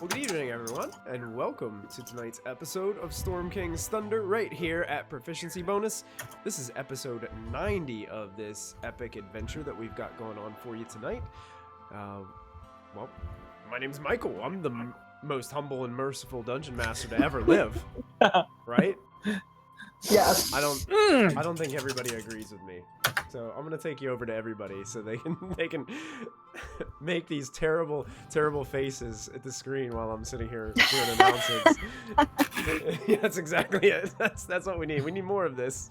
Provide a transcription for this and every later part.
Well, good evening, everyone, and welcome to tonight's episode of Storm King's Thunder right here at Proficiency Bonus. This is episode 90 of this epic adventure that we've got going on for you tonight. Well, my name's Michael. I'm the most humble and merciful dungeon master to ever live, right? Yes. I don't think everybody agrees with me. So I'm gonna take you over to everybody so they can make these terrible faces at the screen while I'm sitting here doing announcements. Yeah, that's exactly it. That's what we need. We need more of this.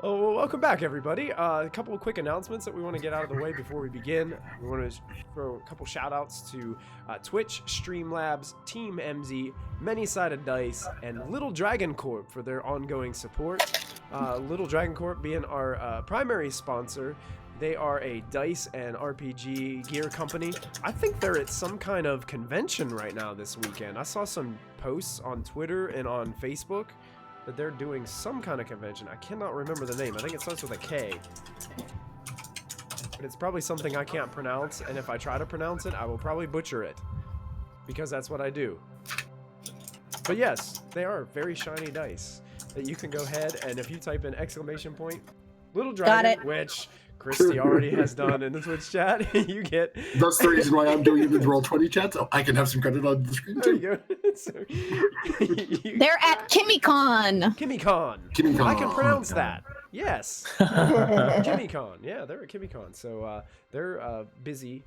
Oh, well, welcome back, everybody. A couple of quick announcements that we want to get out of the way before we begin. We want to throw a couple shout-outs to Twitch, Streamlabs, Team MZ, Many-Sided Dice, and Little Dragon Corp for their ongoing support. Little Dragon Corp being our primary sponsor. They are a dice and RPG gear company. I think they're at some kind of convention right now this weekend. I saw some posts on Twitter and on Facebook that they're doing some kind of convention. I cannot remember the name. I think it starts with a K. But it's probably something I can't pronounce, and if I try to pronounce it, I will probably butcher it. Because that's what I do. But yes, they are very shiny dice that you can go ahead and if you type in exclamation point, Little Dragon, which Christy already has done in the Twitch chat, you get... That's the reason why I'm doing it in the Roll20 chat, so I can have some credit on the screen too. There you go. They're at KimmyCon. KimmyCon. I can pronounce that. Yes. KimmyCon. Yeah, they're at KimmyCon. So they're busy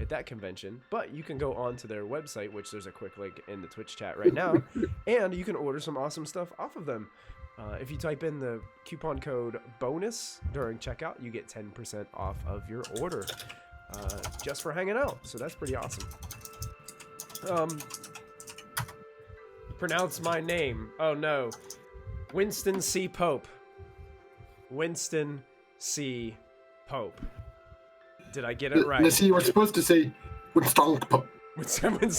at that convention, but you can go on to their website, which there's a quick link in the Twitch chat right now, and you can order some awesome stuff off of them. If you type in the coupon code BONUS during checkout, you get 10% off of your order just for hanging out. So that's pretty awesome. Pronounce my name. Oh no. Winston C. Pope. Winston C. Pope. Did I get it right? Let's see, you were supposed to say Winston Pope. Winston Pope.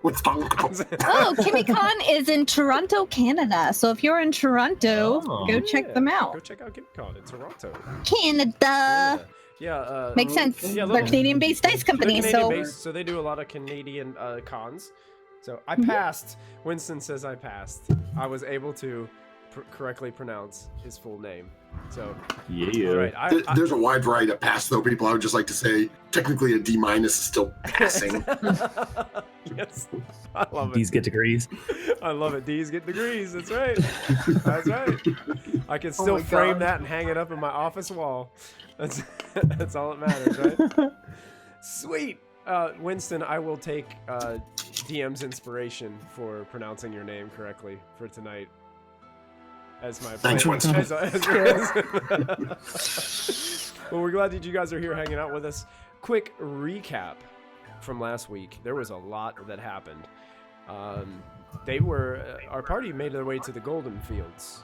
Oh, KimmyCon is in Toronto, Canada. So if you're in Toronto, go check them out. Go check out KimmyCon in Toronto. Canada. Yeah. Makes sense. Yeah, They're a Canadian-based dice company, so they do a lot of Canadian cons. So I passed. Winston says I passed. I was able to correctly pronounce his full name. So yeah. Right, There's a wide variety of pass though, people. I would just like to say technically a D- is still passing. Yes, I love it. D's get degrees. I love it. D's get degrees. That's right. That's right. I can still frame that and hang it up in my office wall. That's all that matters, right? Sweet. Winston, I will take DM's inspiration for pronouncing your name correctly for tonight. As my Thanks, Winston. Well, we're glad that you guys are here hanging out with us. Quick recap from last week. There was a lot that happened. Our party made their way to the Goldfields.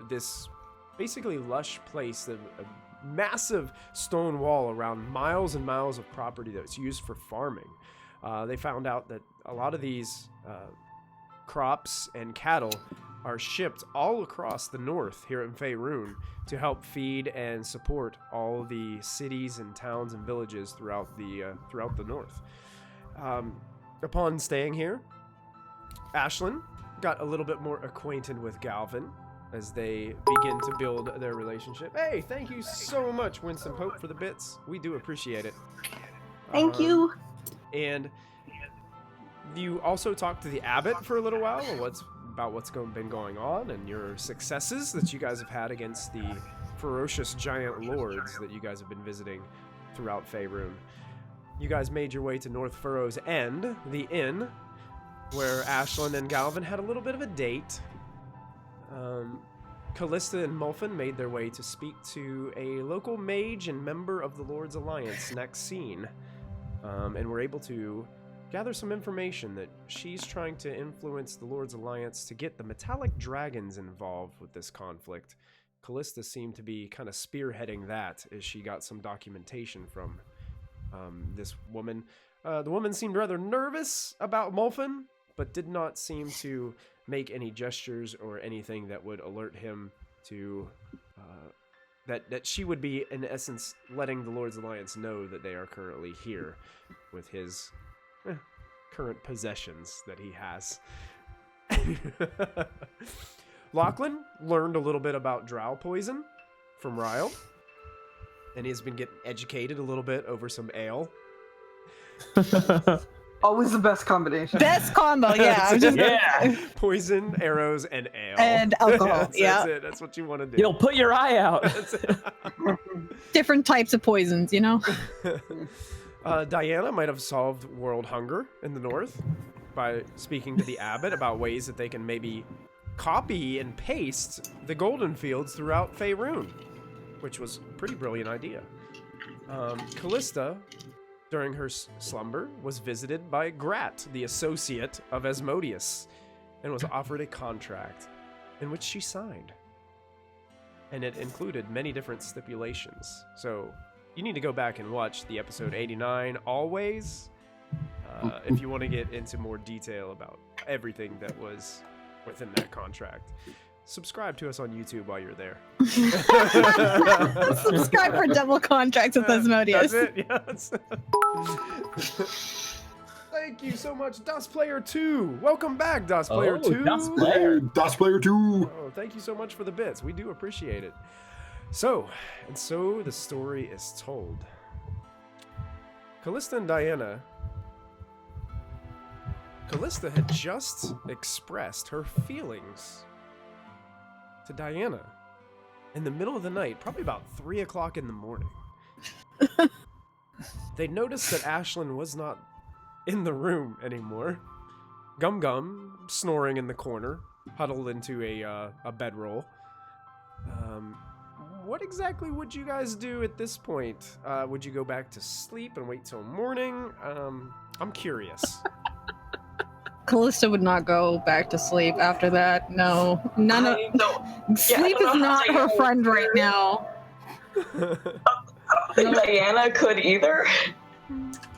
This basically lush place, a massive stone wall around miles and miles of property that's used for farming. They found out that a lot of these crops and cattle are shipped all across the north here in Faerun to help feed and support all the cities and towns and villages throughout the north. Upon staying here, Ashlyn got a little bit more acquainted with Galvin as they begin to build their relationship. Hey, thank you so much, Winston Pope, for the bits. We do appreciate it. Thank you. And you also talked to the abbot for a little while about what's been going on and your successes that you guys have had against the ferocious giant lords that you guys have been visiting throughout Faerun. You guys made your way to Northfurrow's End, the inn, where Ashlyn and Galvin had a little bit of a date. Kallista and Mulfin made their way to speak to a local mage and member of the Lord's Alliance, Nexine, and were able to gather some information that she's trying to influence the Lord's Alliance to get the metallic dragons involved with this conflict. Kallista seemed to be kind of spearheading that as she got some documentation from this woman. The woman seemed rather nervous about Mulfin, but did not seem to make any gestures or anything that would alert him to that she would be, in essence, letting the Lord's Alliance know that they are currently here with his current possessions that he has. Lachlan learned a little bit about drow poison from Ryld, and he's been getting educated a little bit over some ale. Always the best combination. Best combo, yeah. I'm just Poison, arrows, and ale. And alcohol, That's it. That's what you want to do. You'll put your eye out. different types of poisons, you know? Diana might have solved world hunger in the north by speaking to the abbot about ways that they can maybe copy and paste the golden fields throughout Faerun, which was a pretty brilliant idea. Kallista, during her slumber, was visited by Grat, the associate of Asmodeus, and was offered a contract in which she signed. And it included many different stipulations. So you need to go back and watch the episode 89, Always, if you want to get into more detail about everything that was within that contract. Subscribe to us on YouTube while you're there. Subscribe for double contracts with Asmodeus. That's it, yes. Thank you so much, Dust Player 2. Welcome back, Dust Player 2. Dust Player. Dust Player 2. Oh, thank you so much for the bits. We do appreciate it. So the story is told. Kallista and Diana. Kallista had just expressed her feelings to Diana in the middle of the night, probably about 3 o'clock in the morning. They noticed that Ashlyn was not in the room anymore. Gum Gum snoring in the corner, huddled into a bedroll. What exactly would you guys do at this point? Would you go back to sleep and wait till morning? I'm curious. Kallista would not go back to sleep after that. No. None of sleep is not her friend right now. I don't think Diana could either.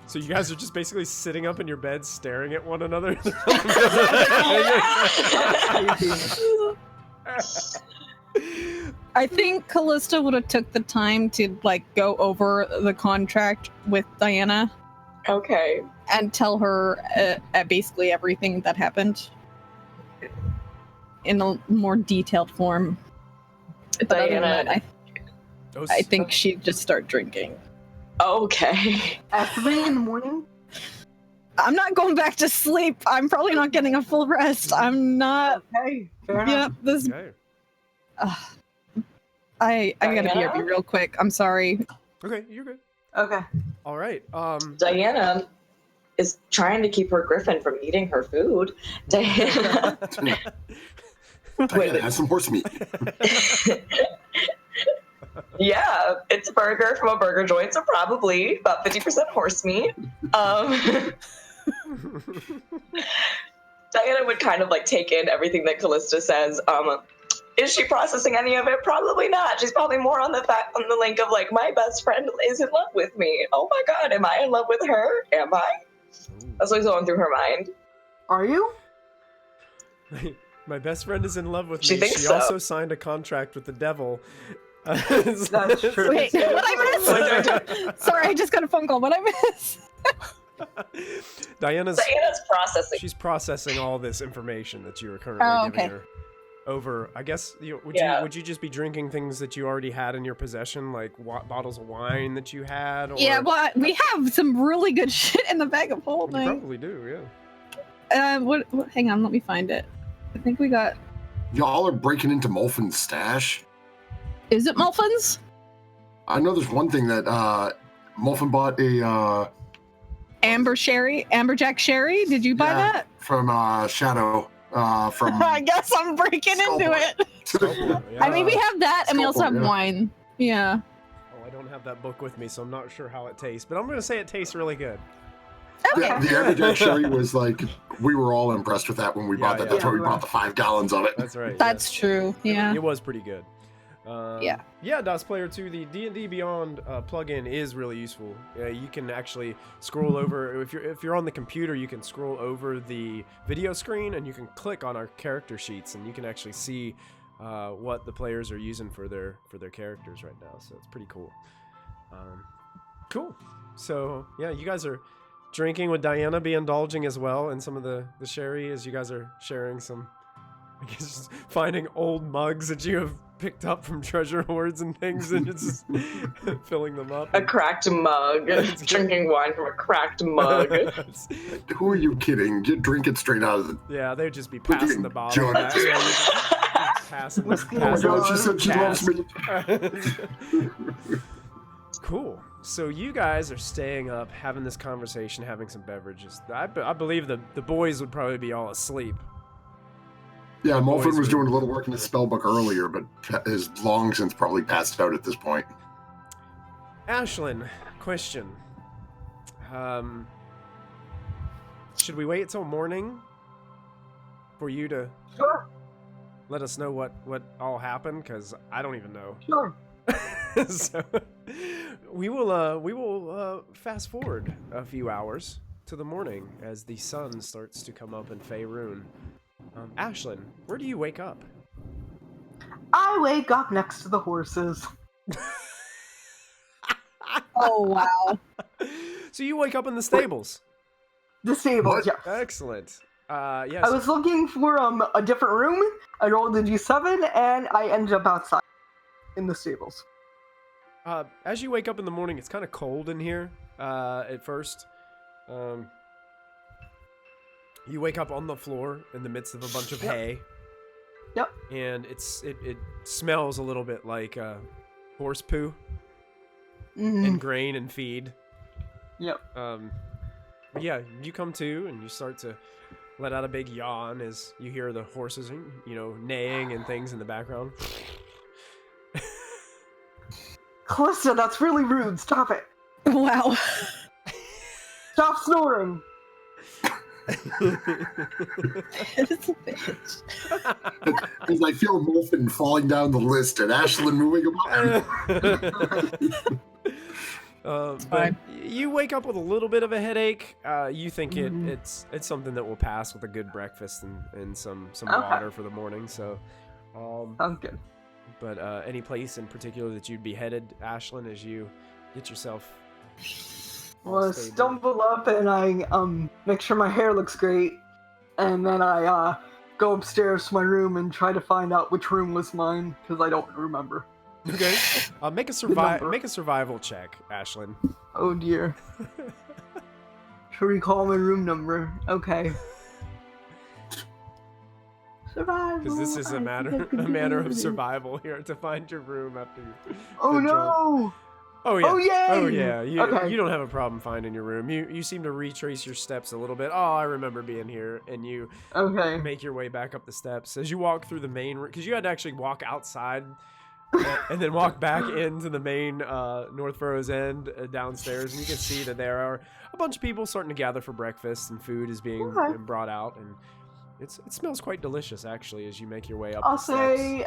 So you guys are just basically sitting up in your bed staring at one another? I think Kallista would have took the time to go over the contract with Diana. Okay. And tell her basically everything that happened in a more detailed form. But Diana, other than that, I think she'd just start drinking. Okay. At 3 in the morning? I'm not going back to sleep. I'm probably not getting a full rest. I'm not. Okay, fair enough. Yep. This. Okay. I gotta BRB real quick. I'm sorry. Okay, you're good. Okay. All right. Diana is trying to keep her griffin from eating her food. Diana. Diana has some horse meat. Yeah, it's a burger from a burger joint, so probably about 50% horse meat. Diana would kind of take in everything that Kallista says. Is she processing any of it? Probably not. She's probably more on the link of my best friend is in love with me. Oh my god, am I in love with her? Am I? That's what's going through her mind. Are you? My best friend is in love with She me. thinks She so. also signed a contract with the devil. That's true. Wait, what I miss? Sorry, I just got a phone call. What I miss? Diana's processing. She's processing all this information that you are currently giving her. Over, I guess, would you just be drinking things that you already had in your possession, like bottles of wine that you had? Or... Yeah, well, we have some really good shit in the bag of holding. You probably do, yeah. What? Hang on, let me find it. I think we got. Y'all are breaking into Molfin's stash. Is it Molfin's? I know there's one thing that Molfin bought a Amberjack sherry. Did you buy that? From Shadow. From I guess I'm breaking into it. Yeah. I mean, we have that, and we also have yeah. wine. Yeah. Oh, I don't have that book with me, so I'm not sure how it tastes, but I'm going to say it tastes really good. Okay. The Amberjack sherry was we were all impressed with that when we bought that. That's yeah. why we bought the 5 gallons of it. That's right. That's true. Yeah. It was pretty good. Yeah, DOS Player 2, the D&D Beyond plugin is really useful. You can actually scroll over, if you're on the computer, you can scroll over the video screen and you can click on our character sheets and you can actually see what the players are using for their characters right now. So it's pretty cool. Cool. So yeah, you guys are drinking. Would Diana be indulging as well in some of the sherry as you guys are sharing some? I guess just finding old mugs that you have picked up from treasure hoards and things, and it's just filling them up. A cracked mug. Drinking wine from a cracked mug. Who are you kidding? You drink it straight out of the... Yeah, they'd just be passing the bottle. Judge. Passing Whiskey the and Oh, she said she cask. loves me. Cool. So you guys are staying up, having this conversation, having some beverages. I believe the boys would probably be all asleep. Yeah, Mulford Boys was would- doing a little work in his spell book earlier, but is long since probably passed out at this point. Ashlyn, question. Should we wait till morning for you to Sure, let us know what all happened? Because I don't even know. sure. So we will fast forward a few hours to the morning as the sun starts to come up in Faerun. Ashlyn, where do you wake up? I wake up next to the horses. Oh, wow. So you wake up in the stables. The stables, What? yeah. Excellent. Yes. I was looking for a different room. I rolled a d7, and I ended up outside in the stables. As you wake up in the morning, it's kind of cold in here at first. You wake up on the floor in the midst of a bunch of hay. Yep. And it smells a little bit like horse poo and grain and feed. Yep. But yeah, you come to and you start to let out a big yawn as you hear the horses, neighing and things in the background. Kallista, that's really rude. Stop it. Wow. Stop snoring. It's a bitch. As I feel Wolfen falling down the list and Ashlyn moving him up. But you wake up with a little bit of a headache. You think it's something that will pass with a good breakfast and some Okay. water for the morning. So, Sounds good. but any place in particular that you'd be headed, Ashlyn, as you get yourself all Well, I stable? stumble up and I make sure my hair looks great, and then I go upstairs to my room and try to find out which room was mine because I don't remember. Okay. Make a survival check, Ashlyn. Oh dear. To recall my room number. Okay. Survival. Because this is a I matter think I can of do it. survival here to find your room after you. Oh been drunk. no! Oh yeah. Oh yay! Oh yeah. Okay. You don't have a problem finding your room. You seem to retrace your steps a little bit. Oh, I remember being here, and you Okay. make your way back up the steps as you walk through the main room, because you had to actually walk outside and then walk back into the main Northfurrow's end downstairs, and you can see that there are a bunch of people starting to gather for breakfast, and food is being Okay. brought out, and it smells quite delicious actually as you make your way up I'll the steps. say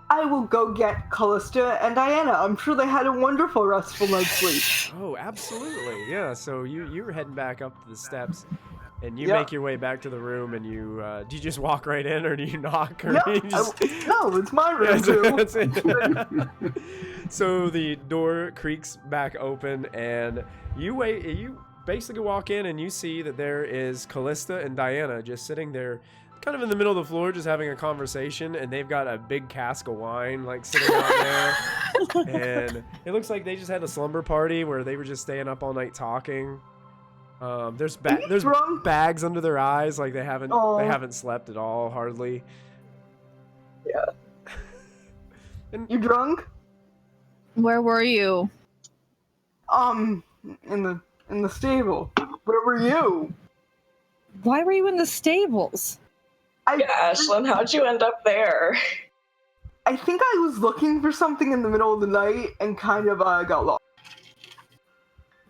I will go get Kallista and Diana. I'm sure they had a wonderful restful night's sleep. Oh, absolutely, yeah. So you're heading back up to the steps, and you Yep. make your way back to the room, and you do you just walk right in, or do you knock, or Yeah, do you just... no, it's my room Yeah, too. that's it. So the door creaks back open, and you basically walk in, and you see that there is Kallista and Diana just sitting there, kind of in the middle of the floor, just having a conversation, and they've got a big cask of wine like sitting out there, and it looks like they just had a slumber party where they were just staying up all night talking. There's drunk? bags under their eyes, like they Aw. haven't slept at all, hardly. You drunk? Where were you? In the stable. Where were you? Why were you in the stables? Yeah, Ashlyn, how'd you end up there? I think I was looking for something in the middle of the night and kind of got lost.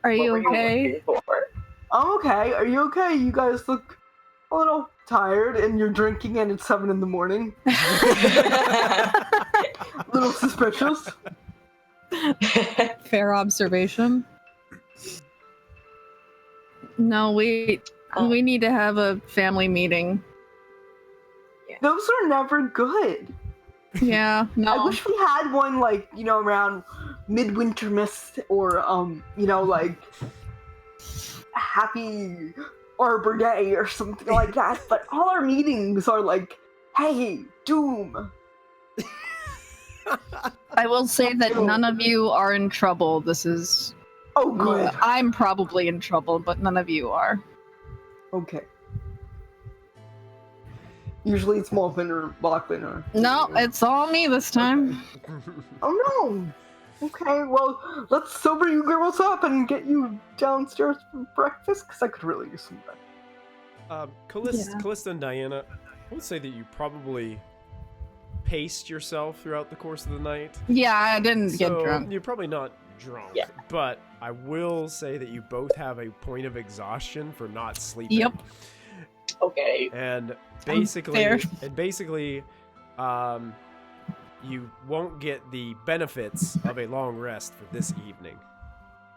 Are What you were okay? looking for? I'm okay. Are you okay? You guys look a little tired and you're drinking and it's 7 in the morning. A little suspicious. Fair observation. No, we need to have a family meeting. Those are never good. Yeah, I no. wish we had one like, around Midwinter Mist or like Happy Arbor Day or something like that. But all our meetings are like, hey, Doom. I will say that none of you are in trouble. This is. Oh, good. I'm probably in trouble, but none of you are. Okay. Usually it's Molfin or Lachlan or... No, it's all me this time. Oh no! Okay, well, let's sober you girls up and get you downstairs for breakfast, because I could really use some breakfast. Kallista and Diana, I would say that you probably paced yourself throughout the course of the night. Yeah, I didn't get drunk. You're probably not drunk, Yeah. but I will say that you both have a point of exhaustion for not sleeping. Yep. Okay. And Fair. basically, you won't get the benefits of a long rest for this evening.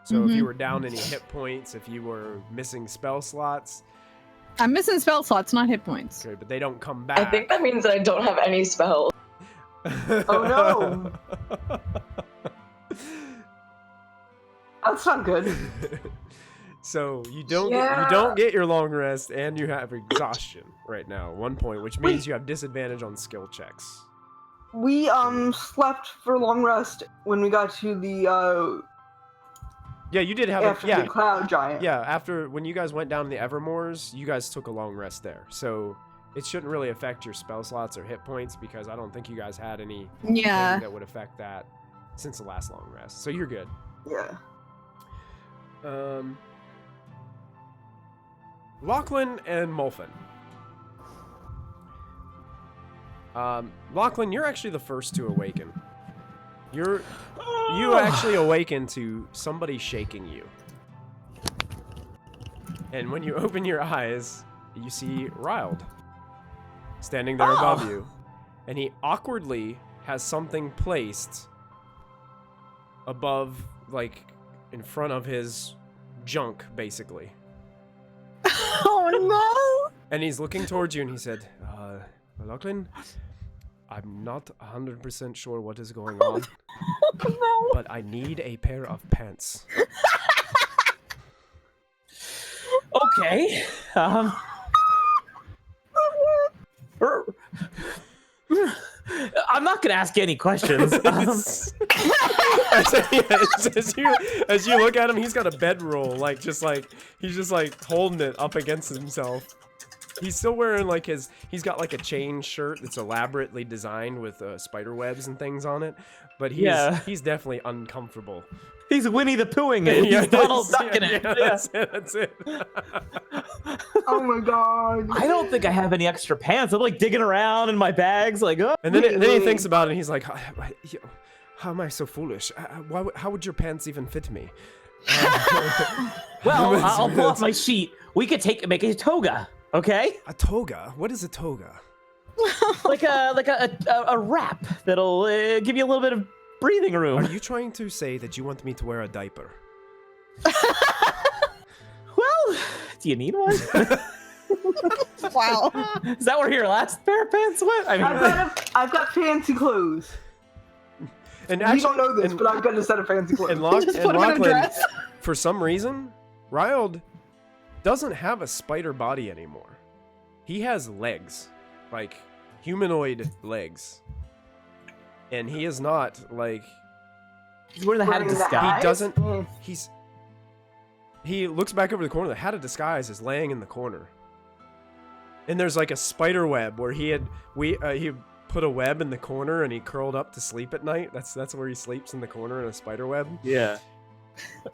So if you were down any hit points, if you were missing spell slots, I'm missing spell slots, not hit points. okay, but they don't come back. I think that means that I don't have any spells. Oh no! That's not good. So you don't get your long rest, and you have exhaustion right now at 1 point, which means you have disadvantage on skill checks. We slept for long rest when we got to the Yeah, you did have after the cloud giant. Yeah, after when you guys went down the Evermoors, you guys took a long rest there. So it shouldn't really affect your spell slots or hit points because I don't think you guys had any that would affect that since the last long rest. So you're good. Yeah. Lachlan and Molfin. Lachlan, you're actually the first to awaken. You actually awaken to somebody shaking you. And when you open your eyes, you see Ryld standing there above you. And he awkwardly has something placed above, like, in front of his junk, basically. Oh no! And he's looking towards you and he said, Lachlan, I'm not 100% sure what is going on, No. but I need a pair of pants. Okay. I'm not gonna ask you any questions. As you look at him, he's got a bedroll, he's just holding it up against himself. He's still wearing he's got like a chain shirt that's elaborately designed with spider webs and things on it, but he's definitely uncomfortable. He's Winnie the Poohing it. He's Donald Ducking it. Yeah, that's it. Oh my god. I don't think I have any extra pants. I'm like digging around in my bags, like. Oh. And then he thinks about it, and he's like, "How am I so foolish? How would your pants even fit me?" Well, I'll pull off my sheet. We could make a toga, okay? A toga? What is a toga? like a wrap that'll give you a little bit of breathing room. Are you trying to say that you want me to wear a diaper? Well, do you need one? Wow. Is that where your last pair of pants went? I mean, I've got fancy clothes. And You don't know this, but I've got a set of fancy clothes. And Just put him in a Lachlan, dress. for some reason, Ryld doesn't have a spider body anymore. He has legs, like humanoid legs. And he is not he's wearing the hat of disguise. He doesn't. He looks back over the corner. The hat of disguise is laying in the corner. And there's like a spider web where he put a web in the corner and he curled up to sleep at night. That's where he sleeps, in the corner in a spider web. Yeah.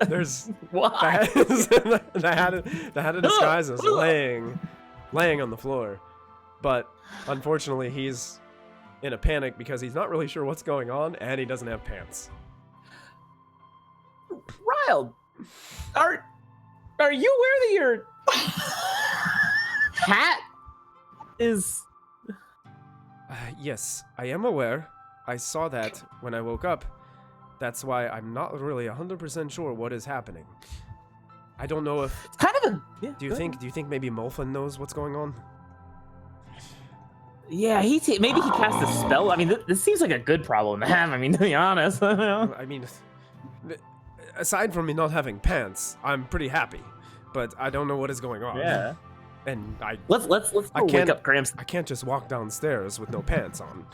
There's Why? the hat of disguise is laying on the floor. But unfortunately, he's in a panic because he's not really sure what's going on and he doesn't have pants. Ryld, are you aware that your hat is... Yes, I am aware. I saw that when I woke up. That's why I'm not really 100% sure what is happening. I don't know if... It's kind of a... Yeah, Do you think maybe Molfin knows what's going on? Yeah, maybe he cast a spell. I mean, this seems like a good problem to have. I mean, to be honest. I mean, aside from me not having pants, I'm pretty happy. But I don't know what is going on. Yeah. And Let's wake up Grams. I can't just walk downstairs with no pants on.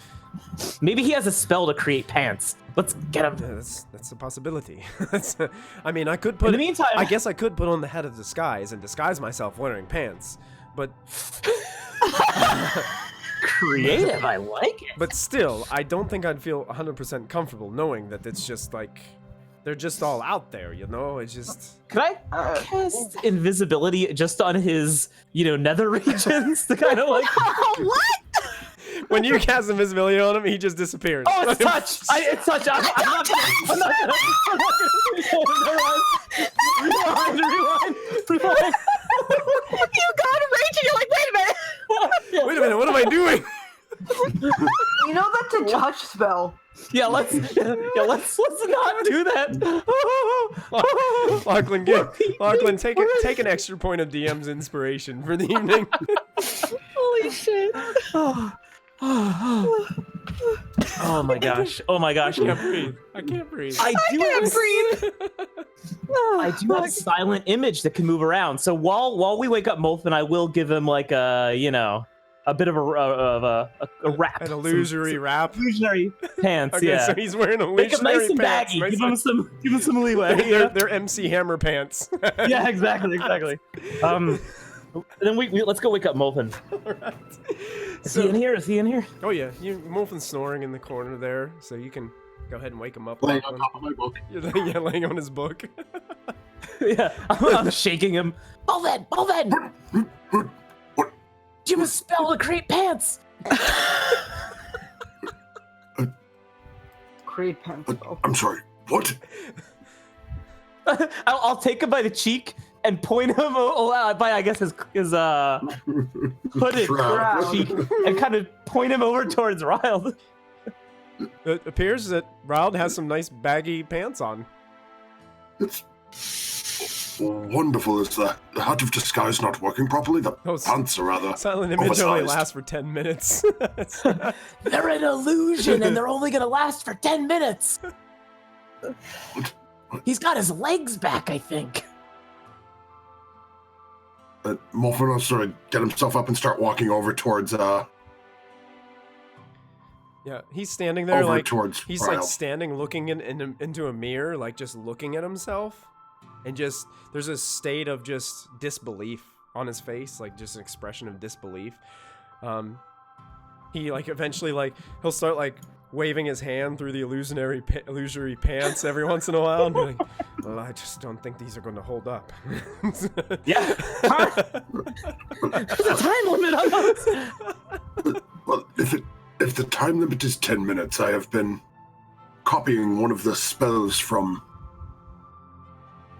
Maybe he has a spell to create pants. Let's get him. Yeah, that's a possibility. I mean, I could put. In the meantime, I guess I could put on the head of disguise and disguise myself wearing pants, but. Creative, I like it. But still, I don't think I'd feel 100% comfortable knowing that it's just like they're just all out there, you know? It's just. Can I cast invisibility just on his, nether regions to kind of like. What? When you cast invisibility on him, he just disappears. Oh, it's touch! It's touch! I'm not gonna. Rewind. You go to rage and you're like, wait a minute. Wait a minute, what am I doing? You know that's a touch spell. Yeah, let's not do that. Lachlan, take an extra point of DM's inspiration for the evening. Holy shit. Oh my gosh! I can't breathe. I can't breathe. I do have a silent image that can move around. So while we wake up Molfin, I will give him like a bit of a wrap, An illusory wrap. Illusionary pants. Okay, yeah. so he's wearing Make him illusionary nice and pants. baggy. Give him some leeway. They're MC Hammer pants. Yeah, exactly. Then let's go wake up Molfin. Alright. Is he in here? Oh yeah, Molfin's snoring in the corner there, so you can go ahead and wake him up. Laying on top of my book. Yeah, laying on his book. Yeah, I'm shaking him. Molfin! What? Do you have a spell to create pants? Create pen spell. I'm sorry. What? I'll take him by the cheek and point him by, I guess, his hooded Shroud. cheek and kind of point him over towards Ryld. It appears that Ryld has some nice baggy pants on. It's wonderful. Is the hat of disguise not working properly? The pants are rather Silent image only oversized. lasts for 10 minutes. They're an illusion and they're only gonna last for 10 minutes. What? He's got his legs back, I think. Molfin will sort of get himself up and start walking over towards Yeah, he's standing there he's like Ryld. standing looking into a mirror, like just looking at himself, and just there's a state of just disbelief on his face, like just an expression of disbelief. He like eventually like he'll start like waving his hand through the illusory pants every once in a while and be like, well, I just don't think these are going to hold up. Yeah. There's a time limit on those. Well, if the time limit is 10 minutes, I have been copying one of the spells from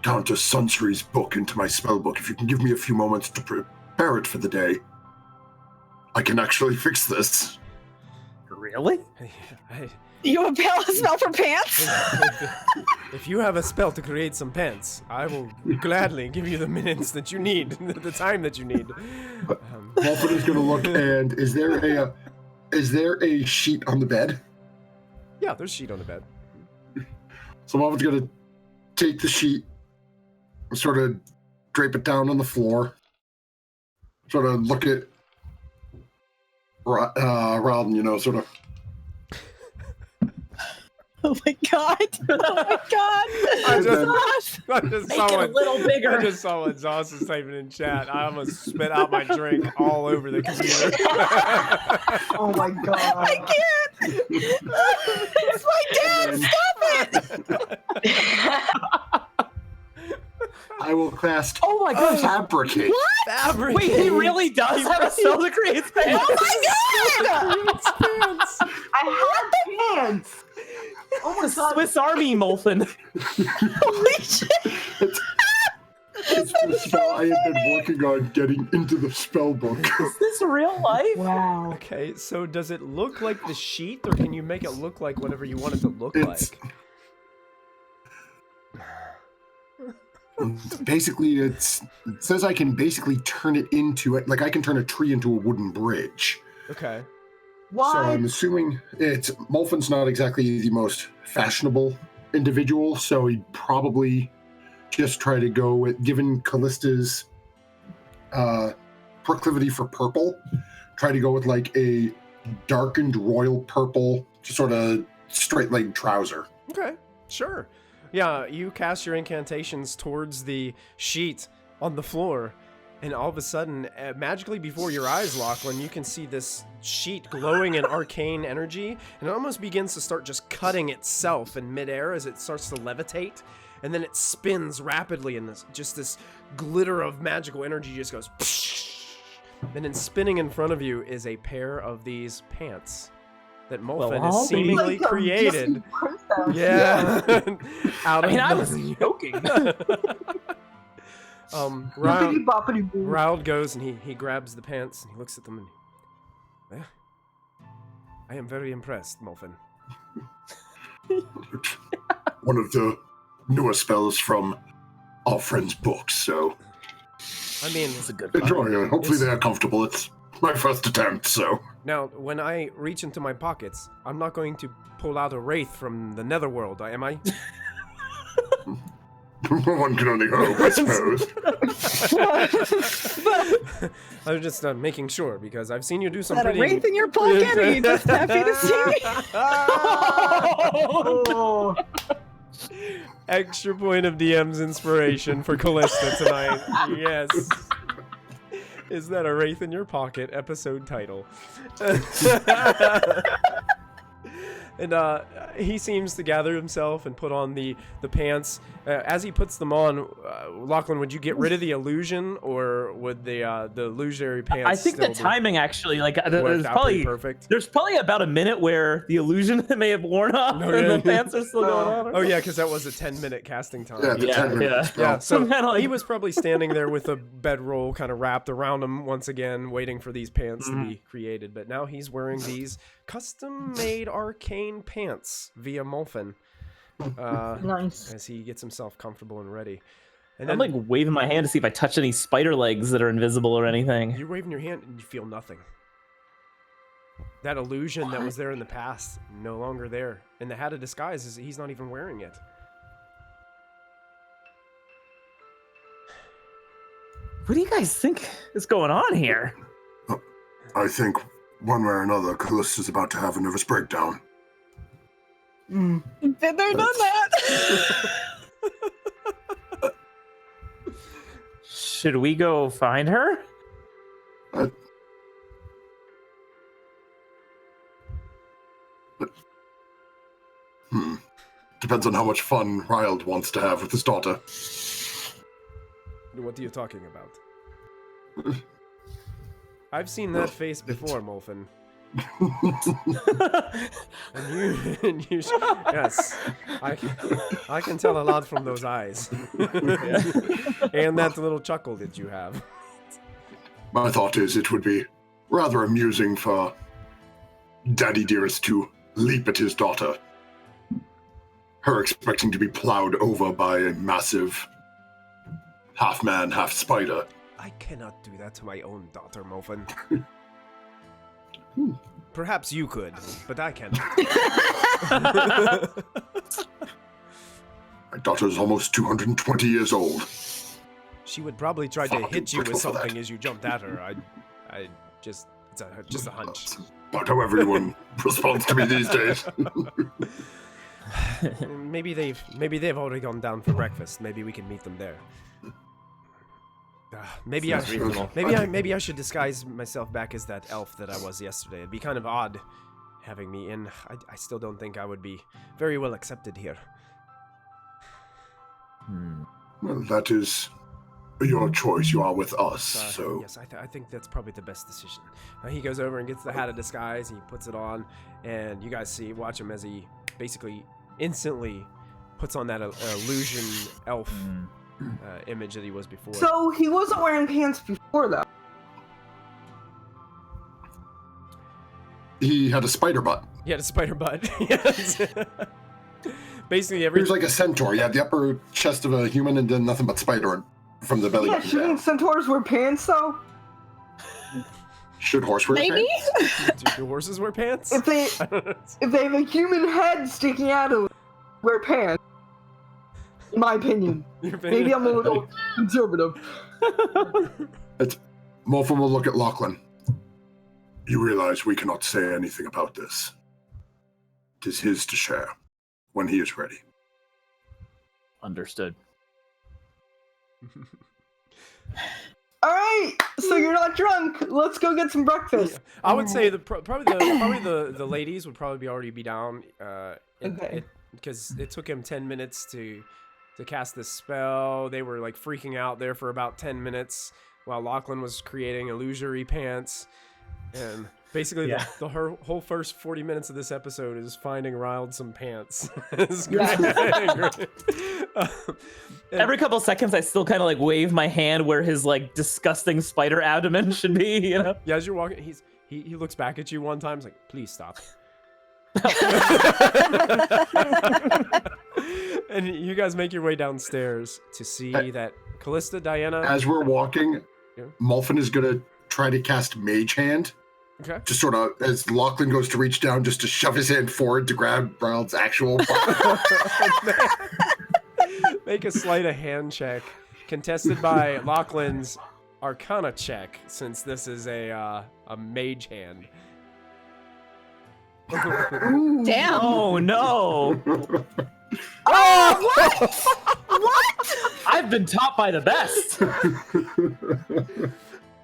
Countess Sunsury's book into my spell book. If you can give me a few moments to prepare it for the day, I can actually fix this. Really? You have a spell for pants? If you have a spell to create some pants, I will gladly give you the minutes that you need, the time that you need. Molfin is going to look, and is there a sheet on the bed? Yeah, there's a sheet on the bed. So Molfin's going to take the sheet and sort of drape it down on the floor. Sort of look at Ryld and, sort of. Oh my god! Oh my god! I just Make it a little bigger. I just saw what Zoss is typing in chat. I almost spit out my drink all over the computer. Oh my god. I can't! It's my dad! Stop it! I will cast Oh my gosh. Fabricate. Fabric. Wait, he really does have a spell to create pants? Oh my god! I had pants. Oh my god. Swiss Army Molfin. Holy shit! It's the spell I have been working on getting into the spell book. Is this real life? Wow. Okay, so does it look like the sheet, or can you make it look like whatever you want it to look It's- like? Basically, it says I can basically turn it into it. Like I can turn a tree into a wooden bridge. Okay. Why? So I'm assuming Molfin's not exactly the most fashionable individual, so he'd probably just try to go with, given Kallista's proclivity for purple, try to go with like a darkened royal purple, sort of straight leg trouser. Okay, sure. Yeah, you cast your incantations towards the sheet on the floor, and all of a sudden, magically before your eyes, Lachlan, you can see this sheet glowing in arcane energy, and it almost begins to start just cutting itself in midair as it starts to levitate, and then it spins rapidly, and this glitter of magical energy just goes. And then spinning in front of you is a pair of these pants that Molfin has seemingly created. Yeah. I was joking. Ryld goes and he grabs the pants and he looks at them and I am very impressed, Molfin. One of the newer spells from our friend's books, so I mean, it's a good enjoying it. Hopefully they're comfortable. It's my first attempt, so. Now, when I reach into my pockets, I'm not going to pull out a wraith from the netherworld, am I? One can only hope, I suppose. I was just making sure, because I've seen you do some Is that pretty... a wraith in your pocket? Are you just happy to see me? Oh. Extra point of DM's inspiration for Kallista tonight. Yes. Is that a wraith in your pocket? Episode title. And he seems to gather himself and put on the pants. As he puts them on, Lachlan, would you get rid of the illusion, or would the illusionary pants? I think the timing actually, like, there's probably perfect. There's probably about a minute where the illusion may have worn off, and the pants are still going on. Oh yeah, because that was a 10-minute casting time. Yeah, the 10 minutes. Yeah, so he was probably standing there with a bedroll kind of wrapped around him once again, waiting for these pants to be created. But now he's wearing these custom-made arcane pants via Molfin. Nice. As he gets himself comfortable and ready. And I'm then like waving my hand to see if I touch any spider legs that are invisible or anything. you're waving your hand and you feel nothing. That illusion that was there in the past, no longer there. And the hat of disguise is he's not even wearing it. What do you guys think is going on here? I think one way or another, Kallista's about to have a nervous breakdown. Been there, done that. Should we go find her? Depends on how much fun Ryld wants to have with his daughter. What are you talking about? I've seen that face before, Molfin. and you yes, I can tell a lot from those eyes. And that little chuckle that you have. My thought is it would be rather amusing for Daddy Dearest to leap at his daughter. Her expecting to be plowed over by a massive half man, half spider. I cannot do that to my own daughter, Molfin. Perhaps you could, but I cannot. My daughter is almost 220 years old. She would probably try to hit you with something as you jumped at her. I just, just a hunch. About how everyone responds to me these days. Maybe they've already gone down for breakfast. Maybe we can meet them there. Maybe I should disguise myself back as that elf that I was yesterday. It'd be kind of odd having me in. I still don't think I would be very well accepted here. Well, that is your choice. You are with us, so... Yes, I think that's probably the best decision. He goes over and gets the hat of disguise, he puts it on, and you guys watch him as he basically instantly puts on that illusion elf image that he was before. So he wasn't wearing pants before, though. He had a spider butt. He had a spider butt. Yes. Basically, He was like a centaur. He had the upper chest of a human and then nothing but spider from the belly Yeah, button shouldn't down. centaurs wear pants, though? Should horse wear Maybe? pants? Do horses wear pants? If they have a human head sticking out of it, wear pants. In my opinion. Your opinion? Maybe I'm a little conservative. Morphin will look at Lachlan. You realize we cannot say anything about this. 'Tis his to share when he is ready. Understood. All right, so you're not drunk. Let's go get some breakfast. Yeah. I would say probably the ladies would probably already be down. Okay. Because it took him 10 minutes to cast this spell. They were like freaking out there for about 10 minutes while Lachlan was creating illusory pants. And basically the whole first 40 minutes of this episode is finding Ryld some pants. Every couple seconds, I still kind of like wave my hand where his like disgusting spider abdomen should be, you know? Yeah, as you're walking, he looks back at you one time, he's like, please stop. And you guys make your way downstairs to see that Kallista, Diana... As we're walking, Yeah. Molphin is going to try to cast Mage Hand. Okay. Just sort of, as Lachlan goes to reach down, just to shove his hand forward to grab Ryld's actual Make a sleight of hand check, contested by Lachlan's Arcana check, since this is a mage hand. Damn. Oh no! Oh, what? What? I've been taught by the best.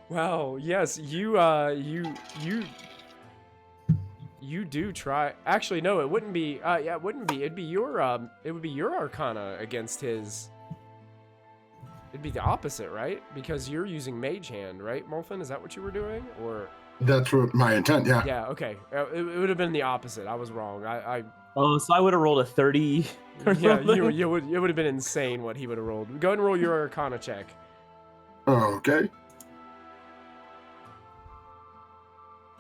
Wow. Yes, you do try. Actually, no, it wouldn't be. Yeah, it wouldn't be. It'd be your. It would be your Arcana against his. It'd be the opposite, right? Because you're using Mage Hand, right, Molphin? Is that what you were doing, or? That's what my intent, yeah. Yeah. Okay. It would have been the opposite. I was wrong. Oh, so I would have rolled a 30. Or Yeah. something. You would. It would have been insane what he would have rolled. Go ahead and roll your Arcana check. Okay.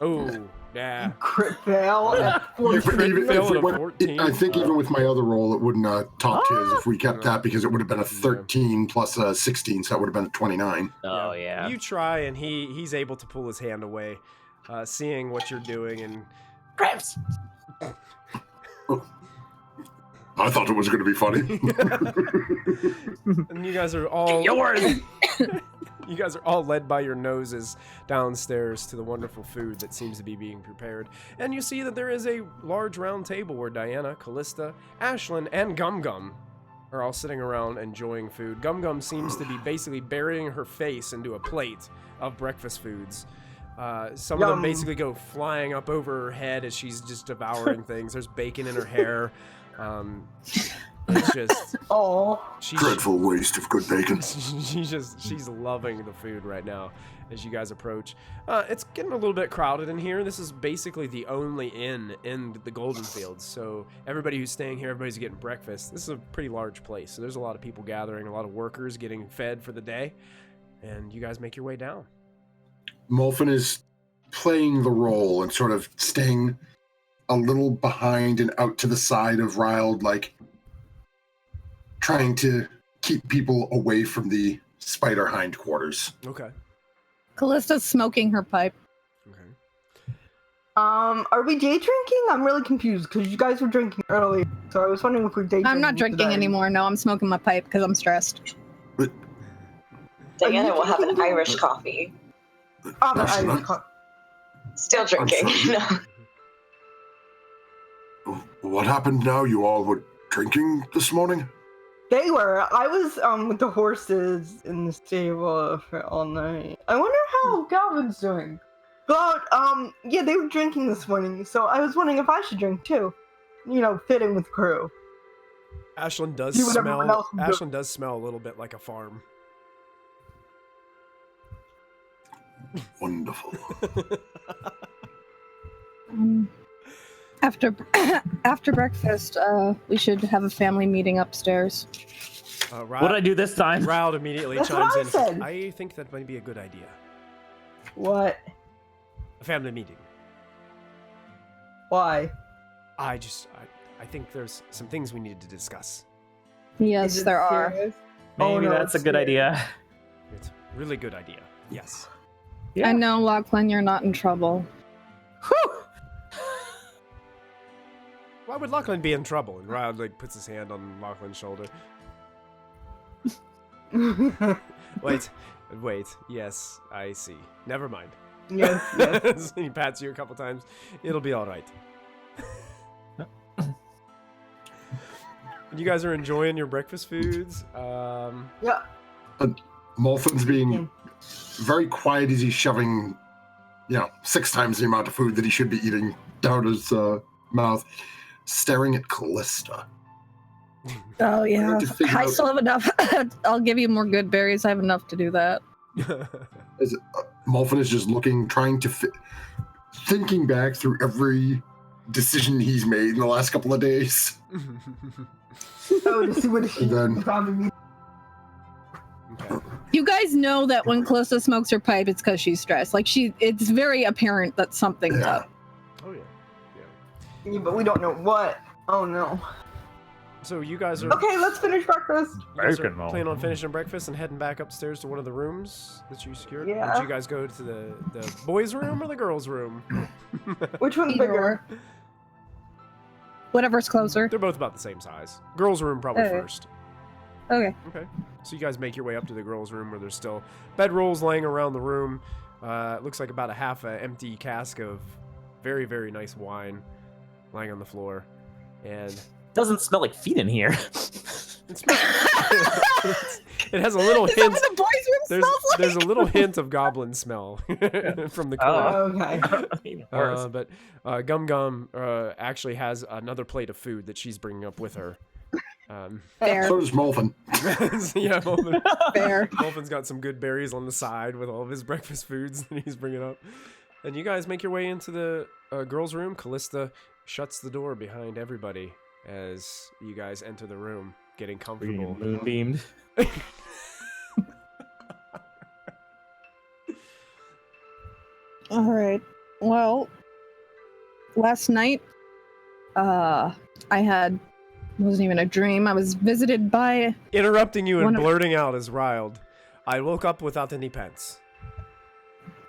Oh. Yeah. Crit fail. I think even with my other roll, it wouldn't top his if we kept that, because it would have been a 13 plus a 16, so that would have been a 29. Oh yeah. You try, and he's able to pull his hand away, seeing what you're doing, and Cramps. I thought it was going to be funny. and you guys are all Yours. you guys are all led by your noses downstairs to the wonderful food that seems to be being prepared. And you see that there is a large round table where Diana, Kallista, Ashlyn, and Gum Gum are all sitting around enjoying food. Gum Gum seems to be basically burying her face into a plate of breakfast foods. Some of them basically go flying up over her head as she's just devouring things. There's bacon in her hair. It's just Dreadful waste of good bacon. she's loving the food right now as you guys approach. It's getting a little bit crowded in here. This is basically the only inn in the Goldfields, so everybody who's staying here, everybody's getting breakfast. This is a pretty large place, so there's a lot of people gathering, a lot of workers getting fed for the day, and you guys make your way down. Molphin is playing the role and sort of staying a little behind and out to the side of Ryld, like trying to keep people away from the spider hindquarters. Okay. Kallista's smoking her pipe. Okay. Are we day drinking? I'm really confused because you guys were drinking earlier, so I was wondering if we're day drinking. I'm not drinking today. anymore. No, I'm smoking my pipe because I'm stressed. Diana will have an Irish coffee. Oh, the That's Irish not- co- Still drinking. sorry. No. What happened now? You all were drinking this morning? They were. I was with the horses in the stable for all night. I wonder how Galvin's doing. But yeah, they were drinking this morning, so I was wondering if I should drink too. You know, fit in with crew. Ashlyn does Do what everyone smell. else would do. Ashlyn does smell a little bit like a farm. Wonderful. After breakfast, we should have a family meeting upstairs. What did I do this time? Ryld immediately That's chimes what I in. said. I think that might be a good idea. What? A family meeting. Why? I think there's some things we need to discuss. Yes, Is it there are. serious? Maybe Oh, no, that's a it's good serious. idea. It's a really good idea. Yes. I know, Lachlan, you're not in trouble. Whew. Why would Lachlan be in trouble? And Ryld like puts his hand on Lachlan's shoulder. Wait. Yes, I see. Never mind. Yes. He pats you a couple times. It'll be all right. You guys are enjoying your breakfast foods. Yeah. Molfin's being very quiet as he's shoving, 6 times the amount of food that he should be eating down his mouth, staring at Kallista. Oh, yeah. I out- still have enough. I'll give you more good berries. I have enough to do that. Molfin is just looking, trying to thinking back through every decision he's made in the last couple of days. Oh, to see what he And then- probably means. Okay. You guys know that when Kallista smokes her pipe, it's because she's stressed. Like, it's very apparent that something's Yeah. up. Oh yeah. Yeah, but we don't know what. Oh no. So you guys are Okay, let's finish breakfast. you guys are Bacon roll. planning on finishing breakfast and heading back upstairs to one of the rooms that you secured. Yeah. Did you guys go to the boys' room or the girls' room? Which one's Either bigger? or. Whatever's closer. They're both about the same size. Girls' room probably Okay. first. Okay. Okay. So you guys make your way up to the girls' room where there's still bedrolls laying around the room. It looks like about a half an empty cask of very, very nice wine lying on the floor. And Doesn't smell like feet in here. it smells. It has a little Is that hint. what the boys' room There's smells like? there's a little hint of goblin smell from the corner. Okay. But Gum Gum actually has another plate of food that she's bringing up with her. Fair. So does Molfin. Yeah, Molfin. Fair. Molfin's got some good berries on the side with all of his breakfast foods that he's bringing up. And you guys make your way into the girls' room. Kallista shuts the door behind everybody as you guys enter the room, getting comfortable. Moonbeamed. All right. Well, last night, wasn't even a dream. I was visited by. Interrupting you and One of- blurting out as Ryld. I woke up without any pants.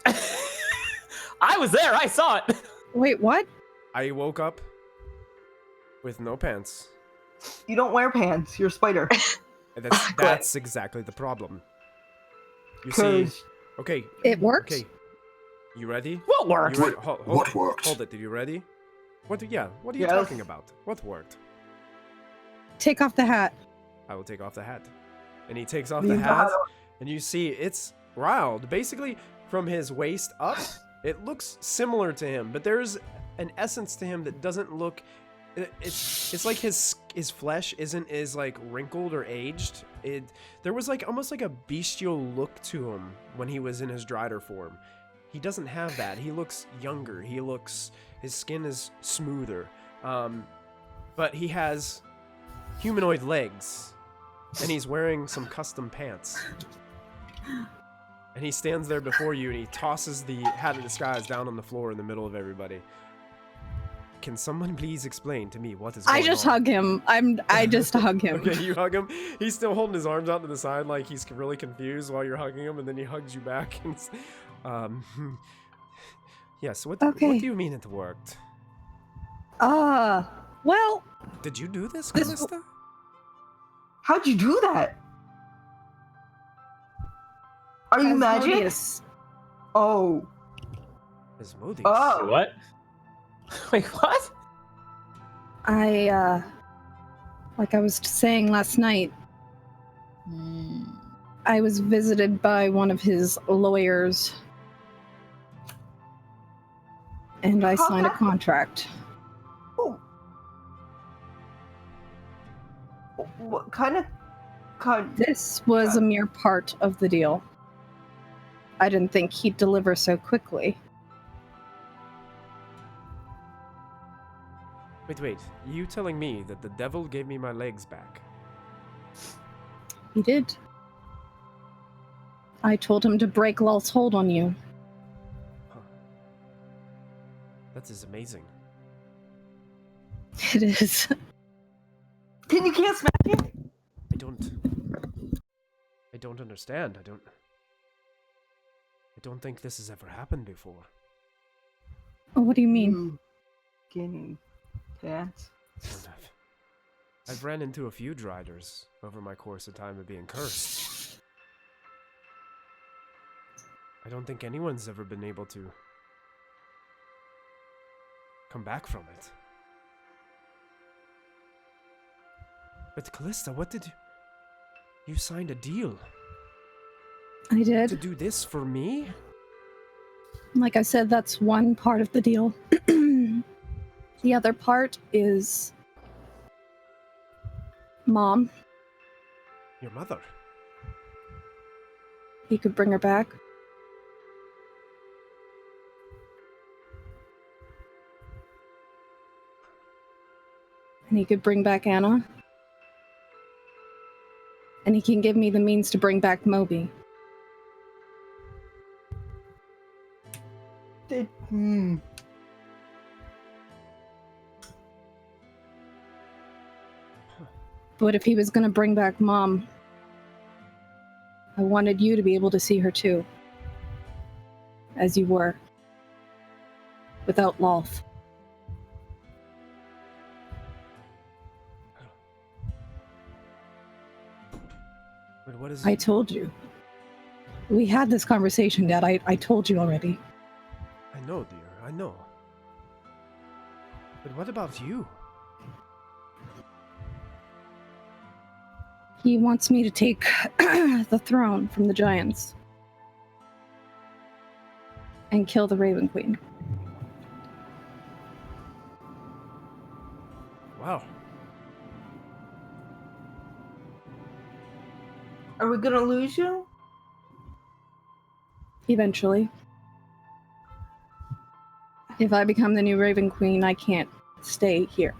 I was there. I saw it. Wait, what? I woke up with no pants. You don't wear pants. You're a spider. And that's exactly the problem. You see, 'Cause okay, It works. okay. You ready? What worked? You ready? Hold What worked? Hold it. Are you ready? What? Yeah. What are you Yes. talking about? What worked? Take off the hat. I will take off the hat. And he takes off leave the the hat, hat on. and you see it's Ryld. Basically, from his waist up, it looks similar to him, but there's an essence to him that doesn't look. It's like his flesh isn't as like wrinkled or aged. There was like almost like a bestial look to him when he was in his Drider form. He doesn't have that. He looks younger. His skin is smoother. But he has humanoid legs, and he's wearing some custom pants. And he stands there before you, and he tosses the hat of disguise down on the floor in the middle of everybody. Can someone please explain to me what is going on? I just hug him. I just hug him. Okay, you hug him. He's still holding his arms out to the side like he's really confused while you're hugging him, and then he hugs you back. And yes, what do you mean it worked? Well, Did you do this, This- Kallista? How'd you do that? Are you magic? Asmodeus. Oh. Asmodeus. Oh. What? Wait, what? Like I was saying last night, I was visited by one of his lawyers, and I signed a contract. Oh. What kind of This was a mere part of the deal. I didn't think he'd deliver so quickly. Wait. You telling me that the devil gave me my legs back? He did. I told him to break Lul's hold on you. Huh. That is amazing. It is. Can you cast magic? I don't understand. I don't think this has ever happened before. Oh, what do you mean? Getting cats. I've ran into a few Driders over my course of time of being cursed. I don't think anyone's ever been able to come back from it. But Kallista, what did you... You signed a deal. I did. To do this for me? Like I said, that's one part of the deal. The other part is Mom. Your mother. He could bring her back. And he could bring back Anna. And he can give me the means to bring back Moby. But if he was going to bring back Mom, I wanted you to be able to see her too. As you were. Without Lolth. But what is... I told you. We had this conversation, Dad. I told you already. I know, dear. I know. But what about you? He wants me to take the throne from the giants. And kill the Raven Queen. Wow. Are we gonna lose you? Eventually. If I become the new Raven Queen, I can't stay here.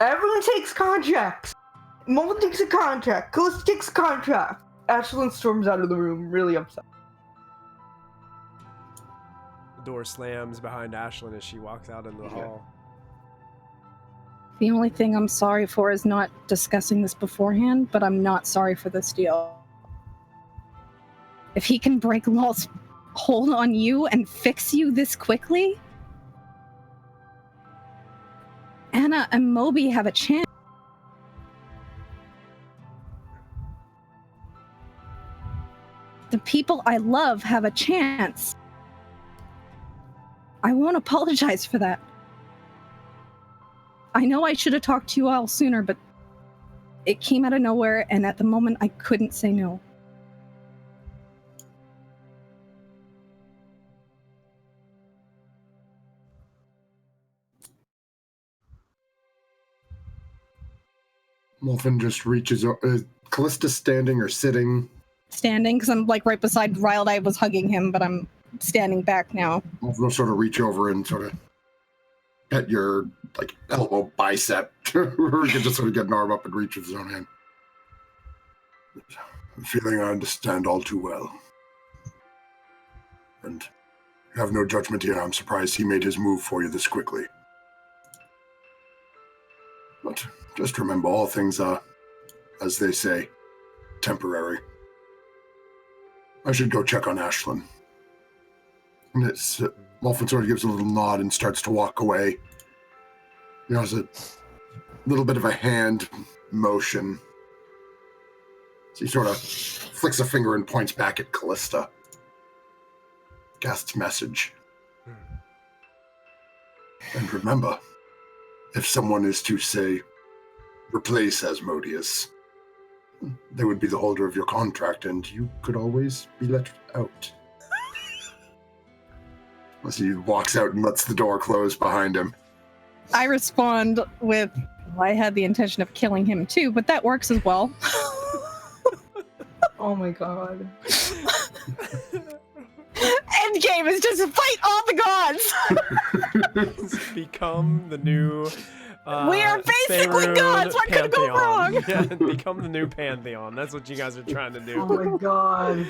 Everyone takes contracts. Molten takes a contract. Kallista takes a contract. Ashlyn storms out of the room, really upset. The door slams behind Ashlyn as she walks out into the hall. The only thing I'm sorry for is not discussing this beforehand, but I'm not sorry for this deal. If he can break Lolth's hold on you and fix you this quickly, Anna and Moby have a chance. The people I love have a chance. I won't apologize for that. I know I should have talked to you all sooner, but it came out of nowhere, and at the moment I couldn't say no. Molten just reaches over. Kallista standing or sitting? Standing, because I'm like right beside Ryld. I was hugging him, but I'm standing back now. Molten will sort of reach over and sort of pet your like elbow bicep. Or you can just sort of get an arm up and reach with his own hand. I'm feeling I understand all too well. And you have no judgment here. I'm surprised he made his move for you this quickly. But just remember, all things are, as they say, temporary. I should go check on Ashlyn. And it's Molten sort of gives a little nod and starts to walk away. You know, it's a little bit of a hand motion. So he sort of flicks a finger and points back at Kallista. Gast's message. And remember, if someone is to say, replace Asmodeus, they would be the holder of your contract, and you could always be let out. As he walks out and lets the door close behind him. I respond with, well, I had the intention of killing him too, but that works as well. Oh my god. Endgame is just fight all the gods! Become the new... we are basically Faerun gods! What could go wrong? Yeah, become the new pantheon. That's what you guys are trying to do. Oh my god.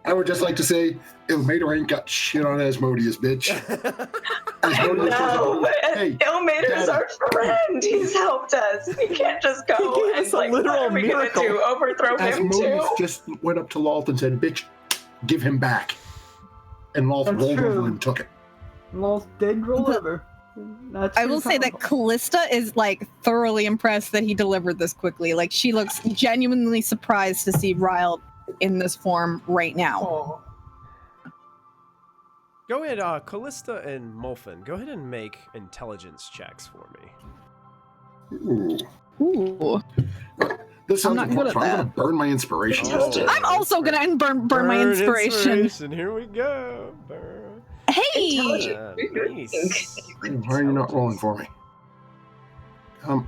I would just like to say, Ilmater ain't got shit on Asmodeus, bitch. Asmodeus No, hey, Ilmater's our friend. He's helped us. We can't just go He gave and us a like, literal what are we miracle. gonna do? Overthrow him Asmodeus too? just went up to Lolth and said, bitch, give him back. And Rolf That's rolled true. over and took it. Most did roll over. That's I will say that Kallista is like thoroughly impressed that he delivered this quickly. Like she looks genuinely surprised to see Ryld in this form right now. Oh. Go ahead, Kallista and Molfin, go ahead and make intelligence checks for me. Ooh. Ooh. This sounds I'm not good important. at I'm that. going to burn my inspiration. Oh. instead. I'm also gonna burn my inspiration. Here we go. Burn. Hey! Nice. Why are you not rolling for me?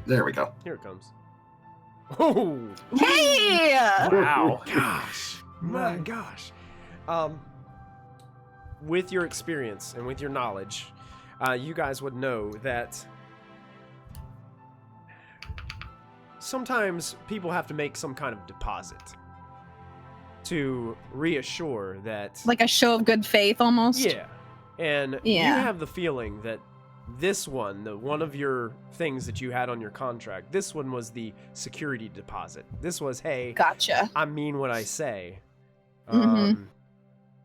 There we go. Here it comes. Oh! Hey! Wow. Gosh. My gosh. With your experience and with your knowledge, you guys would know that sometimes people have to make some kind of deposit to reassure that... Like a show of good faith, almost. Yeah. And Yeah. you have the feeling that this one, one of your things that you had on your contract, this one was the security deposit. This was, hey, Gotcha. I mean what I say. Mhm.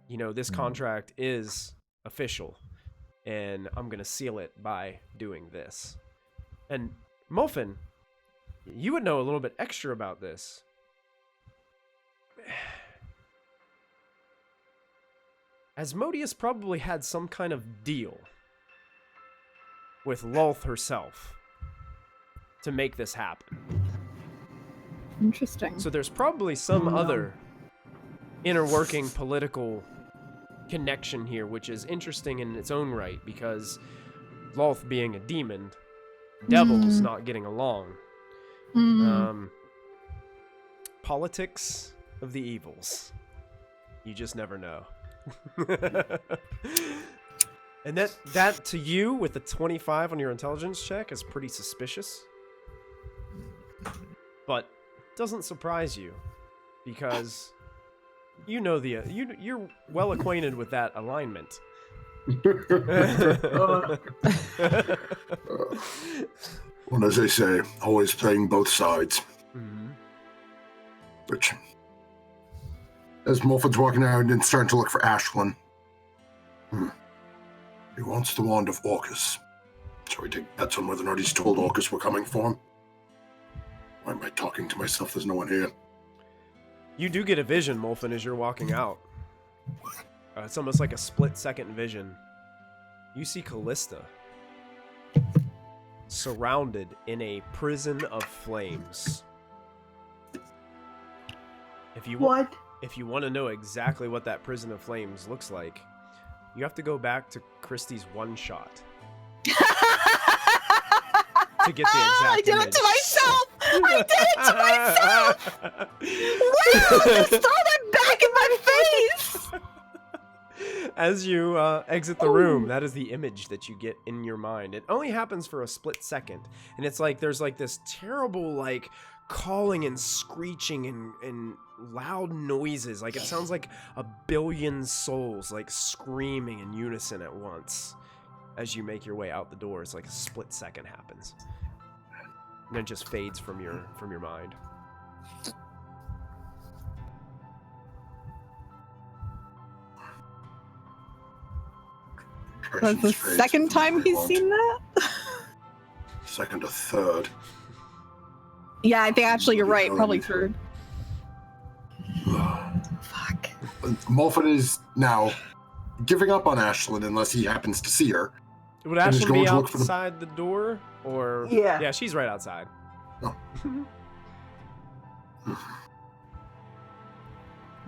You know, this contract is official, and I'm going to seal it by doing this. And Molfin, you would know a little bit extra about this. Asmodeus probably had some kind of deal with Lolth herself to make this happen. Interesting. So there's probably some other inner working political connection here, which is interesting in its own right, because Lolth being a demon, devils not getting along. Politics of the evils. You just never know. And that to you with the 25 on your intelligence check is pretty suspicious. But it doesn't surprise you, because you know you're well acquainted with that alignment. Well, as they say, always playing both sides. Mm-hmm. Which, as Molfin's walking out and starting to look for Ashlyn. He wants the wand of Orcus. Shall we take bets on whether or not he's told Orcus we're coming for him? Why am I talking to myself? There's no one here. You do get a vision, Molfin, as you're walking out. It's almost like a split-second vision. You see Kallista surrounded in a prison of flames. If you want to know exactly what that prison of flames looks like, you have to go back to Christie's one-shot to get the exact I did image. it to myself! I did it to myself! Wow! Just throw that back in my face! As you exit the room, that is the image that you get in your mind. It only happens for a split second, and it's like there's like this terrible like calling and screeching and loud noises. Like it sounds like a billion souls like screaming in unison at once as you make your way out the door. It's like a split second happens, and then it just fades from your mind. That's the second time he's seen that? Second or third. Yeah, I think actually you're right. Probably third. Fuck. Molfin is now giving up on Ashlyn unless he happens to see her. Would And he's Ashlyn going be to look for the- outside the door, or Yeah. she's right outside. Oh.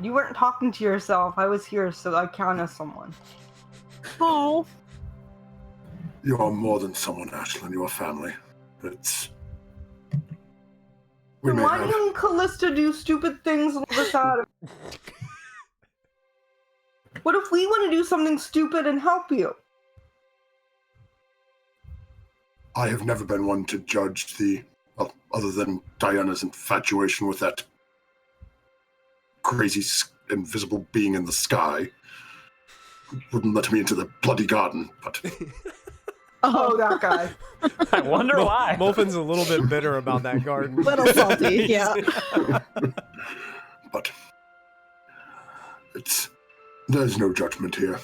You weren't talking to yourself. I was here, so I count as someone. Oh. You are more than someone, Ashlyn. You are family. It's... We Then may why have... didn't Kallista do stupid things and leave us out? What if we want to do something stupid and help you? I have never been one to judge the... Well, other than Diana's infatuation with that crazy invisible being in the sky. Wouldn't let me into the bloody garden, but... Oh, that guy. I wonder why. Molfin's a little bit bitter about that garden. Little salty, yeah. But... It's... There's no judgment here.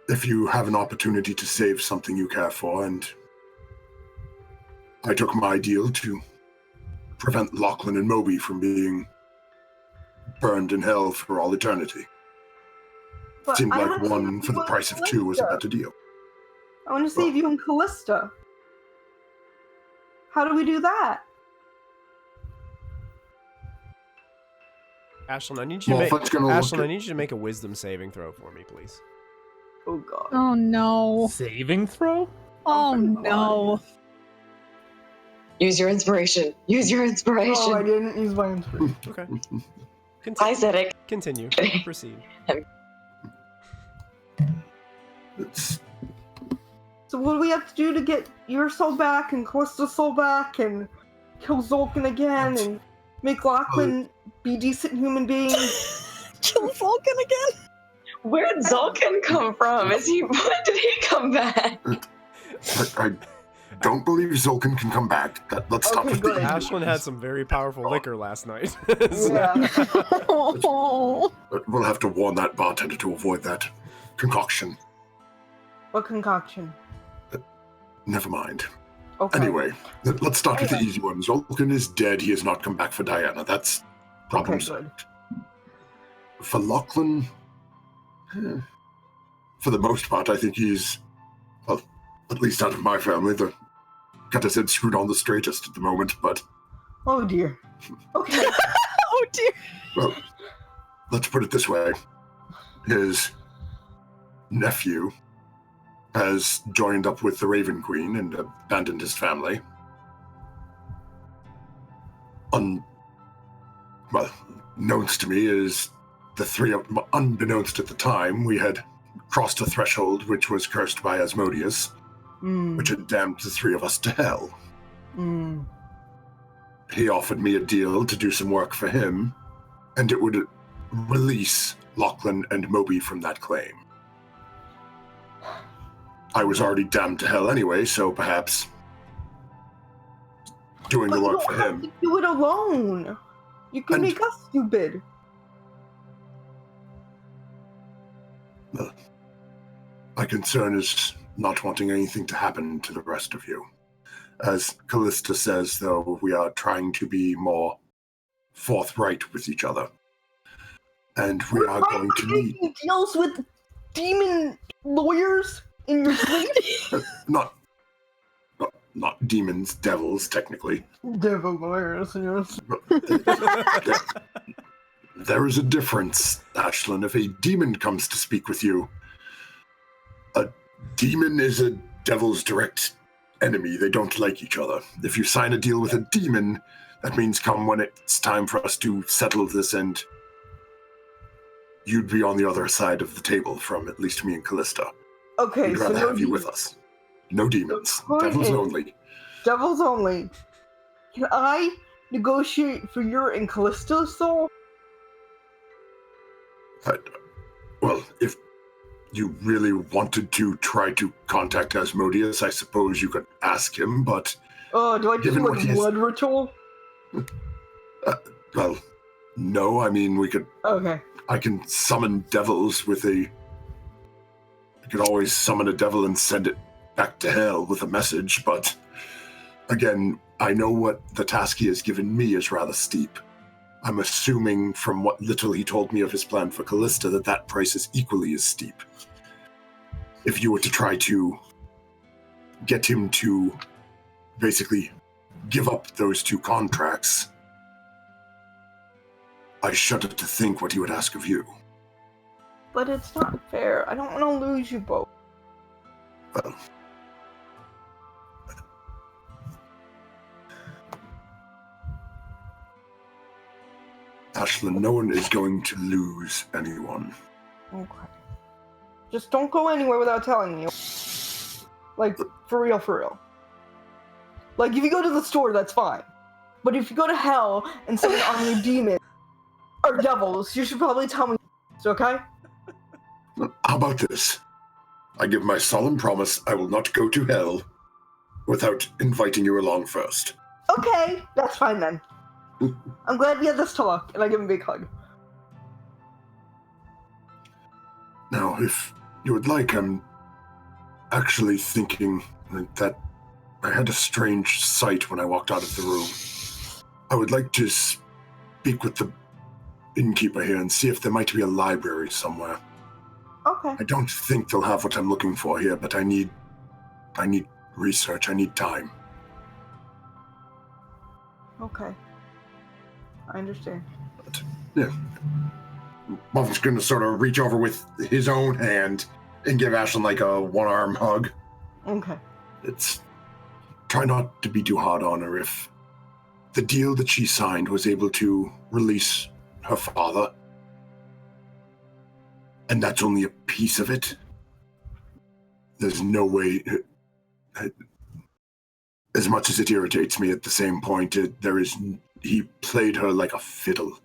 If you have an opportunity to save something you care for, and I took my deal to prevent Lachlan and Moby from being burned in hell for all eternity. But Seemed I like wanna save one for you the and price of two was a Kallista. better deal. I want to save you and Kallista. How do we do that? Ashlyn, I need you Well, to if make that's gonna look Ashlyn, I good- need you to make a wisdom saving throw for me, please. Oh god. Oh no. Saving throw? Oh I'm no. Use your inspiration. Use your inspiration. Oh, I didn't use my inspiration. Okay. I said it. Continue. Proceed. It's So what do we have to do to get your soul back and Kallista's soul back and kill Zolkin again and make Lachlan be decent human beings? Kill Vulcan again? Where'd Zolkin come from? When did he come back? I don't believe Zolkin can come back. Let's stop Okay, with the good. easy Ashlyn ones. had some very powerful liquor last night. Yeah. Oh. But we'll have to warn that bartender to avoid that concoction. What concoction? Never mind. Okay. Anyway, let's start with the Anyway. easy one. Zolkin is dead. He has not come back for Diana. That's problem Okay, good. solved. For Lachlan, for the most part, I think he's, well, at least out of my family, got his head screwed on the straightest at the moment. But, Oh dear. Okay. Oh dear. well, let's put it this way. His nephew has joined up with the Raven Queen and abandoned his family. Well, knownst to me is the three of unbeknownst at the time, we had crossed a threshold which was cursed by Asmodeus, which had damned the three of us to hell. He offered me a deal to do some work for him, and it would release Lachlan and Moby from that claim. I was already damned to hell anyway, so perhaps doing But the you work don't for have him. to do it alone. You can And- make us stupid. My concern is not wanting anything to happen to the rest of you. As Kallista says, though, we are trying to be more forthright with each other. And we are going to need... making deals with demon lawyers in your sleep. Not demons, devils, technically. Devil lawyers in your sleep. There is a difference, Ashlyn. If a demon comes to speak with you, a demon is a devil's direct enemy. They don't like each other. If you sign a deal with a demon, that means come when it's time for us to settle this, and you'd be on the other side of the table from at least me and Kallista. Okay, We'd so rather no have you demons. with us. No demons. The point Devils is- only. Devils only. Can I negotiate for your and Kallista's soul? Well, if you really wanted to try to contact Asmodeus, I suppose you could ask him, but, Oh, do I just Given do what a he is- blood ritual? well, no, I mean, Okay. I can summon devils with I could always summon a devil and send it back to hell with a message, but again, I know what the task he has given me is rather steep. I'm assuming from what little he told me of his plan for Kallista that price is equally as steep. If you were to try to get him to basically give up those two contracts, I shudder to think what he would ask of you. But it's not fair. I don't want to lose you both. Well, Ashlyn, no one is going to lose anyone. Okay. Just don't go anywhere without telling me. Like, for real, for real. Like, if you go to the store, that's fine. But if you go to hell and summon an army of demons or devils, you should probably tell me, okay? How about this? I give my solemn promise I will not go to hell without inviting you along first. Okay, that's fine then. I'm glad we had this talk, and I give him a big hug. Now, if you would like, I'm actually thinking that I had a strange sight when I walked out of the room. I would like to speak with the innkeeper here and see if there might be a library somewhere. Okay. I don't think they'll have what I'm looking for here, but I need research. I need time. Okay. I understand. But, yeah. Muffin's going to sort of reach over with his own hand and give Ashlyn like a one-arm hug. Okay. It's try not to be too hard on her. If the deal that she signed was able to release her father, and that's only a piece of it, there's no way. As much as it irritates me, at the same point, he played her like a fiddle.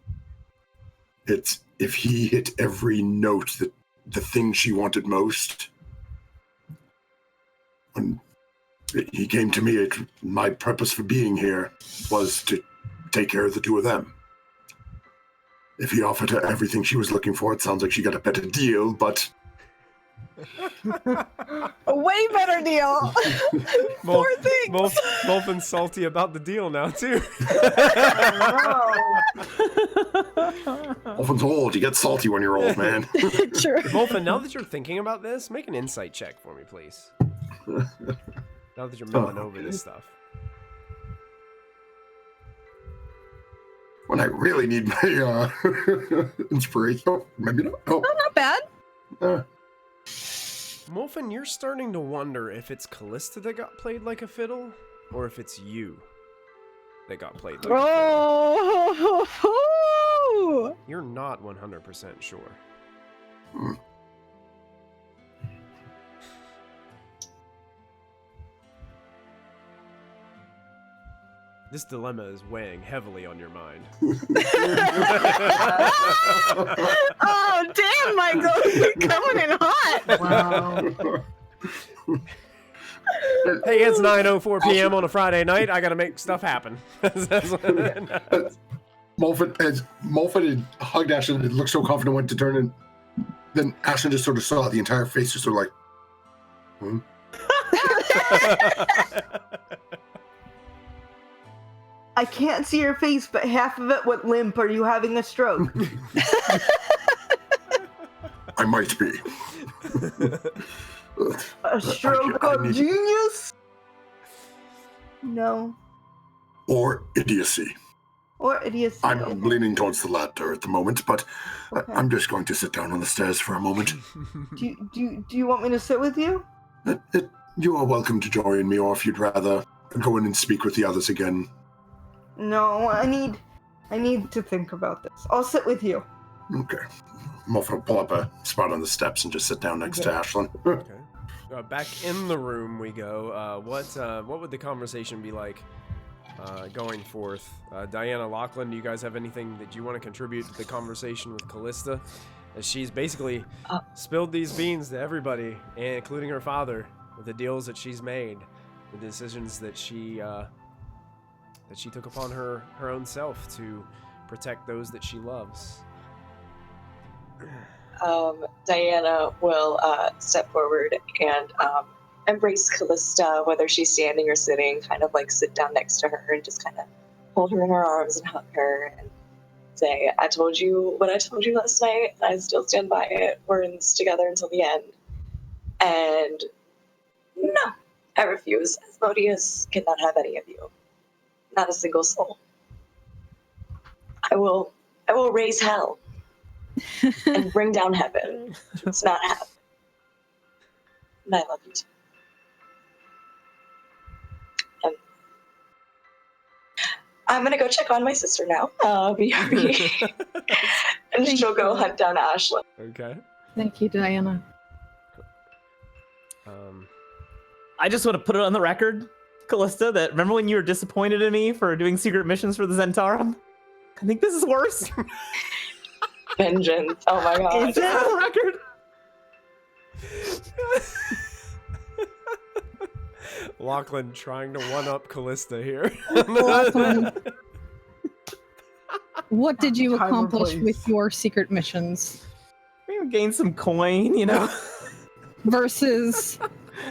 It's if he hit every note that the thing she wanted most. When he came to me, my purpose for being here was to take care of the two of them. If he offered her everything she was looking for, it sounds like she got a better deal, but... A way better deal. Poor thing. Wolfin's salty about the deal now, too. Wolfin's old. You get salty when you're old, man. True. Wolfin, now that you're thinking about this, make an insight check for me, please. Now that you're mulling over this stuff. When I really need my inspiration. Oh, maybe not. Oh, Not bad. Wolfin, you're starting to wonder if it's Kallista that got played like a fiddle, or if it's you that got played like a fiddle. Oh! You're not 100% sure. Hmm. This dilemma is weighing heavily on your mind. Oh, damn, Michael! You're coming in hot! Wow. Hey, it's 9:04 p.m. on a Friday night. I gotta make stuff happen. Mulfin had hugged Ashlyn and looked so confident, went to turn, and then Ashlyn just sort of saw the entire face, just sort of like, I can't see your face, but half of it went limp. Are you having a stroke? I might be. A stroke I of need- genius? No. Or idiocy. Or idiocy. I'm okay. leaning towards the latter at the moment, but Okay. I'm just going to sit down on the stairs for a moment. Do you want me to sit with you? You are welcome to join me, or if you'd rather go in and speak with the others again. No, I need to think about this. I'll sit with you. Okay. Muffin will pull up a spot on the steps and just sit down next to Ashlyn. Okay. Back in the room we go. What would the conversation be like going forth? Diana, Lachlan, do you guys have anything that you want to contribute to the conversation with Kallista? As she's basically spilled these beans to everybody, including her father, with the deals that she's made, the decisions that she took upon her own self to protect those that she loves. Diana will step forward and embrace Kallista, whether she's standing or sitting, kind of like sit down next to her and just kind of hold her in her arms and hug her and say, I told you what I told you last night, and I still stand by it. We're in this together until the end. And no, I refuse. Asmodeus cannot have any of you. Not a single soul. I will raise hell and bring down heaven. It's not happen. And I love you too. And I'm gonna go check on my sister now. BRB. And she'll go hunt down Ashlyn. Okay. Thank you, Diana. I just want to put it on the record, Kallista, that remember when you were disappointed in me for doing secret missions for the Zentarum? I think this is worse. Vengeance. Oh my god. It's on the record. Lachlan trying to one-up Kallista here. Lachlan, what did you Time and accomplish place. with your secret missions? Maybe gain some coin, you know? Versus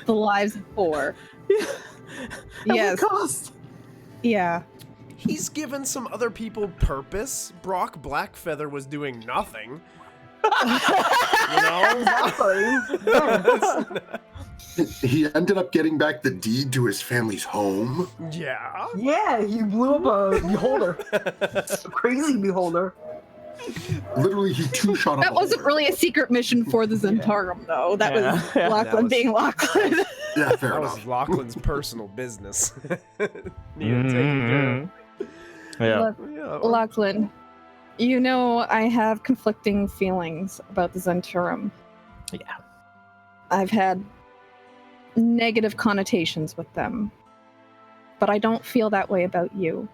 the lives of 4. Yeah. Yes. At what cost? Yeah. He's given some other people purpose. Brock Blackfeather was doing nothing. You know? Exactly. He ended up getting back the deed to his family's home. Yeah. Yeah, he blew up a beholder. A crazy beholder. Literally, he two-shot up. That wasn't really a secret mission for the Zentarum, though. That was Yeah. Lachlan That was- being Lachlan. Yeah, fair That enough. was Lachlan's personal business. Needed taken care of. Yeah. Yeah, Lachlan, you know I have conflicting feelings about the Zentarum. Yeah. I've had negative connotations with them, but I don't feel that way about you.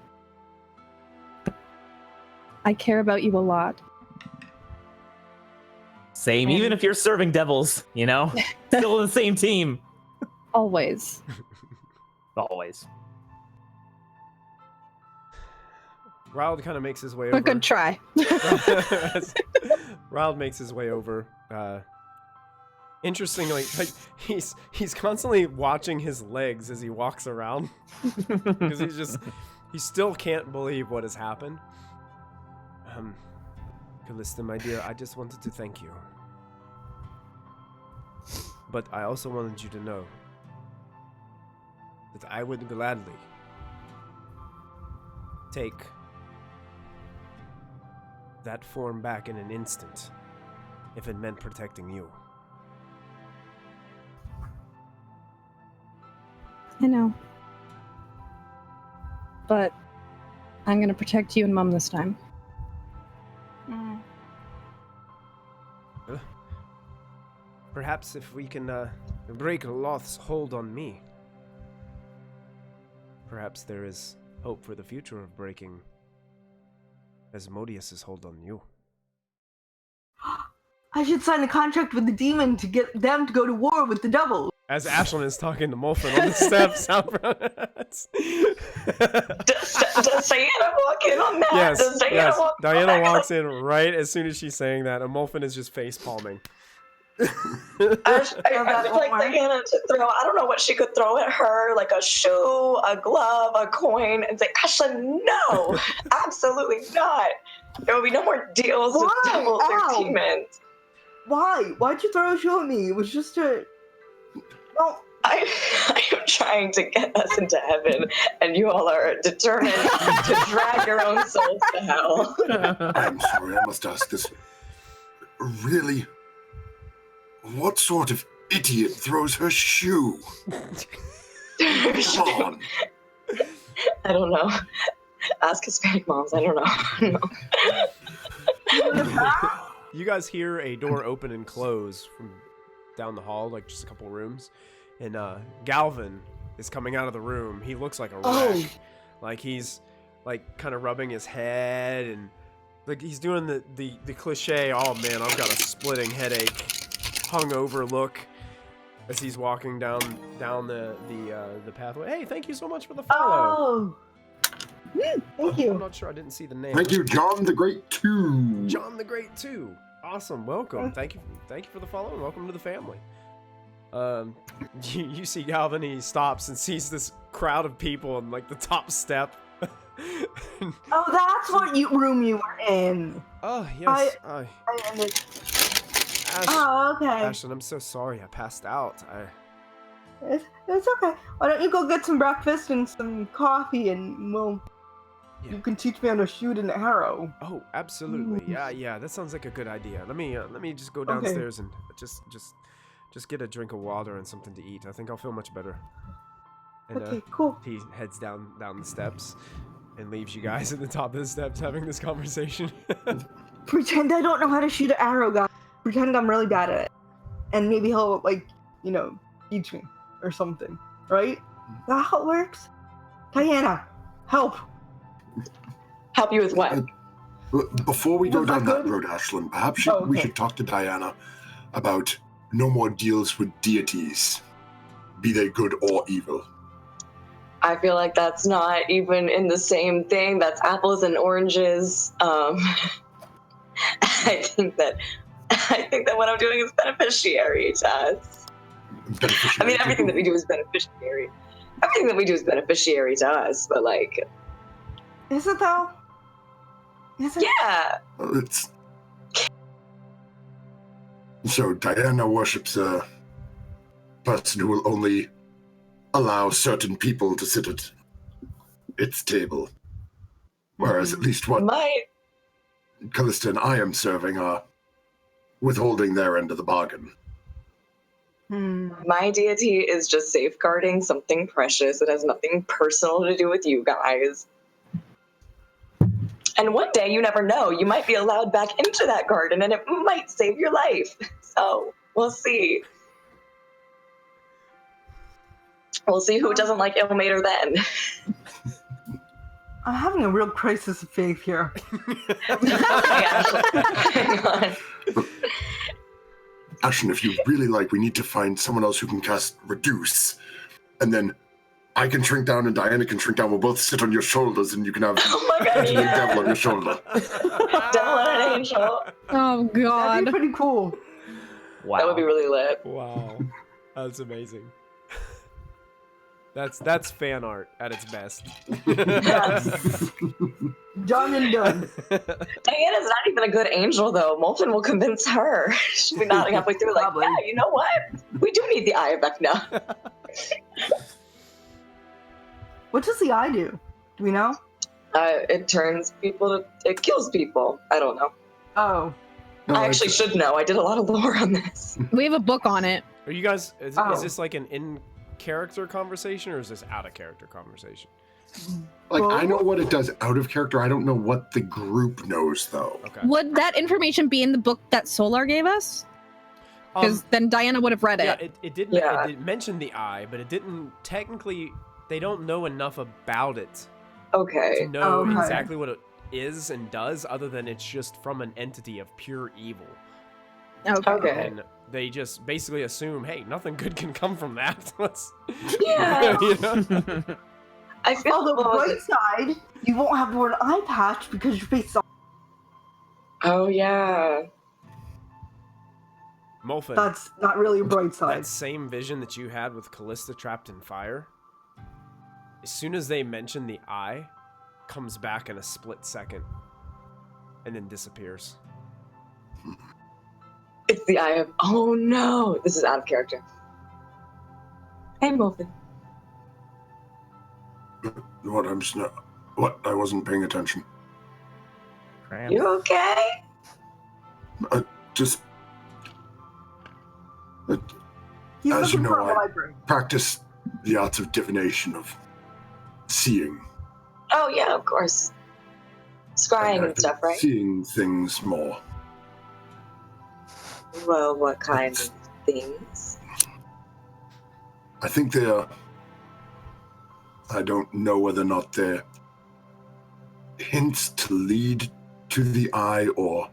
I care about you a lot. Same, even if you're serving devils, you know? Still on the same team. Always. Always. Ryld kind of makes his way But over. good try. Ryld makes his way over. Interestingly, like he's constantly watching his legs as he walks around because he still can't believe what has happened. Kallista, my dear, I just wanted to thank you, but I also wanted you to know that I would gladly take that form back in an instant if it meant protecting you. I know. But I'm gonna protect you and Mum this time. Perhaps if we can break Loth's hold on me, perhaps there is hope for the future of breaking Asmodeus's hold on you. I should sign a contract with the demon to get them to go to war with the devil. As Ashlyn is talking to Mulfin on the steps out front. Does Diana walk in on that? Yes, Does Diana yes. walk in on Diana that? walks in right as soon as she's saying that, and Mulfin is just face palming. I would like Diana to throw, I don't know what she could throw at her, like a shoe, a glove, a coin, and say, Ashlyn, no, absolutely not. There will be no more deals with Why? devils or Ow. demons. Why? Why'd you throw a shoe at me? It was just a... Well, I am trying to get us into heaven, and you all are determined to drag your own souls to hell. I'm sorry, I must ask this. Really? What sort of idiot throws her shoe? Come on. I don't know. Ask Hispanic moms. I don't know. You guys hear a door open and close from down the hall, like just a couple rooms, and Galvin is coming out of the room. He looks like a wreck. Oh. Like he's like kind of rubbing his head and like he's doing the cliche, oh man, I've got a splitting headache, hungover look as he's walking down the pathway. Hey, thank you so much for the follow. oh. Thank I'm you. not sure I didn't see the name. Thank you, John the Great 2. John the Great too. Awesome, welcome. Thank you for the follow and welcome to the family. You see Galvin, he stops and sees this crowd of people on like the top step. Oh, that's what room you were in. Oh yes, I ended. Ash, Oh, okay. Ashlyn, I'm so sorry. I passed out. It's okay. Why don't you go get some breakfast and some coffee, and you can teach me how to shoot an arrow. Oh, absolutely. Yeah. That sounds like a good idea. Let me just go downstairs and just get a drink of water and something to eat. I think I'll feel much better. And Okay, cool. he heads down the steps and leaves you guys at the top of the steps having this conversation. Pretend I don't know how to shoot an arrow, guys. Pretend I'm really bad at it, and maybe he'll teach me or something. Right? Is that how it works? Diana, help! Help you with what? Before we go Was that down that good? road, Ashlyn, perhaps we Okay. should talk to Diana about no more deals with deities, be they good or evil. I feel like that's not even in the same thing. That's apples and oranges. I I think that what I'm doing is beneficiary to us. I mean, everything that we do is beneficiary. Everything that we do is beneficiary to us, but like... Is it though? Is it? Yeah! Well, it's... So Diana worships a person who will only allow certain people to sit at its table. Whereas at least what Kallista and I am serving are withholding their end of the bargain. My deity is just safeguarding something precious. It has nothing personal to do with you guys. And one day, you never know, you might be allowed back into that garden and it might save your life. So, we'll see. We'll see who doesn't like Ilmater then. I'm having a real crisis of faith here. Hang on. Ashlyn, if you really like, we need to find someone else who can cast Reduce. And then I can shrink down and Diana can shrink down. We'll both sit on your shoulders and you can have Oh my God, a devil on your shoulder. Devil and an angel. Oh That'd god. be pretty cool. Wow. That would be really lit. Wow, that's amazing. That's fan art at its best. Yes. Done and done. Diana's not even a good angel, though. Molten will convince her. She'll be nodding halfway through, like, Probably. yeah, you know what? We do need the Eye of Vecna. What does the eye do? Do we know? It turns people to... It kills people. I don't know. Oh. No, I actually should know. I did a lot of lore on this. We have a book on it. Are you guys? Is Oh. this like an in-character conversation or is this out-of-character conversation? Like, Well- I know what it does out of character. I don't know what the group knows, though. Okay. Would that information be in the book that Solar gave us? Because then Diana would have read yeah, it. it did. Yeah. It did mention the eye, but it didn't technically. They don't know enough about it Okay. to know Okay. exactly what it is and does, other than it's just from an entity of pure evil. Okay. Okay. And they just basically assume, hey, nothing good can come from that. Let's, Yeah. you know? I feel On the what was right it? side, you won't have to wear an eye patch because your face is all... Oh, yeah. Molfen, That's not really a bright side. that same vision that you had with Kallista trapped in fire, as soon as they mention the eye, comes back in a split second and then disappears. It's the Eye of... Oh, no. This is out of character. Hey, Molten. What? I'm just not. What? I wasn't paying attention. You okay? Just He's as you looking know, for a I- library. practice the arts of divination, of seeing. Oh, yeah, of course. Scrying I've and been stuff, right? Seeing things more. Well, what kind of things? I think they're. I don't know whether or not they're hints to lead to the eye or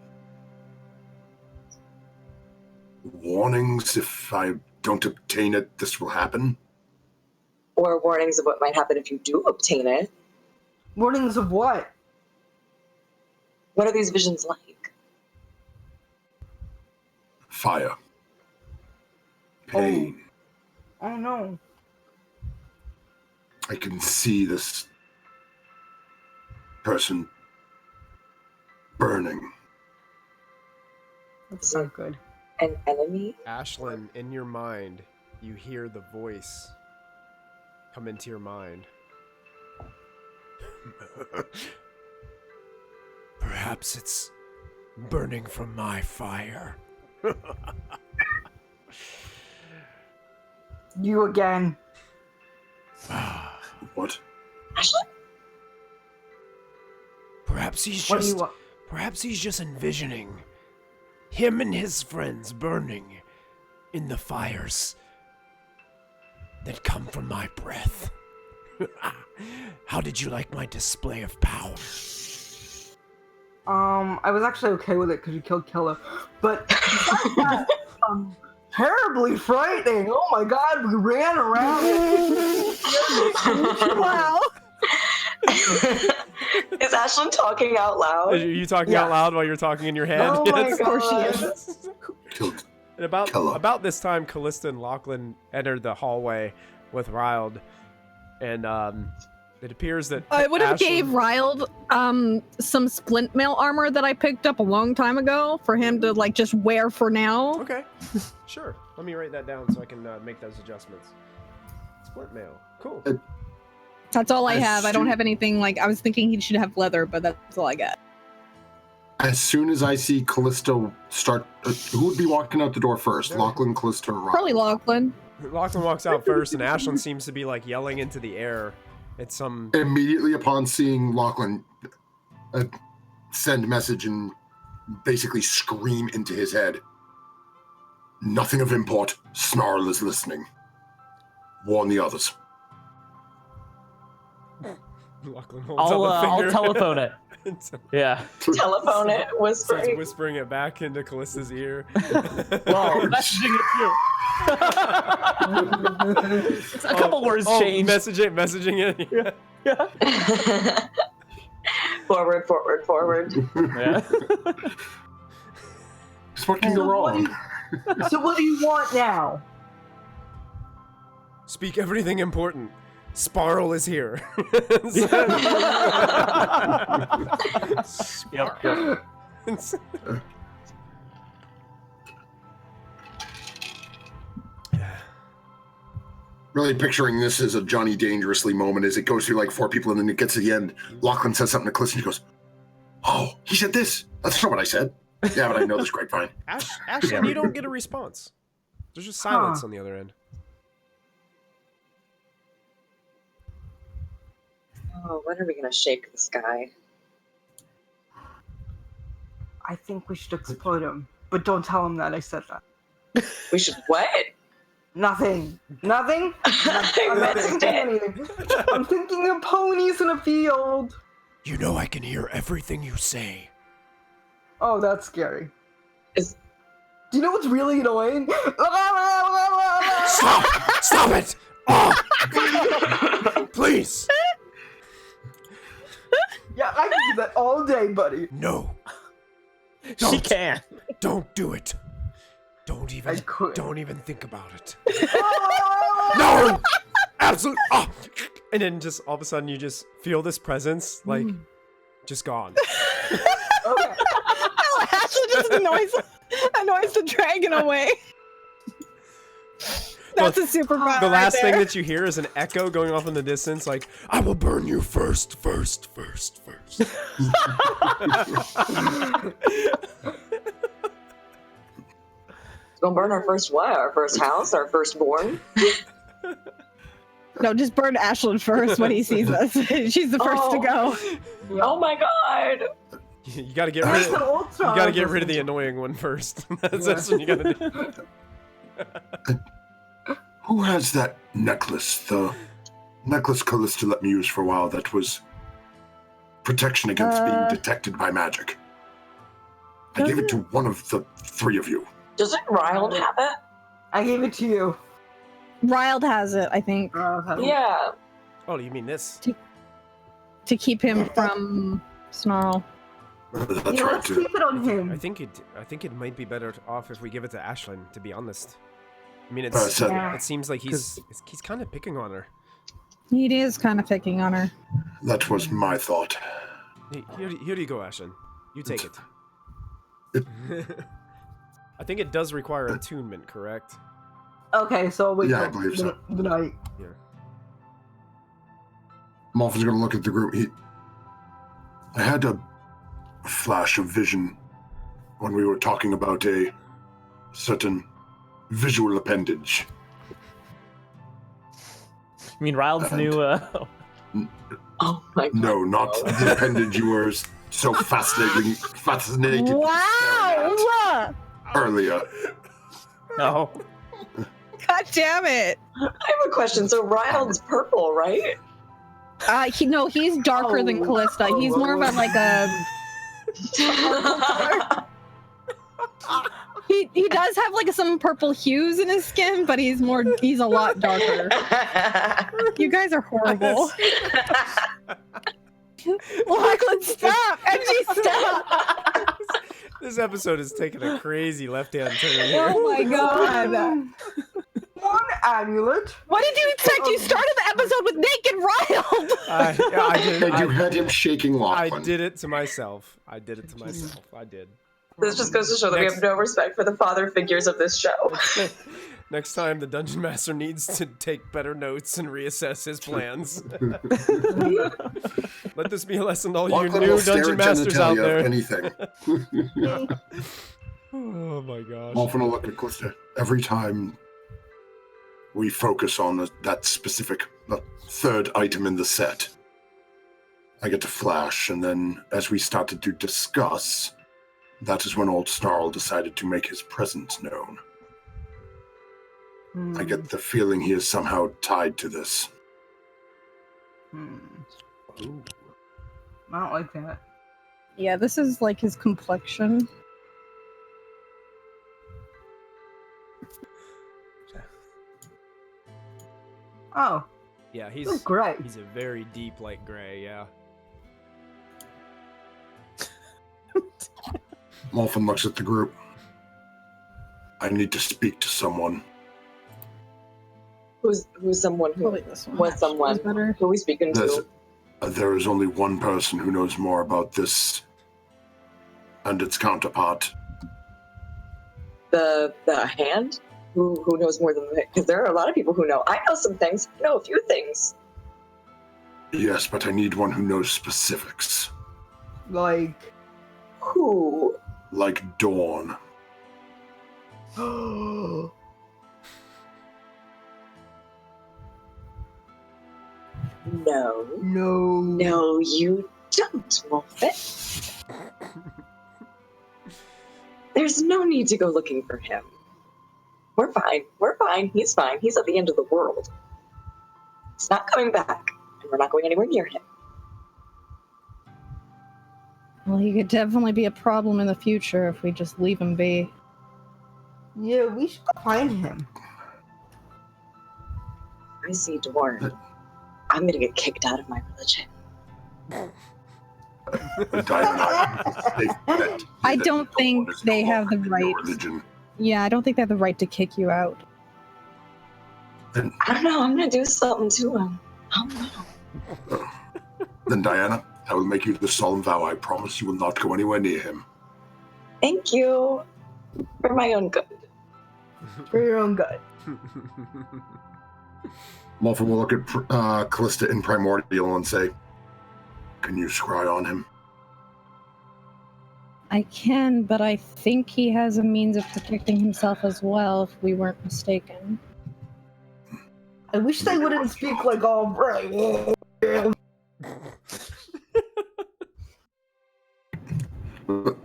warnings if I don't obtain it, this will happen. Or warnings of what might happen if you do obtain it. Warnings of what? What are these visions like? Fire. Pain. Oh no. I can see this person burning. That's not good. An enemy? Ashlyn, in your mind, you hear the voice come into your mind. Perhaps it's burning from my fire. You again. What? Ashlyn? Perhaps he's What do you just want? perhaps he's just envisioning him and his friends burning in the fires that come from my breath. How did you like my display of power? I was actually okay with it because you killed Killa. But besides that, terribly frightening. Oh my god, we ran around. Wow. Is Ashlyn talking out Are loud? you talking Yeah. out loud while you're talking in your head? Oh my Yes. god. course she is. Killed. And about Killa. about this time, Kallista and Lachlan entered the hallway with Ryld, and it appears that I would have Ashlyn- gave Ryld some splint mail armor that I picked up a long time ago for him to like just wear for now. Okay, sure. Let me write that down so I can make those adjustments. Split mail. Cool. That's all I have. I don't soon- have anything like I was thinking he should have leather, but that's all I got. As soon as I see Kallista start, who would be walking out the door first? There. Lachlan, Kallista, or Ryld? Probably Lachlan. Lachlan walks out first, and Ashlyn seems to be like yelling into the air at some. Immediately upon seeing Lachlan, send message and basically scream into his head. Nothing of import. Snarl is listening. Warn the others. Lachlan holds up a I'll finger. telephone it. Yeah. Telephone it, Starts whispering. whispering it back into Callista's ear. Well, messaging it too. A couple words changed. Messaging it. Yeah. Forward, forward, forward. Yeah. What can go wrong? So what do you want now? Speak everything important. Sparl is here. Yep. Really picturing this as a Johnny Dangerously moment as it goes through like 4 people and then it gets to the end. Lachlan says something to Kallista and she goes, "Oh, he said this. That's not what I said." Yeah, but I know this grapevine. Ashlyn, you don't get a response. There's just silence on the other end. Oh, when are we gonna shake the sky? I think we should explode him, but don't tell him that I said that. We should what? Nothing. Nothing? I'm not Missed thinking it. anything. I'm thinking of ponies in a field. You know I can hear everything you say. Oh, that's scary. Is- Do you know what's really annoying? Stop! Stop it! Oh! Please! Yeah, I can do that all day, buddy. No. She Don't. can. Don't do it. Don't I even. could. Don't even think about it. No! Absolutely. Oh! And then just all of a sudden you just feel this presence, like, just gone. Okay. Oh, Ashley just annoys the dragon away. That's a superpower. The last right thing there. that you hear is an echo going off in the distance, like, I will burn you first. Gonna burn our first what? Our first house? Our firstborn? No, just burn Ashlyn first when he sees us. She's the first to go. Oh my god! You gotta get rid of That's an old You song. gotta get rid of the annoying one first. That's what you gotta do. Who has that necklace? The necklace Kallista let me use for a while that was protection against being detected by magic. I gave it to one of the 3 of you. Doesn't Ryld have it? I gave it to you. Ryld has it, I think, Yeah. Oh, you mean this? to keep him from Snarl. That's Yeah, right, let's too. keep it on him. I think it might be better off if we give it to Ashlyn, to be honest. I mean, it seems like he's kind of picking on her. He is kind of picking on her. That was my thought. Here you go, Ashlyn. You take it. I think it does require attunement, correct? Okay, so wait Yeah, I till believe so. the night. Yeah. Malfin's gonna look at the group. I had a flash of vision when we were talking about a certain visual appendage. You mean Ryld's new? Oh my god. No, not the appendage you were so fascinated Wow! earlier. No. God damn it! I have a question. So Ryld's purple, right? He's darker than Kallista. He's more of a like a. He does have like some purple hues in his skin, but he's a lot darker. You guys are horrible. Lachlan, stop! Angie, stop! This episode is taking a crazy left-hand turn here. Oh my god. One amulet. What did you expect? You started the episode with naked Ryld. I did. And you had him shaking I Lachlan. did it to myself. I did. This just goes to show that we have no respect for the father figures of this show. Next time, the dungeon master needs to take better notes and reassess his plans. Let this be a lesson to all you Lachlan new will stare dungeon at masters out genitalia there. of anything. Oh my gosh. Often I'll look at Kallista. Every time we focus on that specific third item in the set, I get to flash, and then as we started to discuss, that is when old Snarl decided to make his presence known. I get the feeling he is somehow tied to this. I don't like that. Yeah, this is like his complexion. Oh, Yeah, it's great. he's a very deep light gray. Yeah. Molphin looks at the group. I need to speak to someone. Who's someone who Probably this one. was someone Better. who are we speaking to? There is only one person who knows more about this and its counterpart. The hand? Who knows more than that? Because there are a lot of people who know. I know some things. I know a few things. Yes, but I need one who knows specifics. Like, Who? Like Dawn. No. No, you don't, Wolfit. There's no need to go looking for him. We're fine. We're fine. He's fine. He's at the end of the world. He's not coming back, and we're not going anywhere near him. Well, he could definitely be a problem in the future if we just leave him be. Yeah, we should go find him. I see Dorn. I'm gonna get kicked out of my religion. I don't think they have the right. Yeah, I don't think they have the right to kick you out. Then, I don't know. I'm gonna do something to him. I don't know. then Diana, I will make you the solemn vow. I promise you will not go anywhere near him. Thank you. For my own good. For your own good. Molphin will look at Kallista in Primordial and say, can you scry on him? I can, but I think he has a means of protecting himself as well, if we weren't mistaken. I wish they wouldn't speak like all right.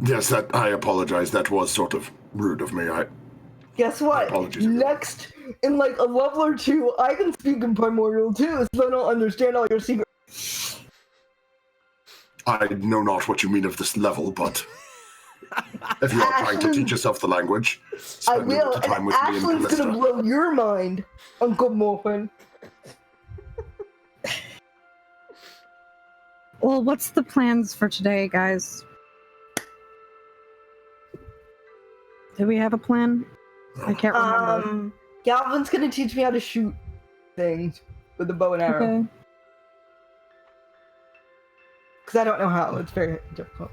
Yes, that I apologize. That was sort of rude of me. Guess what? Apologies. Next, in like a level or two, I can speak in Primordial too, so I don't understand all your secrets. I know not what you mean of this level, but if you are trying to teach yourself the language, I spend a will, little time and with me and Ashlyn's gonna Kallista. blow your mind, Uncle Morphin. Well, what's the plans for today, guys? Do we have a plan? I can't remember. Galvin's gonna teach me how to shoot things with a bow and arrow. Okay. Because I don't know how. It's very difficult.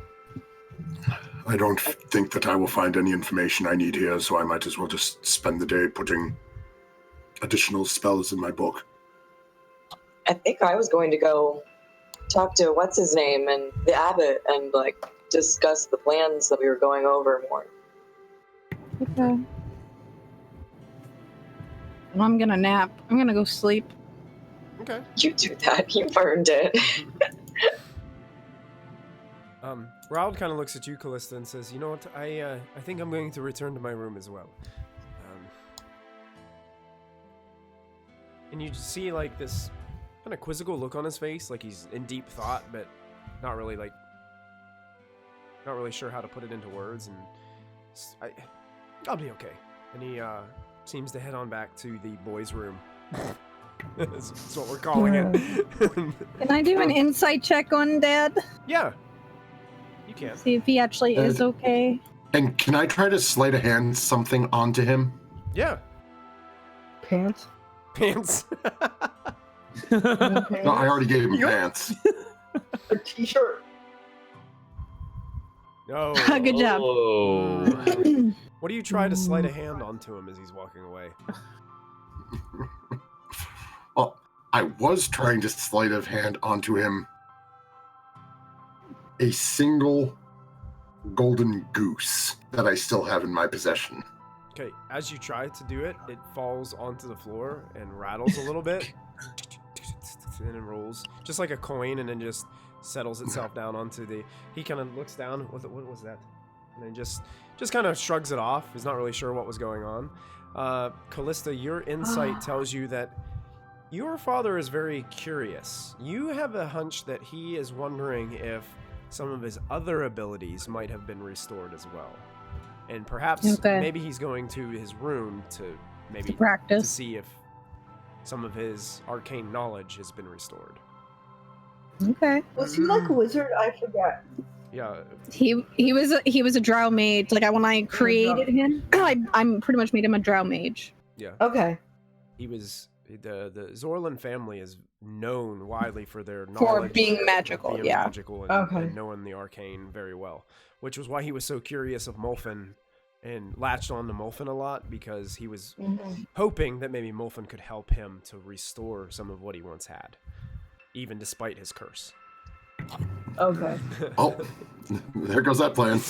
I don't think that I will find any information I need here, so I might as well just spend the day putting additional spells in my book. I think I was going to go talk to what's his name and the abbot and like discuss the plans that we were going over more. Okay. And I'm gonna nap. I'm gonna go sleep. Okay. You do that. You burned it. Ryld kind of looks at you, Kallista, and says, "You know what? I think I'm going to return to my room as well." And you see like this kind of quizzical look on his face, like he's in deep thought, but not really sure how to put it into words. And I'll be okay. And he seems to head on back to the boys' room. That's what we're calling it. Can I do an insight check on Dad? Yeah, you can. See if he actually is okay. And can I try to sleight of hand something onto him? Yeah. Pants? Pants. No, I already gave him Yep. pants. A t-shirt. No. Good job. Oh. What do you try to sleight a hand onto him as he's walking away? Well, I was trying to sleight of hand onto him a single golden goose that I still have in my possession. Okay, as you try to do it, it falls onto the floor and rattles a little bit. And it rolls just like a coin, and then just settles itself down onto the. He kind of looks down. What was that? And then just kind of shrugs it off. He's not really sure what was going on. Kallista, your insight tells you that your father is very curious. You have a hunch that he is wondering if some of his other abilities might have been restored as well, and perhaps maybe he's going to his room to maybe practice to see if some of his arcane knowledge has been restored. Okay. Was he like a wizard? I forget. Yeah. He was a drow mage. Like when I created him, I'm pretty much made him a drow mage. Yeah. Okay. He was the Zorlin family is known widely for their knowledge For being magical, being yeah. magical and, Okay. and knowing the arcane very well, which was why he was so curious of Molfin and latched on to Molfin a lot, because he was hoping that maybe Molfin could help him to restore some of what he once had, even despite his curse. Okay. Oh, there goes that plan.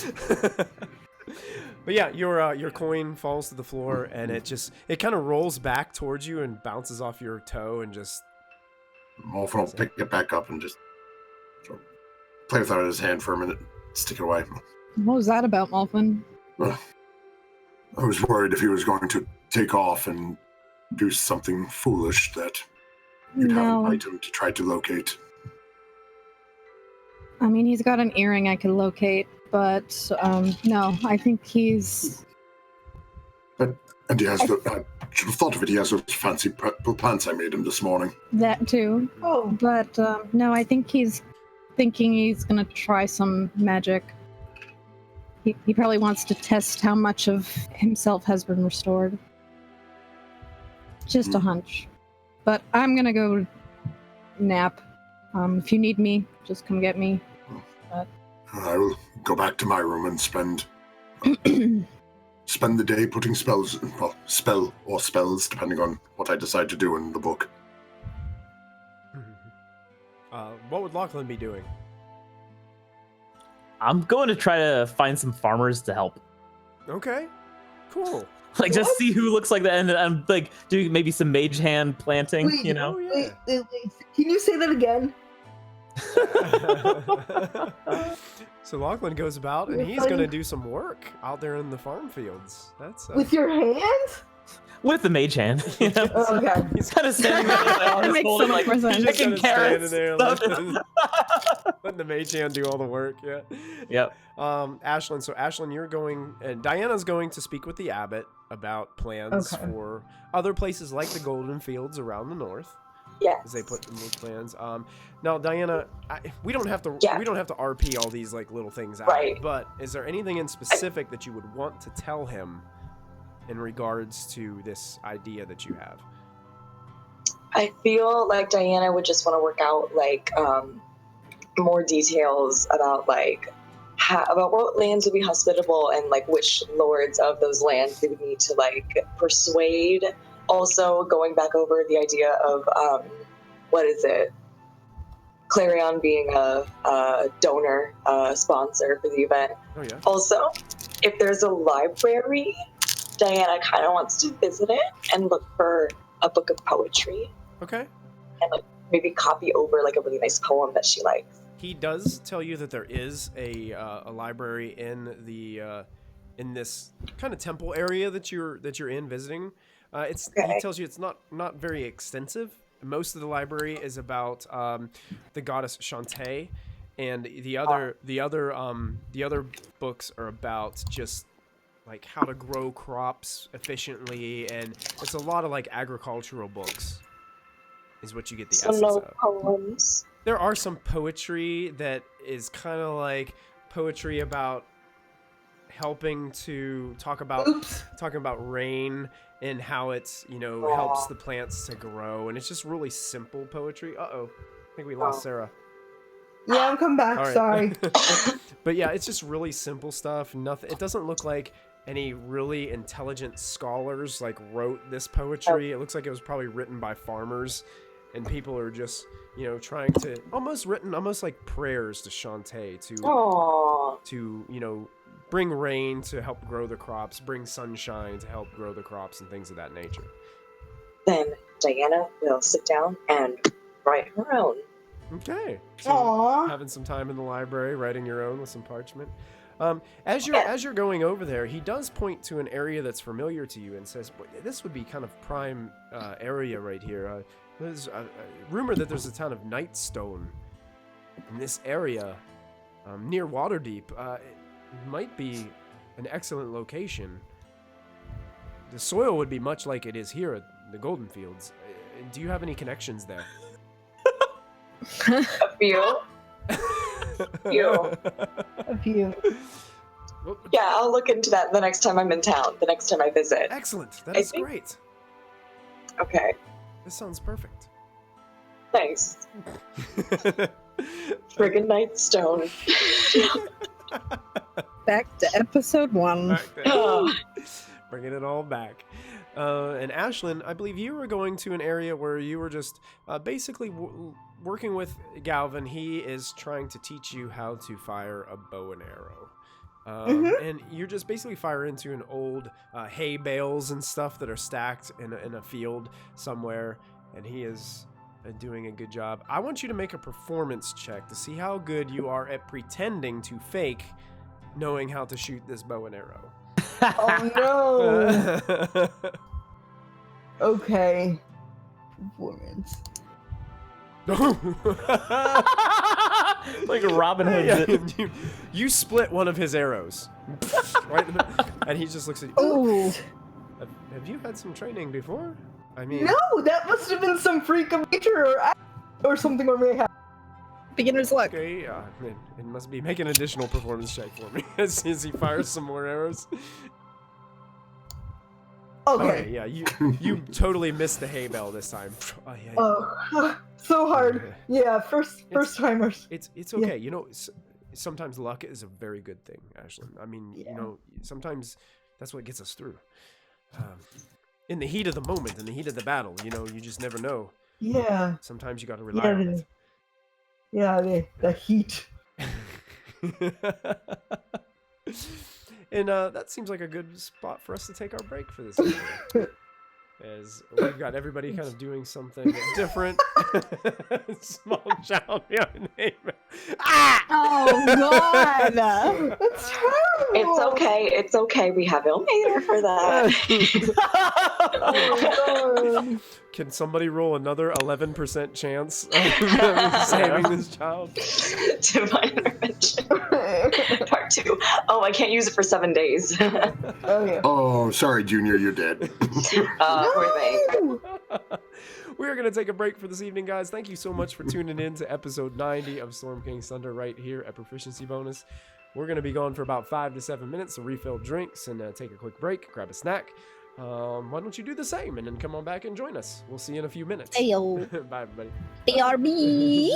But yeah, your coin falls to the floor, and it kind of rolls back towards you and bounces off your toe and just. Molfin will pick it back up and just sort of play with it in his hand for a minute, stick it away. What was that about, Molfin? I was worried if he was going to take off and do something foolish that you'd have an item to try to locate. I mean, he's got an earring I can locate, but no, I think he's. And he has I should have thought of it, he has those fancy purple pants I made him this morning. That too. Oh. But no, I think he's thinking he's gonna try some magic. He probably wants to test how much of himself has been restored. Just a hunch. But I'm gonna go nap. If you need me, just come get me. I will go back to my room and spend the day putting spells, depending on what I decide to do in the book. What would Lachlan be doing? I'm going to try to find some farmers to help. Okay, cool. Like, just see who looks like that, and I'm like doing maybe some mage hand planting, Wait, you know? Oh, yeah. Wait, can you say that again? So Lachlan goes about, and he's going to do some work out there in the farm fields. That's With your hands? With the mage hand, you know? Oh, okay. He's kind of standing there, like, That makes so holding, much like, more sense. Just picking kinda standing carrots. there, stuff. letting the mage hand do all the work. Yeah. Yep. Ashlyn. So Ashlyn, you're going, and Diana's going to speak with the abbot about plans Okay. for other places like the Golden Fields around the north. Yes. As they put them with plans. Now, Diana, we don't have to RP all these like little things out. Right. But is there anything in specific that you would want to tell him in regards to this idea that you have? I feel like Diana would just want to work out like more details about like about what lands would be hospitable and like which lords of those lands they would need to like persuade. Also, going back over the idea of Clarion being a donor, sponsor for the event. Oh yeah. Also, if there's a library, Diana kind of wants to visit it and look for a book of poetry Okay. and like maybe copy over like a really nice poem that she likes. He does tell you that there is a library in the in this kind of temple area that you're in visiting. He tells you it's not very extensive. Most of the library is about the goddess Shantae, and the other books are about just like how to grow crops efficiently, and it's a lot of like agricultural books. Is what you get the essence no of. poems. There are some poetry that is kind of like poetry about helping to talking about rain and how it's, helps the plants to grow, and it's just really simple poetry. Uh-oh. I think we lost Sarah. Yeah, I'm coming back. All right. Sorry. But yeah, it's just really simple stuff. Nothing. It doesn't look like any really intelligent scholars wrote this poetry. It looks like it was probably written by farmers, and people are just trying to almost like prayers to Shantae to bring rain to help grow the crops, bring sunshine to help grow the crops, and things of that nature. Then Diana will sit down and write her own. Okay. So Aww. having some time in the library, writing your own with some parchment. As you're going over there, he does point to an area that's familiar to you and says, "This would be kind of prime area right here. There's a rumor that there's a town of Nightstone in this area near Waterdeep. It might be an excellent location. The soil would be much like it is here at the Goldenfields. Do you have any connections there?" A few. A few. Yeah, I'll look into that the next time I'm in town, the next time I visit. Excellent. That is great. Okay. This sounds perfect. Thanks. Friggin' Nightstone. Back to episode 1. Bringing it all back. And Ashlyn, I believe you were going to an area where you were just basically working with Galvin. He is trying to teach you how to fire a bow and arrow. And you're just basically fire into an old hay bales and stuff that are stacked in a field somewhere, and he is doing a good job. I want you to make a performance check to see how good you are at pretending to fake knowing how to shoot this bow and arrow. Oh no. Okay. Performance. Like a Robin Hood. Yeah, you split one of his arrows. Right in the, and he just looks at you. Oh, Have you had some training before? I mean, No, that must have been some freak of nature or something or may have. beginner's luck. okay, it must be. Make an additional performance check for me as he fires some more arrows. Okay. Yeah, you totally missed the hay bale this time. Oh, yeah. Oh, so hard. Yeah, first timers. It's okay. Sometimes luck is a very good thing, Ashlyn. I mean, sometimes that's what gets us through. In the heat of the moment, in the heat of the battle, you just never know. Yeah. Sometimes you got to rely on it. Yeah, the heat. And that seems like a good spot for us to take our break for this evening. As we've got everybody kind of doing something different. Small child behind the name. Ah! Oh God! That's terrible. It's okay. We have Ilmater for that. Oh, God. Can somebody roll another 11% chance of saving this child? Divine intervention. Part 2. Oh, I can't use it for 7 days. Oh, yeah. Oh, sorry, Junior, you're dead. Poor thing. We're going to take a break for this evening, guys. Thank you so much for tuning in to episode 90 of Storm King's Thunder right here at Proficiency Bonus. We're going to be gone for about 5 to 7 minutes to refill drinks and take a quick break, grab a snack. Why don't you do the same and then come on back and join us? We'll see you in a few minutes. Ayo. Bye, everybody. BRB.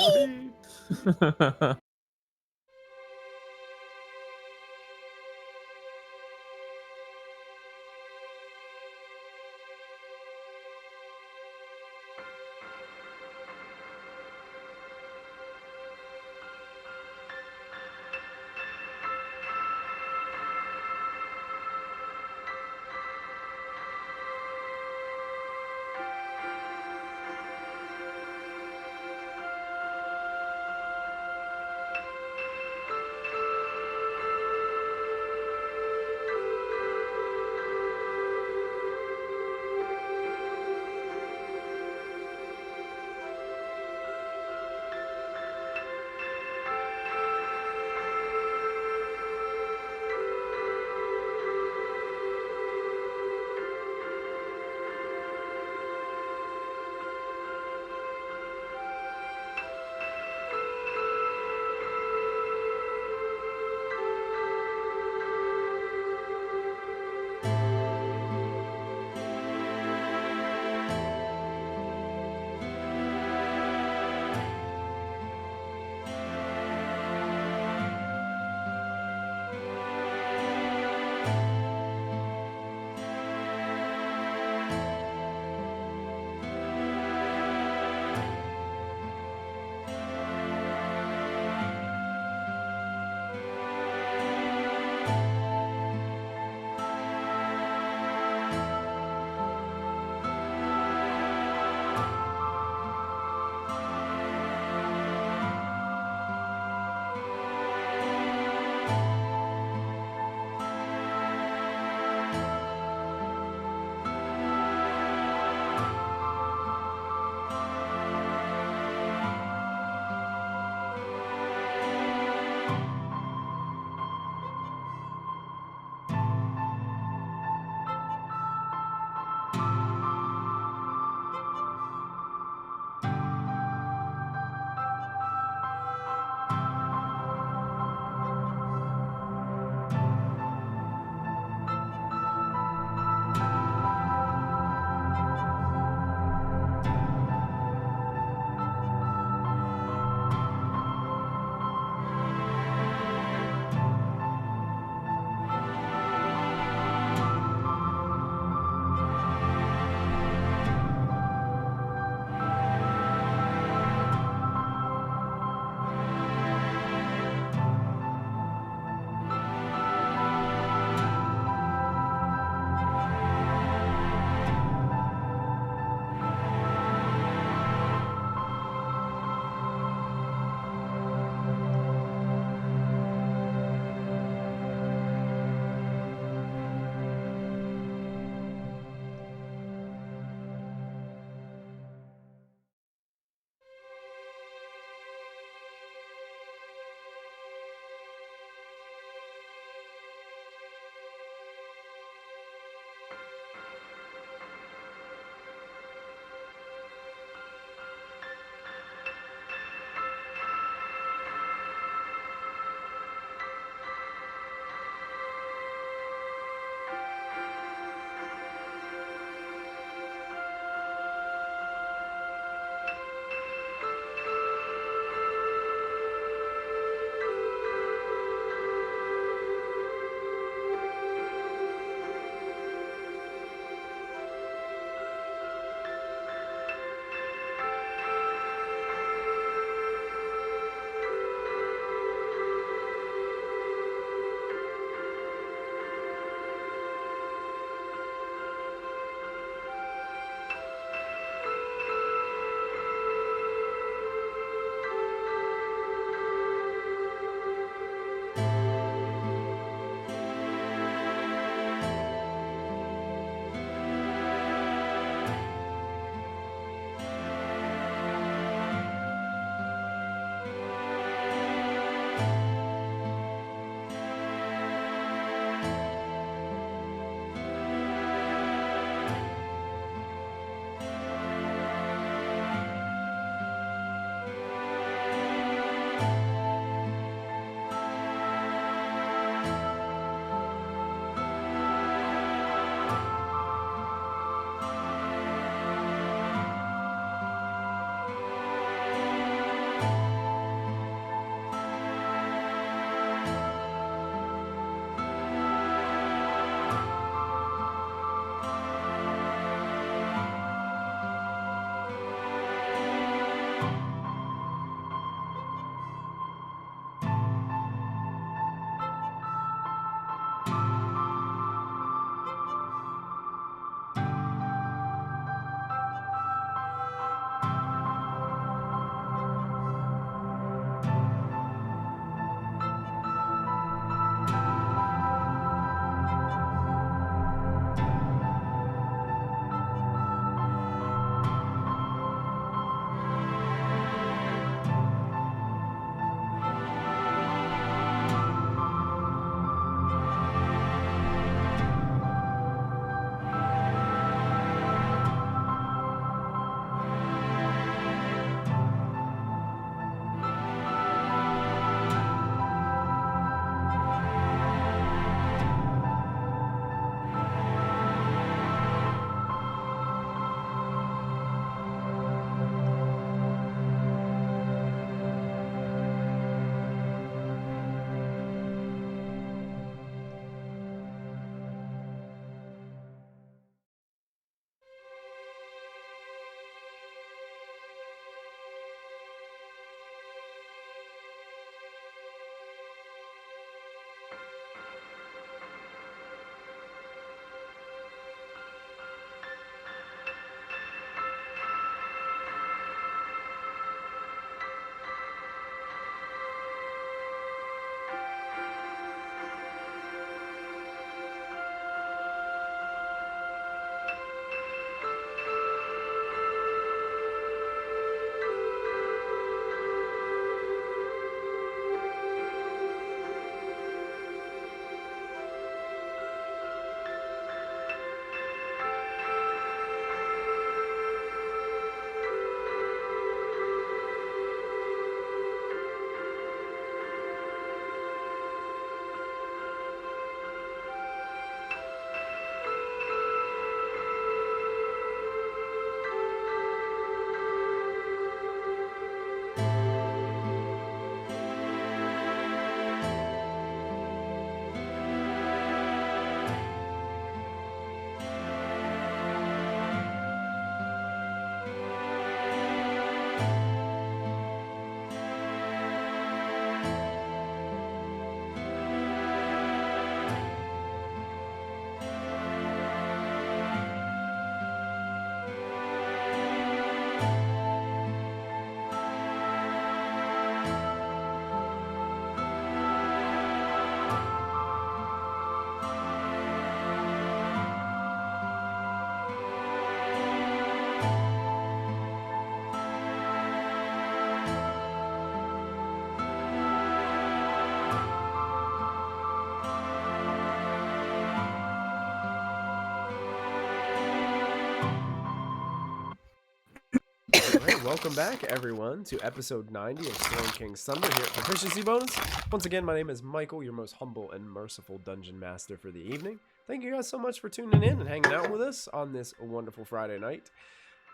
welcome back, everyone, to episode 90 of Storm King's Thunder here at Proficiency Bonus. Once again, my name is Michael, your most humble and merciful dungeon master for the evening. Thank you guys so much for tuning in and hanging out with us on this wonderful Friday night.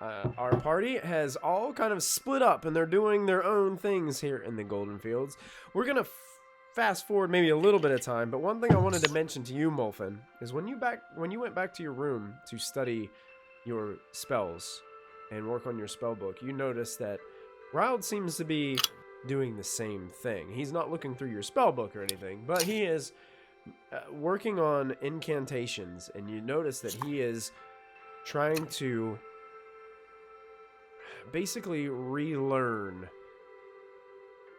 Our party has all kind of split up, and they're doing their own things here in the Goldfields. We're going to fast forward maybe a little bit of time, but one thing I wanted to mention to you, Molfin, is when you went back to your room to study your spells and work on your spell book, you notice that Ryld seems to be doing the same thing. He's not looking through your spell book or anything, but he is working on incantations, and you notice that he is trying to basically relearn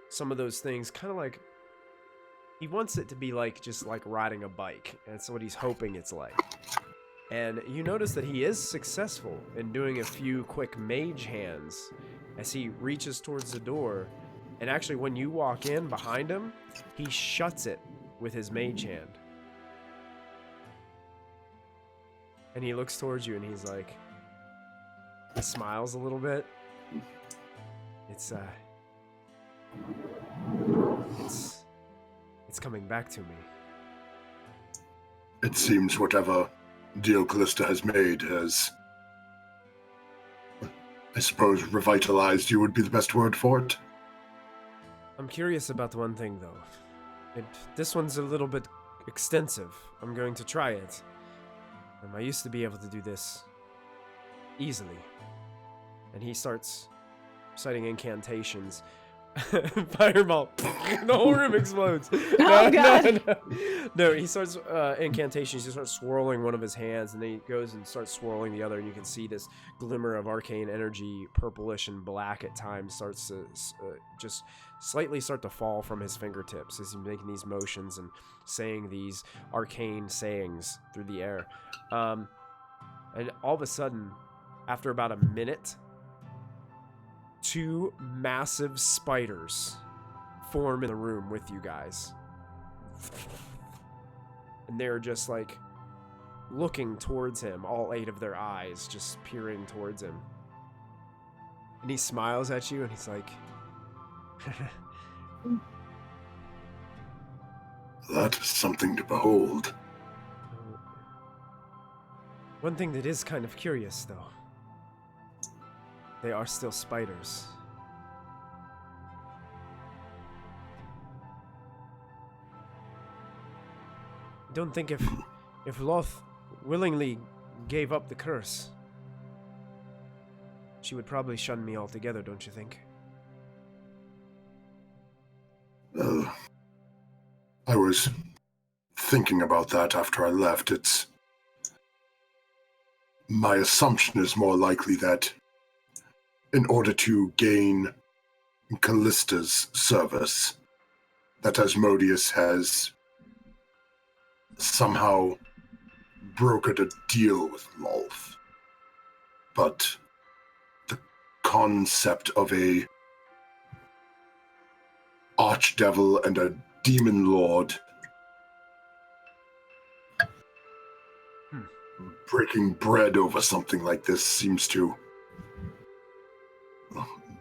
some of those things, kind of like he wants it to be like just like riding a bike. That's what he's hoping it's like. And you notice that he is successful in doing a few quick mage hands as he reaches towards the door. And actually, when you walk in behind him, he shuts it with his mage hand. And he looks towards you and he's like, he smiles a little bit. It's coming back to me. It seems whatever deal Kallista has made has, I suppose, revitalized you would be the best word for it. I'm curious about one thing, though. This one's a little bit extensive. I'm going to try it. I used to be able to do this easily. And he starts reciting incantations. Fireball. The whole room explodes. Oh, God. No, he starts incantations. He starts swirling one of his hands, and then he goes and starts swirling the other, and you can see this glimmer of arcane energy, purplish and black at times, starts to just slightly start to fall from his fingertips as he's making these motions and saying these arcane sayings through the air. And all of a sudden, after about a minute, 2 massive spiders form in the room with you guys. And they're just like looking towards him, all 8 of their eyes just peering towards him. And he smiles at you and he's like, that is something to behold. One thing that is kind of curious, though. They are still spiders. I don't think if Loth willingly gave up the curse, she would probably shun me altogether, don't you think? I was thinking about that after I left. My assumption is more likely that in order to gain Kallista's service, that Asmodeus has somehow brokered a deal with Lolth. But the concept of a archdevil and a demon lord breaking bread over something like this seems to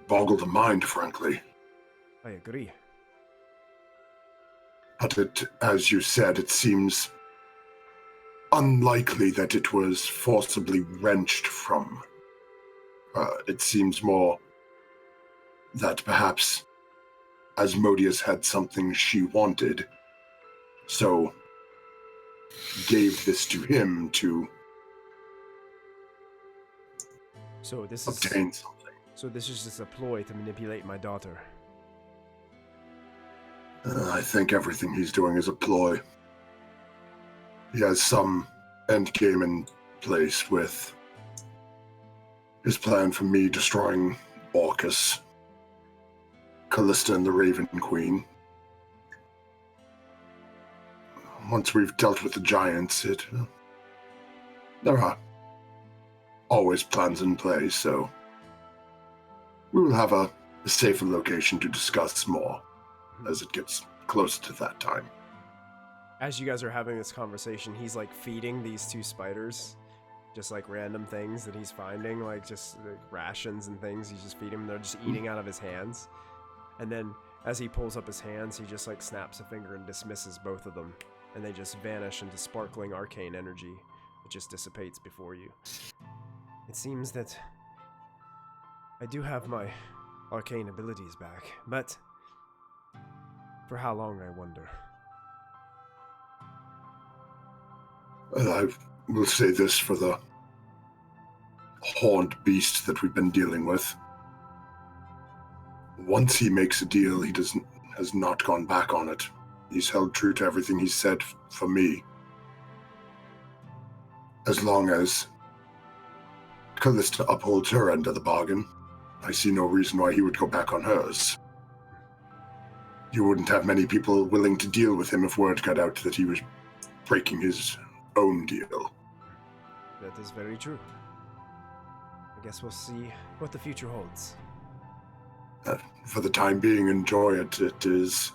boggle the mind, frankly. I agree. But as you said, it seems unlikely that it was forcibly wrenched from. It seems more that perhaps Asmodeus had something she wanted, so gave this to him to obtain something. So this is just a ploy to manipulate my daughter. I think everything he's doing is a ploy. He has some endgame in place with his plan for me destroying Orcus, Kallista, and the Raven Queen. Once we've dealt with the giants, there are always plans in place, so we will have a safer location to discuss more as it gets closer to that time. As you guys are having this conversation, he's like feeding these 2 spiders just like random things that he's finding, like just like rations and things. He's just feeding them. They're just eating out of his hands. And then as he pulls up his hands, he just like snaps a finger and dismisses both of them. And they just vanish into sparkling arcane energy. It just dissipates before you. It seems that I do have my arcane abilities back, but for how long, I wonder. I will say this for the horned beast that we've been dealing with. Once he makes a deal, he has not gone back on it. He's held true to everything he said for me. As long as Kallista upholds her end of the bargain, I see no reason why he would go back on hers. You wouldn't have many people willing to deal with him if word got out that he was breaking his own deal. That is very true. I guess we'll see what the future holds. For the time being, enjoy it. It is...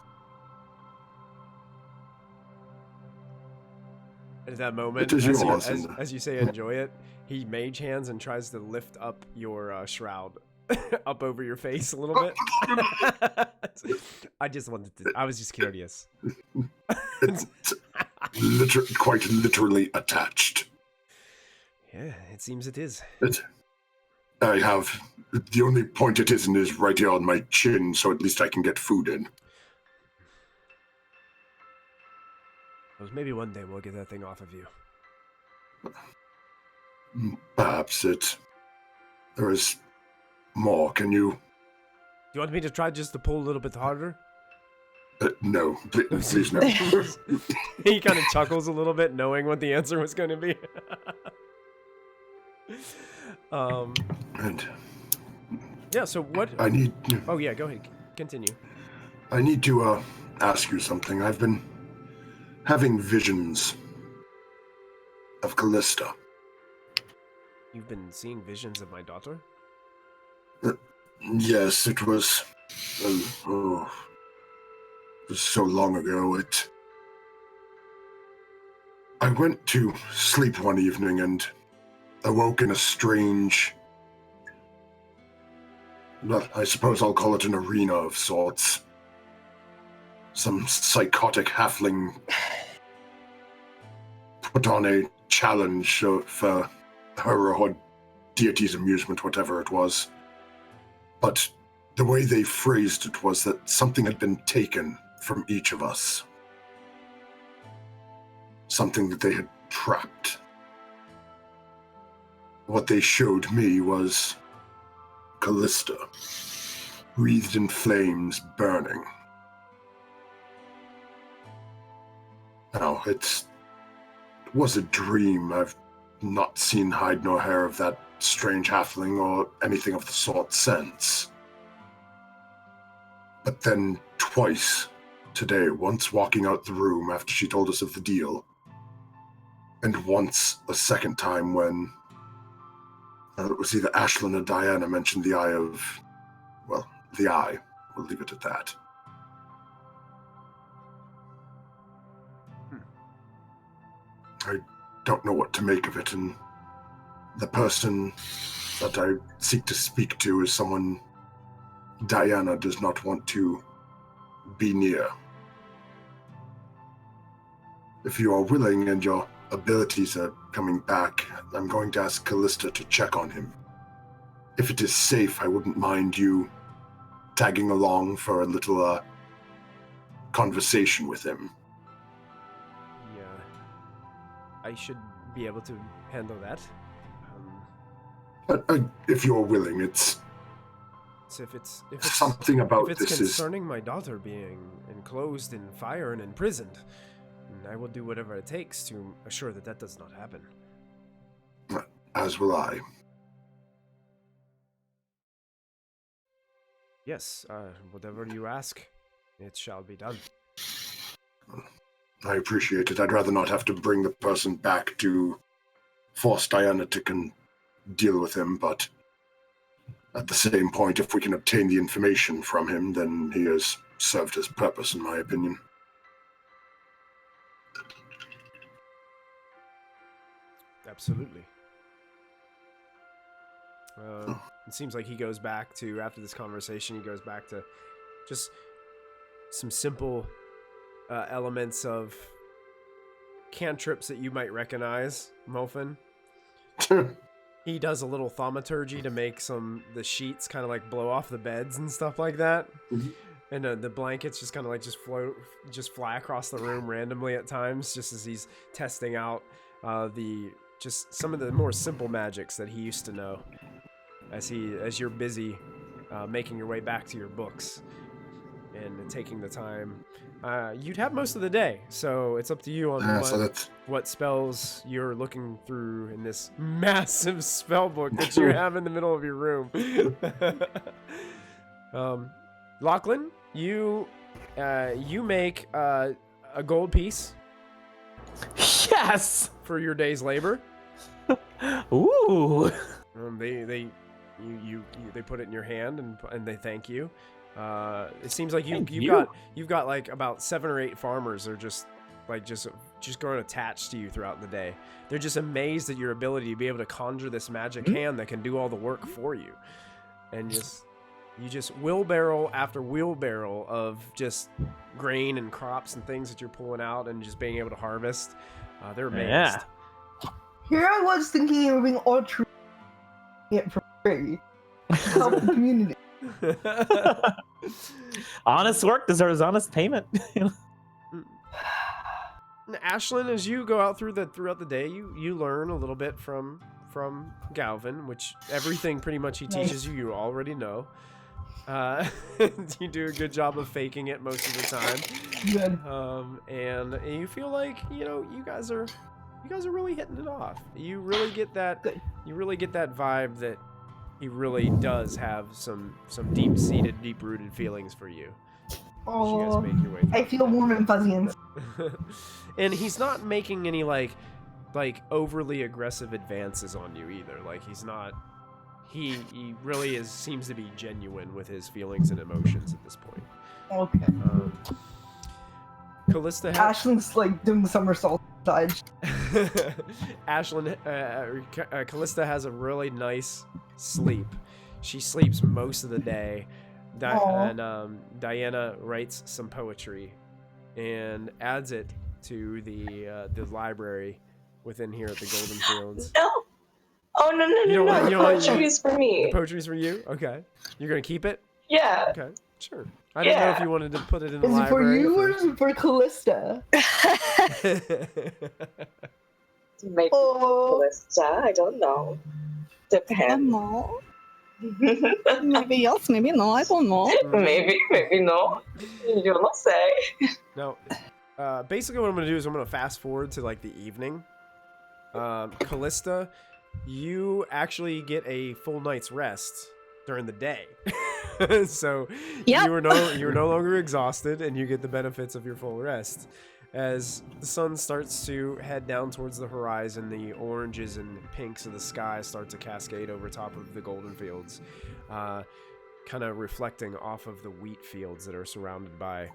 At that moment, It is yours, as you say enjoy it, he mage hands and tries to lift up your shroud up over your face a little bit. I was just curious. It's quite literally attached. Yeah, it seems it is. I have... The only point it isn't is right here on my chin, so at least I can get food in. Well, maybe one day we'll get that thing off of you. Perhaps there is more. Can you... Do you want me to try just to pull a little bit harder? No, please no. He kind of chuckles a little bit, knowing what the answer was going to be. And yeah, so what... I need... Oh yeah, go ahead. Continue. I need to ask you something. I've been having visions of Kallista. You've been seeing visions of my daughter? Yes, it was... it was so long ago. I went to sleep one evening and awoke in a strange... Well, I suppose I'll call it an arena of sorts. Some psychotic halfling put on a challenge for her or deity's amusement, whatever it was. But the way they phrased it was that something had been taken from each of us. Something that they had trapped. What they showed me was Kallista, wreathed in flames, burning. Now, it was a dream. I've not seen hide nor hair of that strange halfling or anything of the sort since. But then twice today, once walking out the room after she told us of the deal, and once a second time when it was either Ashlyn or Diana mentioned the eye of... Well, the eye. We'll leave it at that. I don't know what to make of it, and the person that I seek to speak to is someone Diana does not want to be near. If you are willing and your abilities are coming back, I'm going to ask Kallista to check on him. If it is safe, I wouldn't mind you tagging along for a little conversation with him. Yeah, I should be able to handle that. If you're willing, it's... So if it's something about if it's this concerning my daughter being enclosed in fire and imprisoned, I will do whatever it takes to assure that that does not happen. As will I. Yes, whatever you ask, it shall be done. I appreciate it. I'd rather not have to bring the person back to force Diana to deal with him, but at the same point, if we can obtain the information from him, then he has served his purpose, in my opinion. Absolutely. It seems like he goes back to, after this conversation, he goes back to just some simple elements of cantrips that you might recognize, Mofin. He does a little thaumaturgy to make the sheets kind of like blow off the beds and stuff like that. Mm-hmm. And the blankets just kind of like just fly across the room randomly at times, just as he's testing out just some of the more simple magics that he used to know. As you're busy making your way back to your books and taking the time, you'd have most of the day. So it's up to you on what spells you're looking through in this massive spell book that you have in the middle of your room. Lachlan, you make a gold piece. Yes. For your day's labor. Ooh. They put it in your hand and they thank you. It seems like you've got like about 7 or 8 farmers that are just growing attached to you throughout the day. They're just amazed at your ability to be able to conjure this magic hand that can do all the work for you. And you just wheelbarrow after wheelbarrow of just grain and crops and things that you're pulling out and just being able to harvest. They're amazed. Yeah. Here I was thinking of being all true it for free. Help the community. Honest work deserves honest payment. Ashlyn, as you go out throughout the day, you learn a little bit from Galvin, which everything pretty much he teaches you already know. You do a good job of faking it most of the time. Good. And you feel like you guys are really hitting it off. You really get that. Good. You really get that vibe that he really does have some deep-seated, deep-rooted feelings for you. Oh, you guys make your way I feel warm and fuzzy inside. And he's not making any like overly aggressive advances on you either. Like he's not. He really seems to be genuine with his feelings and emotions at this point. Okay. Kallista Ashlyn's like doing somersaults inside. Kallista has a really nice sleep. She sleeps most of the day. And Diana writes some poetry and adds it to the library within here at the Golden Fields. No. Oh no! The poetry's for me. The poetry's for you? Okay. You're gonna keep it? Yeah. Okay, sure. I didn't know if you wanted to put it in the Is it for library. you or is it for Kallista? Maybe Kallista, I don't know. Depends. Maybe yes, maybe no, I don't know. Maybe no. You don't say. No. Basically what I'm going to do is I'm going to fast forward to like the evening. Kallista, you actually get a full night's rest during the day. So Yep. you are no longer exhausted and you get the benefits of your full rest. As the sun starts to head down towards the horizon, the oranges and pinks of the sky start to cascade over top of the golden fields, kind of reflecting off of the wheat fields that are surrounded by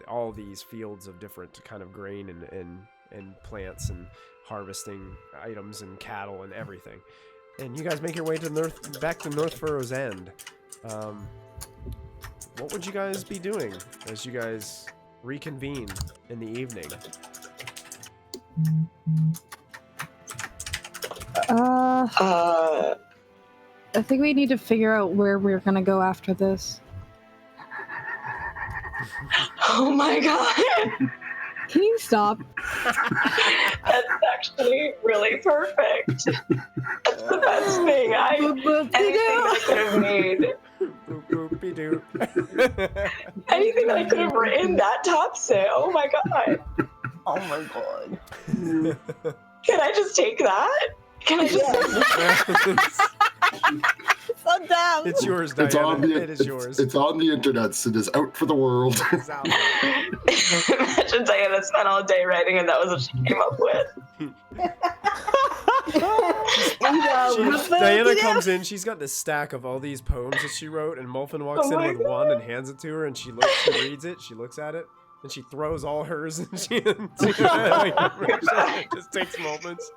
all these fields of different kind of grain and plants and harvesting items and cattle and everything. And you guys make your way to back to Northfurrow's End. What would you guys be doing as you guys reconvene in the evening? I think we need to figure out where we're gonna go after this. Oh my god! Can you stop? That's actually really perfect. That's the best thing anything I could have made. Anything that I could have written, that tops it. Oh my god. Oh my god. Can I just take that? Can I just So dumb. It's yours, Diana. It is yours. It's on the internet. It is out for the world. It's out. Imagine Diana spent all day writing and that was what she came up with. Diana comes in. She's got this stack of all these poems that she wrote, and Mulfin walks in with one and hands it to her, and she reads it, she looks at it, and she throws all hers, and she just takes moments.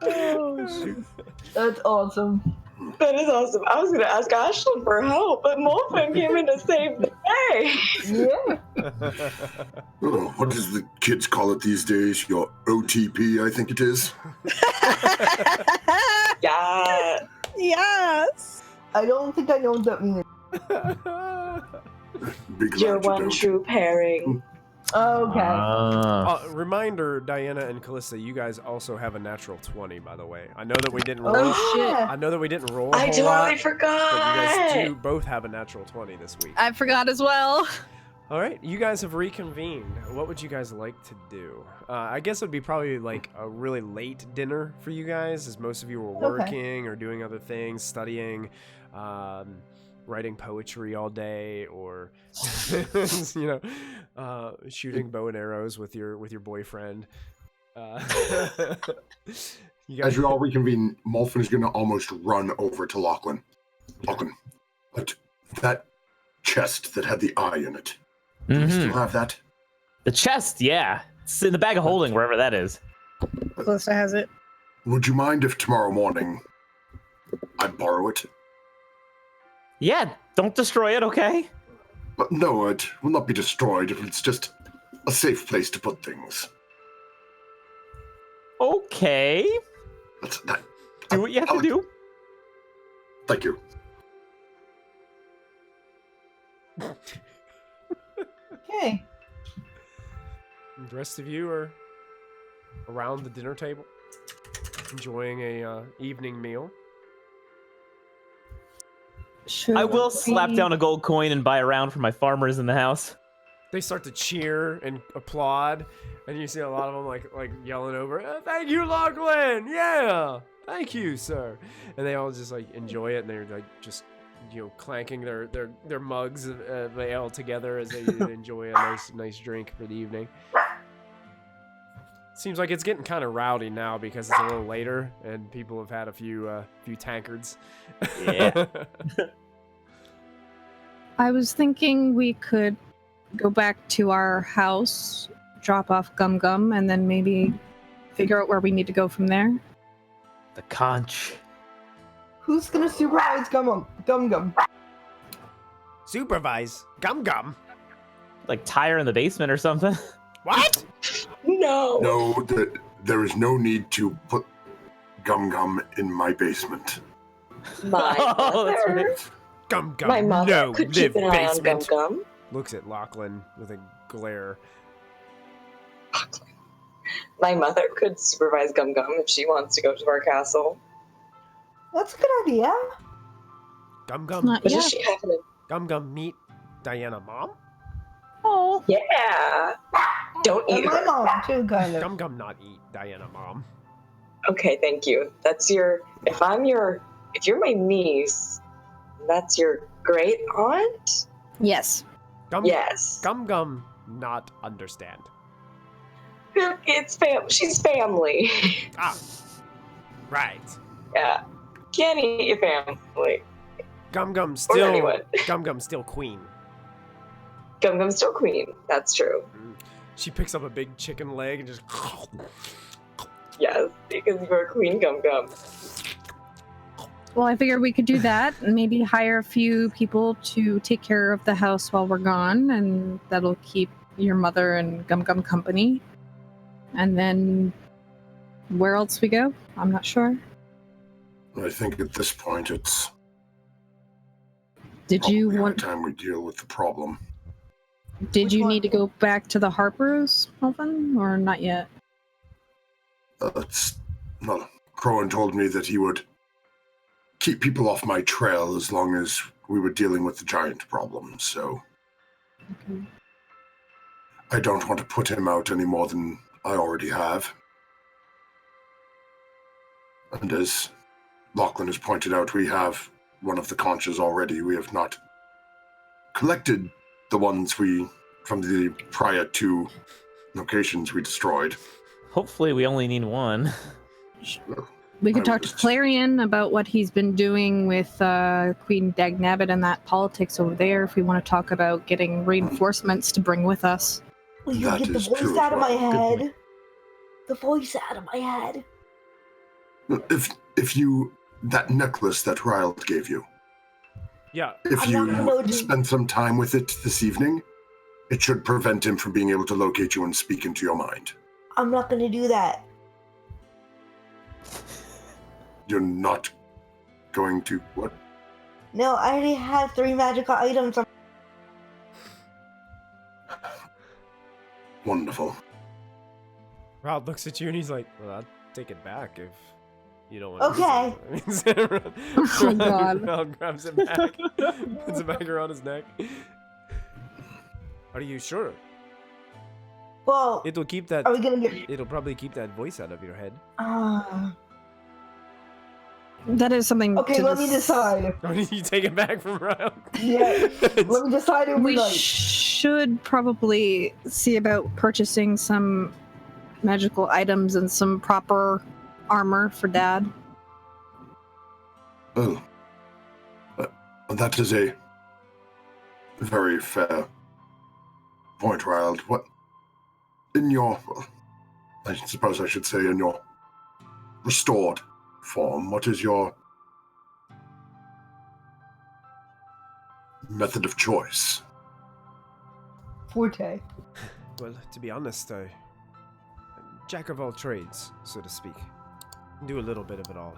Oh, shoot. That's awesome. That is awesome. I was gonna ask Ashlyn for help, but Morphin came in to save the day. Yeah. Oh, what does the kids call it these days? Your OTP, I think it is. Yeah. Yes. I don't think I know what that means. Be glad You're you one don't. true pairing. Okay. Reminder, Diana and Kallista, you guys also have a natural 20, by the way. I know that we didn't roll. Oh, shit. I know that we didn't roll a I whole totally lot, but you forgot. guys do both have a natural 20 this week. I forgot as well. All right, you guys have reconvened. What would you guys like to do? I guess it would be probably like a really late dinner for you guys, as most of you were working or doing other things, studying, writing poetry all day, or shooting bow and arrows with your boyfriend. You guys, As you all reconvene, Molfin is going to almost run over to Lachlan. Lachlan, that chest that had the eye in it. Do you still have that? The chest, yeah. It's in the bag of holding, wherever that is. Kallista has it. Would you mind if tomorrow morning I borrow it? Yeah, don't destroy it, okay? No, it will not be destroyed. It's just a safe place to put things. Okay. That. Do what you have to do. Thank you. Okay. the rest of you are around the dinner table, enjoying a evening meal. I will slap down a gold coin and buy a round for my farmers in the house. They start to cheer and applaud, and you see a lot of them like yelling over, "Thank you, Lachlan! Yeah, thank you, sir!" And they all just like enjoy it, and they're like just clanking their mugs of ale together as they enjoy a nice drink for the evening. Seems like it's getting kind of rowdy now because it's a little later and people have had a few tankards. Yeah. I was thinking we could go back to our house, drop off Gum Gum, and then maybe figure out where we need to go from there. The conch. Who's gonna supervise Gum Gum? Supervise Gum Gum. Like tie her in the basement or something. What? No. No, there is no need to put Gum Gum in my basement. My Oh, that's mother. right. Gum Gum. My mother No, could live keep an eye on Gum basement. Gum. Looks at Lachlan with a glare. My mother could supervise Gum Gum if she wants to go to our castle. That's a good idea. Gum It's Gum. not But yet. does she have an... Gum Gum meet Diana mom? Oh, Yeah. Don't And eat my her. mom too, kind of. Gum Gum not eat Diana mom. Okay, thank you. That's your... If you're my niece, that's your great aunt? yes. Gum Yes. Gum Gum not understand. She's family. Ah. Right. Yeah. Can't eat your family. Gum Gum Or still anyone. Gum Gum still queen. Gum Gum's still queen. That's true. She picks up a big chicken leg and just Yes, because you're a queen, Gum Gum. Well, I figured we could do that and maybe hire a few people to take care of the house while we're gone, and that'll keep your mother and Gum Gum company. And then where else we go? I'm not sure. I think at this point it's Did you probably high want? time we deal with the problem. Did Which you one? need to go back to the Harpers, Melvin, or not yet? Crowan told me that he would keep people off my trail as long as we were dealing with the giant problem, so Okay. I don't want to put him out any more than I already have. And as Lachlan has pointed out, we have one of the conches already. We have not collected the ones from the prior 2 locations we destroyed. Hopefully we only need one. We could I talk to was- Clarion about what he's been doing with Queen Dagnabbit and that politics over there, if we want to talk about getting reinforcements to bring with us. Will you That get the is true voice as out of my well. Good head? The voice out of my head. If you that necklace that Ryld gave you, Yeah. if I'm not gonna you do- spend some time with it this evening, it should prevent him from being able to locate you and speak into your mind. I'm not gonna do that. You're not going to what? No, I already have 3 magical items. Wonderful. Ryld looks at you and he's like, well, I'll take it back if you don't want Okay. to. Okay. Oh, God. Ryld grabs it back, puts it back around his neck. Are you sure? Well, It'll keep that. are we gonna get? It'll probably keep that voice out of your head. That is something. Okay, to let me decide. Or did you take it back from Ryld? Yeah, let me decide We overnight. should probably see about purchasing some magical items and some proper armor for Dad. Oh. That is a very fair point, Ryld. What in your I suppose I should say in your restored form, what is your method of choice? Forte. Well, to be honest, I'm jack of all trades, so to speak. Do a little bit of it all.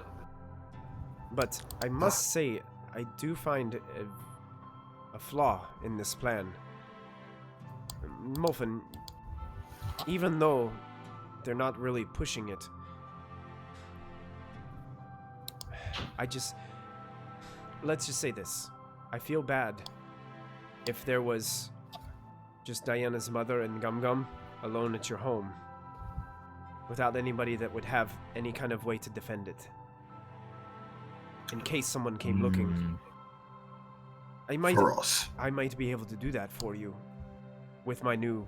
But I must say, I do find a flaw in this plan. Molfen, even though they're not really pushing it, let's just say this. I feel bad if there was just Diana's mother and Gum Gum alone at your home without anybody that would have any kind of way to defend it. In case someone came looking. I might be able to do that for you with my new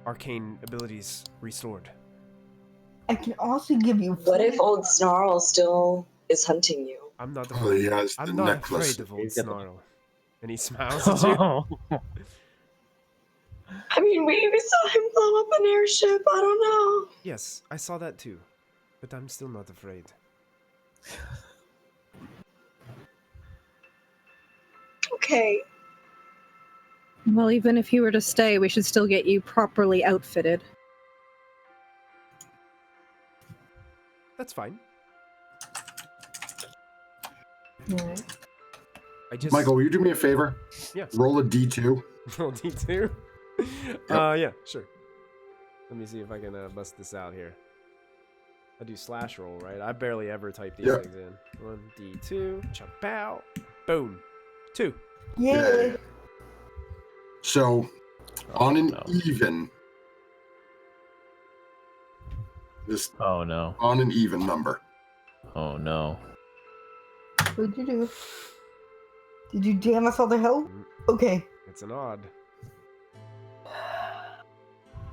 arcane abilities restored. I can also give you. What if old Snarl still is hunting you? I'm not Oh, he has the I'm not necklace. afraid of old Snarl. And he smiles at you. I mean, we saw him blow up an airship. I don't know. Yes, I saw that too. But I'm still not afraid. Okay. Well, even if you were to stay, we should still get you properly outfitted. That's fine. Alright. I just Michael, will you do me a favor? Yeah. Roll a D2. roll D2. Yeah, sure. Let me see if I can bust this out here. I do slash roll, right? I barely ever type these Yep. things in. 1D2, chapow, boom, 2. Yeah. So, on an no. even, just Oh no. on an even number. Oh no. What'd you do? Did you jam us all to hell? Okay. It's an odd.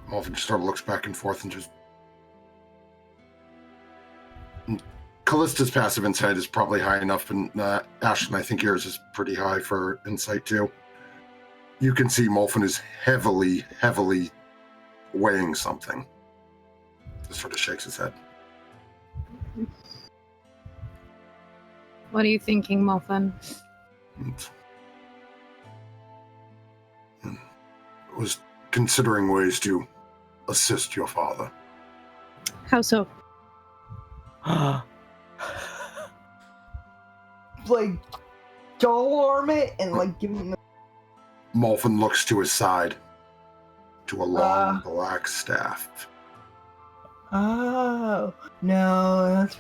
Molfen just sort of looks back and forth and just. Kallista's passive insight is probably high enough, and Ashlyn, I think yours is pretty high for insight too. You can see Molfen is heavily weighing something. Just sort of shakes his head. What are you thinking, Molfen? Was considering ways to assist your father. How so? Like, dull arm it and like give him. Molfen looks to his side, to a long black staff. Oh no, that's.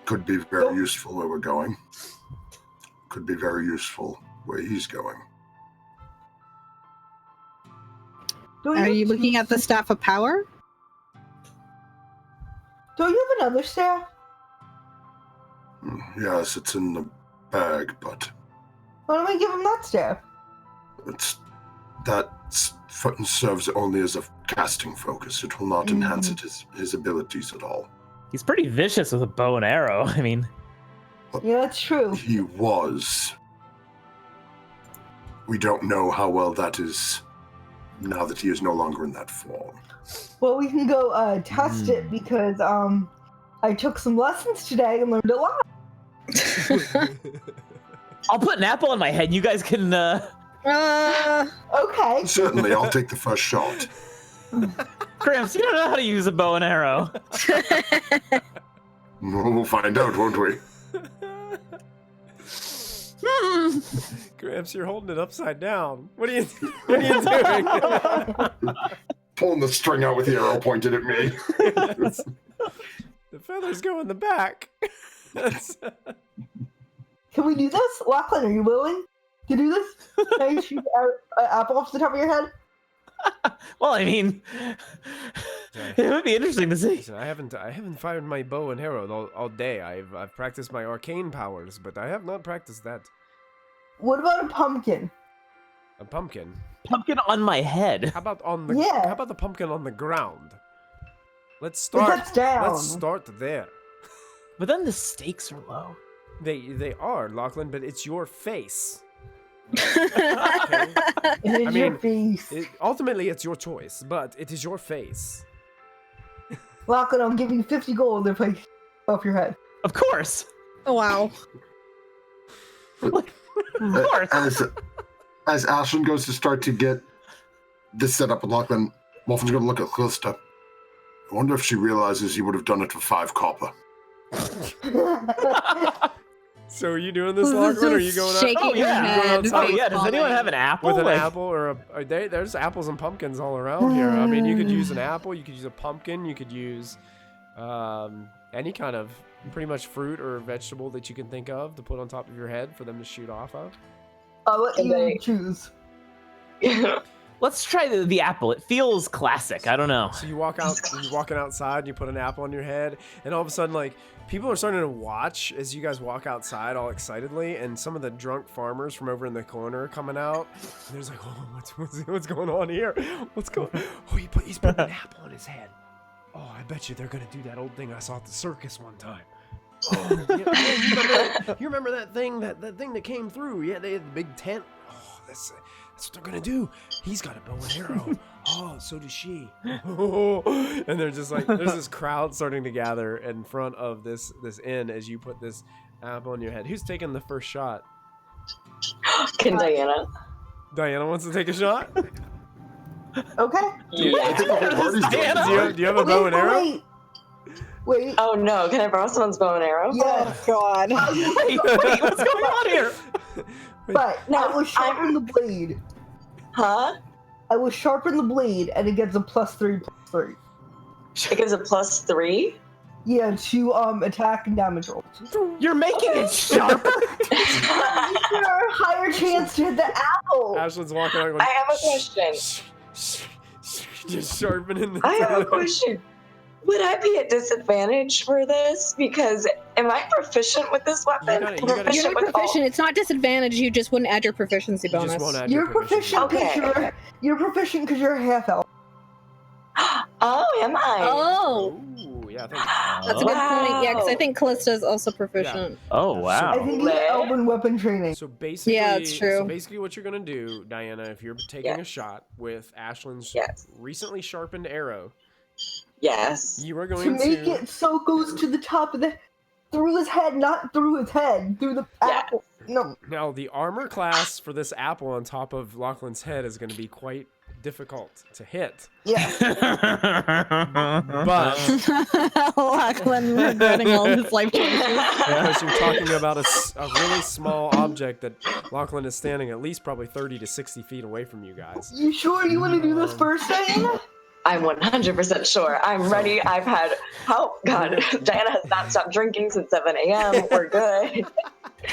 Could be very useful where we're going. Could be very useful where he's going. Are you looking at the Staff of Power? Do you have another staff? Yes, it's in the bag, but Why don't we give him that staff? that serves only as a casting focus. It will not enhance his abilities at all. He's pretty vicious with a bow and arrow. I mean, Yeah, that's true. He was. We don't know how well that is now that he is no longer in that form. Well, we can go test it because I took some lessons today and learned a lot. I'll put an apple on my head. You guys can. Okay. Certainly, I'll take the first shot. Gramps, you don't know how to use a bow and arrow. We'll find out, won't we? Gramps, you're holding it upside down. What are you doing? Pulling the string out with the arrow pointed at me. The feathers go in the back. Can we do this? Lachlan, are you willing to do this? Can you shoot an apple off the top of your head? Well, I mean, it would be interesting to see. Listen, I haven't fired my bow and arrow all day. I've practiced my arcane powers, but I have not practiced that. What about a pumpkin? A pumpkin? Pumpkin on my head. How about on the? Yeah. How about the pumpkin on the ground? Let's But start. that's down. Let's start there. But then the stakes are low. They are, Lachlan, but it's your face. It is I mean, your face. Ultimately, it's your choice, but it is your face. Lachlan, I'll give you 50 gold if I off your head. Of course. Oh, wow. Of course. As Ashlyn goes to start to get this set up with Lachlan, Wolfen's going to look at Kallista. I wonder if she realizes you would have done it for 5 copper. So are you doing this, Who's Lachlan? Or are you just going out? shaking Oh, yeah. her head? Oh, yeah. Does anyone have an apple? With an Like- apple or there's apples and pumpkins all around here. I mean, you could use an apple, you could use a pumpkin, you could use any kind of pretty much fruit or vegetable that you can think of to put on top of your head for them to shoot off of. I'll let you Okay. choose. Let's try the apple. It feels classic. I don't know. So you walk out, you're walking outside, and you put an apple on your head, and all of a sudden, like, people are starting to watch as you guys walk outside all excitedly, and some of the drunk farmers from over in the corner are coming out. And there's like, oh, what's going on here? What's going? Oh, he's putting an apple on his head. Oh, I bet you they're gonna do that old thing I saw at the circus one time. Oh, you remember that thing that thing that came through? Yeah, they had the big tent. Oh, that's what they're gonna do. He's got a bow and arrow. Oh, so does she. And they're just like, there's this crowd starting to gather in front of this inn as you put this apple on your head. Who's taking the first shot? Can Diana? Diana wants to take a shot. Okay. Yeah. Do you have a bow and arrow? Wait. Oh no, can I borrow someone's bow and arrow? Yeah. God. Wait, what's going on here? But No, I will sharpen the blade. Huh? I will sharpen the blade, and it gets a +3/+3. It gives a +3? Yeah, to attack and damage rolls. You're making it sharper. You're a higher chance to hit the apple. Ashlyn's walking out going, I have a question. Just sharpening the I have a question. Would I be at disadvantage for this? Because am I proficient with this weapon? You gotta- You're with all- proficient. It's not disadvantage. You just wouldn't add your proficiency You just bonus. won't add You're your proficiency. proficient because Okay. you're proficient because you're a half elf. Oh, am I? Oh, Ooh, yeah, I think. that's a good point. Yeah, because I think Kallista is also proficient. Oh I wow. think you have elven weapon training. So basically, Yeah, it's true. So basically, what you're gonna do, Diana, if you're taking a shot with Ashlyn's Yes. recently sharpened arrow, Yes. you are To going make to. it so it goes to the top of the... Through his head, not through his head. Through the Yeah. apple. No. Now, the armor class for this apple on top of Lachlan's head is going to be quite difficult to hit. Yeah. But Lachlan regretting all his life choices. because you're talking about a really small object that Lachlan is standing at least probably 30 to 60 feet away from you guys. You sure you want to do this first, Diana? I'm 100% sure. I'm ready. I've had, oh God, Diana has not stopped drinking since 7 a.m. We're good.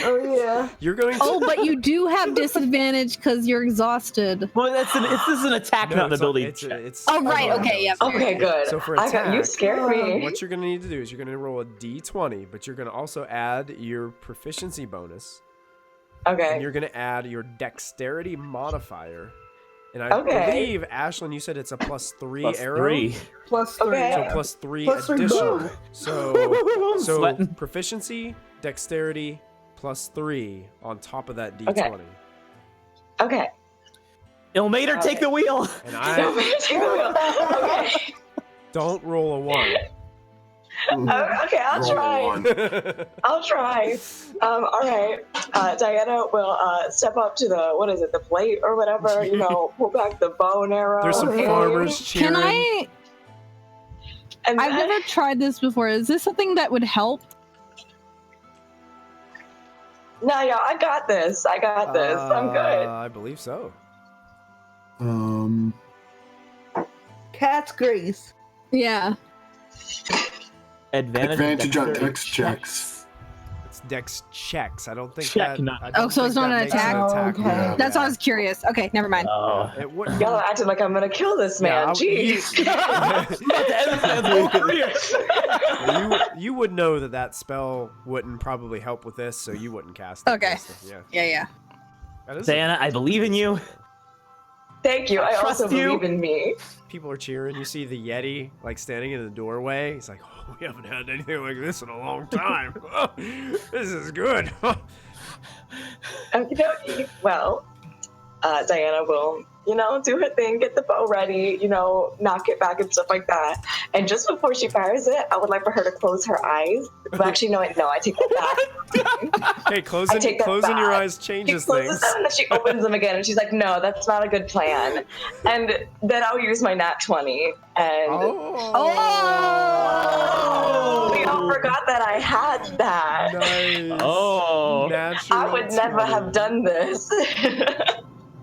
Oh, yeah. You're going to. Oh, but you do have disadvantage because you're exhausted. Well, this is an attack, not an it's ability it's, check. it's, Oh, right. Okay, yeah. Okay, good. So for I got, you attack, scared me. What you're going to need to do is you're going to roll a d20, but you're going to also add your proficiency bonus, and Okay. you're going to add your dexterity modifier. And I Okay. believe, Ashlyn, you said it's a +3 Plus arrow. 3. +3. Okay. So +3 +3 additional. boom. So Sweating. proficiency, dexterity, +3 on top of that d20. Okay. Ilmater, take the wheel. And No, I man, take the wheel. Okay. don't roll a 1. Okay, I'll Roll try. one. I'll try. All right. Diana will step up to the plate or whatever, pull back the bow and arrow. There's some aim, farmers cheering. Can I? And I've then- never tried this before. Is this something that would help? No, yeah, I got this. I'm good. I believe so. Cat's grace. Yeah. Advantage On dexterity dex checks. It's dex checks. I don't think Check, that. not- I don't Oh, so it's think not that an makes attack? an attack. Okay. Yeah, That's why I yeah. was curious. Okay, never mind. Oh. It would. Y'all acted like I'm gonna kill this man. Jeez. You would know that spell wouldn't probably help with this, so you wouldn't cast it. Okay. Yeah. Yeah. That is Diana, I believe in you. Thank you. I also Trust you. believe in me. People are cheering. You see the Yeti standing in the doorway. He's like, "Oh, we haven't had anything like this in a long time. This is good." Okie dokie. Well, Diana will, do her thing, get the bow ready, knock it back and stuff like that. And just before she fires it, I would like for her to close her eyes. But actually, no, I take that back. Hey, I closing take that your back. eyes She changes closes things. them and then she opens them again and she's like, no, that's not a good plan. And then I'll use my nat 20 and we all forgot that I had that. Nice. Oh. Natural I would never 20. have done this.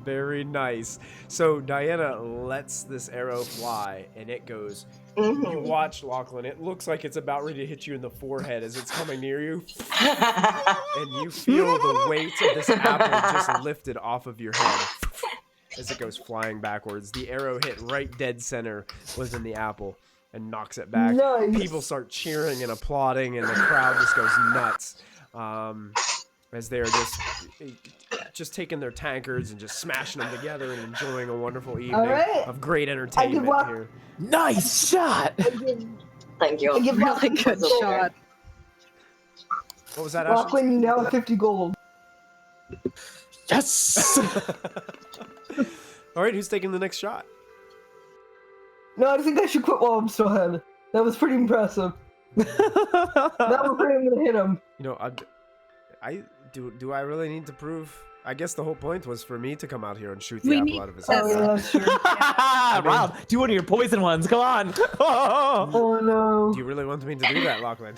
Very nice. So Diana lets this arrow fly, and it goes. Mhm. You watch, Lachlan. It looks like it's about ready to hit you in the forehead as it's coming near you, and you feel the weight of this apple just lifted off of your head as it goes flying backwards. The arrow hit right dead center within the apple and knocks it back. Nice. People start cheering and applauding, and the crowd just goes nuts. As they're just taking their tankards and just smashing them together and enjoying a wonderful evening right. of great entertainment walk- here. Nice shot. Thank you. I give Really good shot. What was that, Ashley? Lachlan, you now have 50 gold. Yes. All right, who's taking the next shot? No, I think I should quit while I'm still ahead. That was pretty impressive. That was pretty, I'm gonna hit him. Do I really need to prove? I guess the whole point was for me to come out here and shoot the We apple need- out of his Oh, head. yeah, that's true. Ryld, do one of your poison ones. Come on. Oh, no. Do you really want me to do that, Lachlan?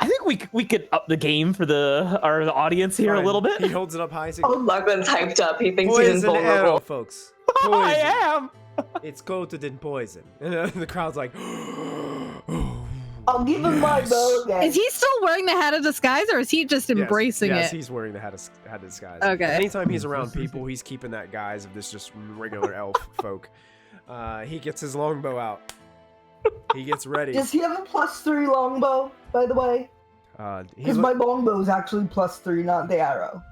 I think we could up the game for the audience here a Fine. little bit. He holds it up high. He's Oh, like, Lachlan's hyped up. He thinks he's poison arrow, invulnerable. folks. I Poison. am. It's coated in poison. And the crowd's like, I'll give him my bow then. Is he still wearing the hat of disguise, or is he just embracing yes, it? he's wearing the hat of disguise. Okay. Anytime he's around people, he's keeping that guise of this just regular elf folk. He gets his longbow out. He gets ready. Does he have a +3 longbow, by the way? He Because my longbow is actually +3, not the arrow.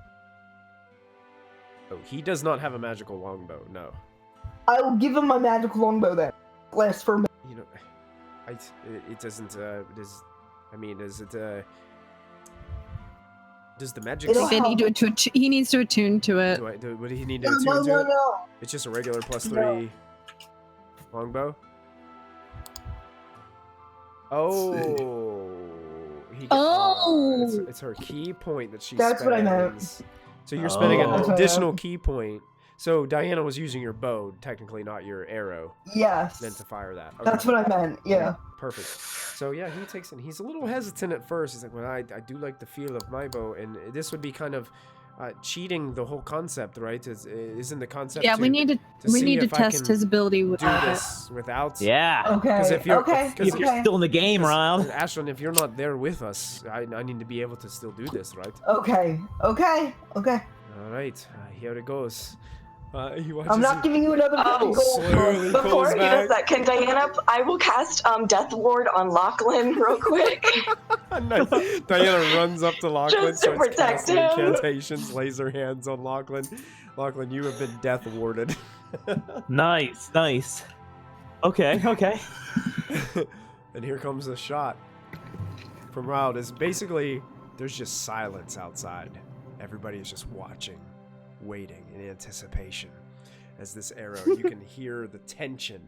he does not have a magical longbow. No. I will give him my magical longbow then. Lasts for a minute. You know, it doesn't. Does it? Does the magic? It'll They need to he needs to attune to it. What do he need to No, attune to it? no. It's just a regular +3 No. longbow. Oh. It's her key point that she That's what I meant. spends. So you're spending an Oh. additional key point. So Diana was using your bow, technically not your arrow, Yes. meant to fire that. Okay. That's what I meant, yeah. Perfect. So yeah, he takes it. He's a little hesitant at first. He's like, well, I do like the feel of my bow, and this would be kind of cheating the whole concept, right? Isn't the concept? Yeah, we need to see if I test can his ability with do it. this without. Yeah. Okay, if you're- okay, if If you're okay. still in the game, Ryld. Ashlyn, if you're not there with us, I need to be able to still do this, right? Okay. All right, here it goes. He watches I'm not giving you another 50 Oh, gold. slowly Before pulls he back. does that, can Diana? I will cast Death Ward on Lachlan real quick. Nice. Diana runs up to Lachlan, Just to starts protect casting him. incantations, lays her hands on Lachlan. Lachlan, you have been death warded. Nice. Okay. And here comes the shot from Ryld. Is basically there's just silence outside. Everybody is just watching, waiting in anticipation. As this arrow, you can hear the tension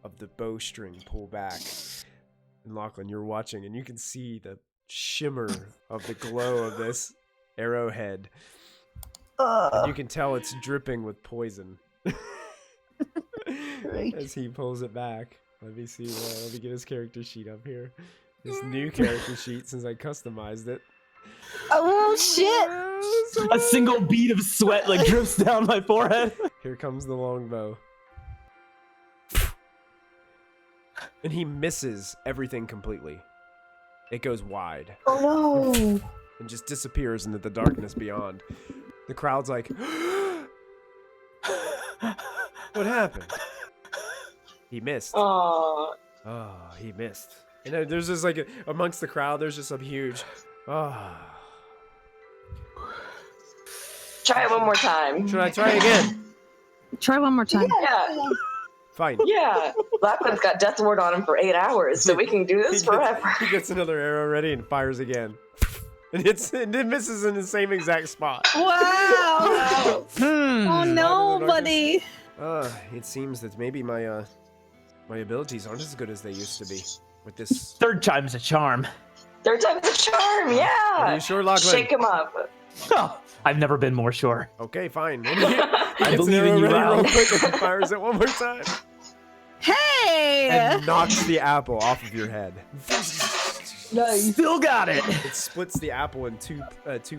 of the bowstring pull back. And Lachlan, you're watching, and you can see the shimmer of the glow of this arrowhead. And you can tell it's dripping with poison. Right. As he pulls it back. Let me see. Let me get his character sheet up here. His new character sheet since I customized it. Oh shit! A single bead of sweat like drips down my forehead. Here comes the longbow. And he misses everything completely. It goes wide Oh no! and just disappears into the darkness beyond. The crowd's like, what happened? He missed. Aww. Oh, he missed. And then there's just like, amongst the crowd, there's just a huge, Try it one more time. Should I try again? Try one more time. Yeah, Fine. yeah. Lachlan's got death ward on him for 8 hours, so we can do this forever. He gets another arrow ready and fires again. And it misses in the same exact spot. Wow! Oh no, buddy. It seems that maybe my abilities aren't as good as they used to be with this. Third time's a charm. Third time's a charm, yeah. Are you sure, Lachlan? Shake him up. Oh, I've never been more sure. Okay, fine. He gets believe an in arrow you, ready real Ryld. quick and fires it one more time. Hey! And knocks the apple off of your head. Nice. Still got it. It splits the apple in two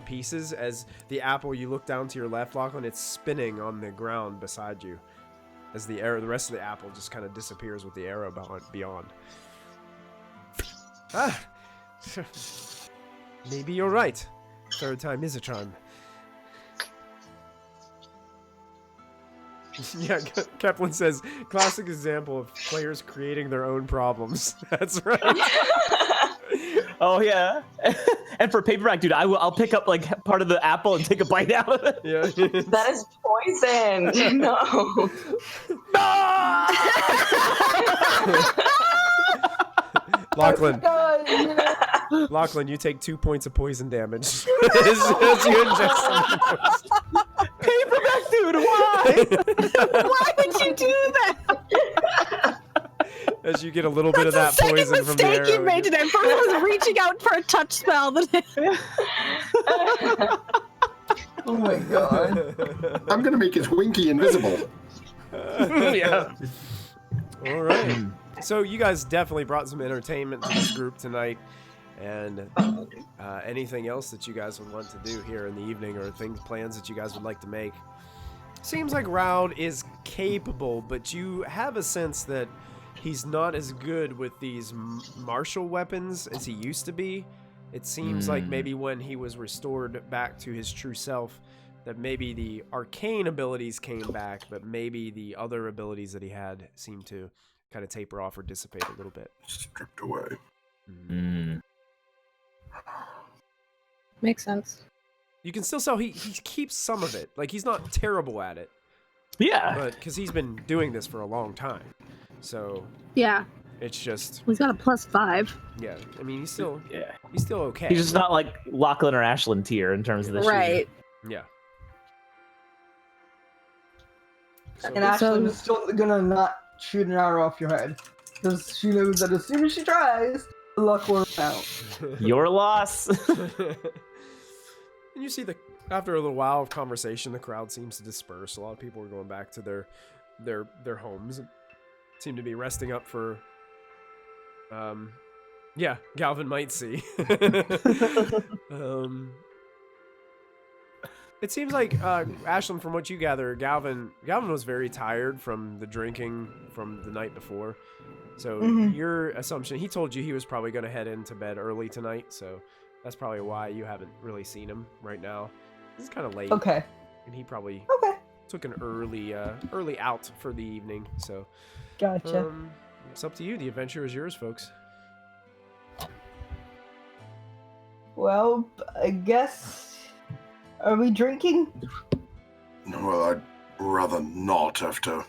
pieces. As the apple, you look down to your left, Lachlan, it's spinning on the ground beside you. As the rest of the apple just kind of disappears with the arrow beyond. Maybe you're right. Third time is a charm. Yeah, Kaplan says, classic example of players creating their own problems. That's right. Oh yeah. And for paperback, dude, I'll pick up like part of the apple and take a bite out of it. Yeah. That is poison. No. Lachlan, you take 2 points of poison damage as you ingest some poison. Paperback, dude, why? Why would you do that? As you get a little bit of that That's the poison second from the mistake arrow. you made today. First was reaching out for a touch spell. Oh my god. I'm gonna make his Winky invisible. Yeah. All right. So you guys definitely brought some entertainment to this group tonight. And anything else that you guys would want to do here in the evening, or plans that you guys would like to make? Seems like Ryld is capable, but you have a sense that he's not as good with these martial weapons as he used to be. It seems like maybe when he was restored back to his true self, that maybe the arcane abilities came back, but maybe the other abilities that he had seemed to kind of taper off or dissipate a little bit. Stripped away. Makes sense. You can still tell he keeps some of it. Like, he's not terrible at it, Yeah. but because he's been doing this for a long time. So Yeah. it's just, He's got a +5. yeah. I mean, he's still Yeah. okay. He's just not like Lachlan or Ashlyn tier in terms of the Right. Yeah. So, And Ashlyn is still gonna not shoot an arrow off your head. Because she knows that as soon as she tries, the luck will run out. Your loss. and you see after a little while of conversation, the crowd seems to disperse. A lot of people are going back to their homes and seem to be resting up for yeah, Galvin might see. It seems like Ashlyn, from what you gather, Galvin was very tired from the drinking from the night before. So your assumption, he told you he was probably going to head into bed early tonight, so that's probably why you haven't really seen him right now. It's kind of late. Okay. And he probably Okay. took an early out for the evening. So Gotcha. it's up to you. The adventure is yours, folks. Well, I guess. Are we drinking? Well, I'd rather not after.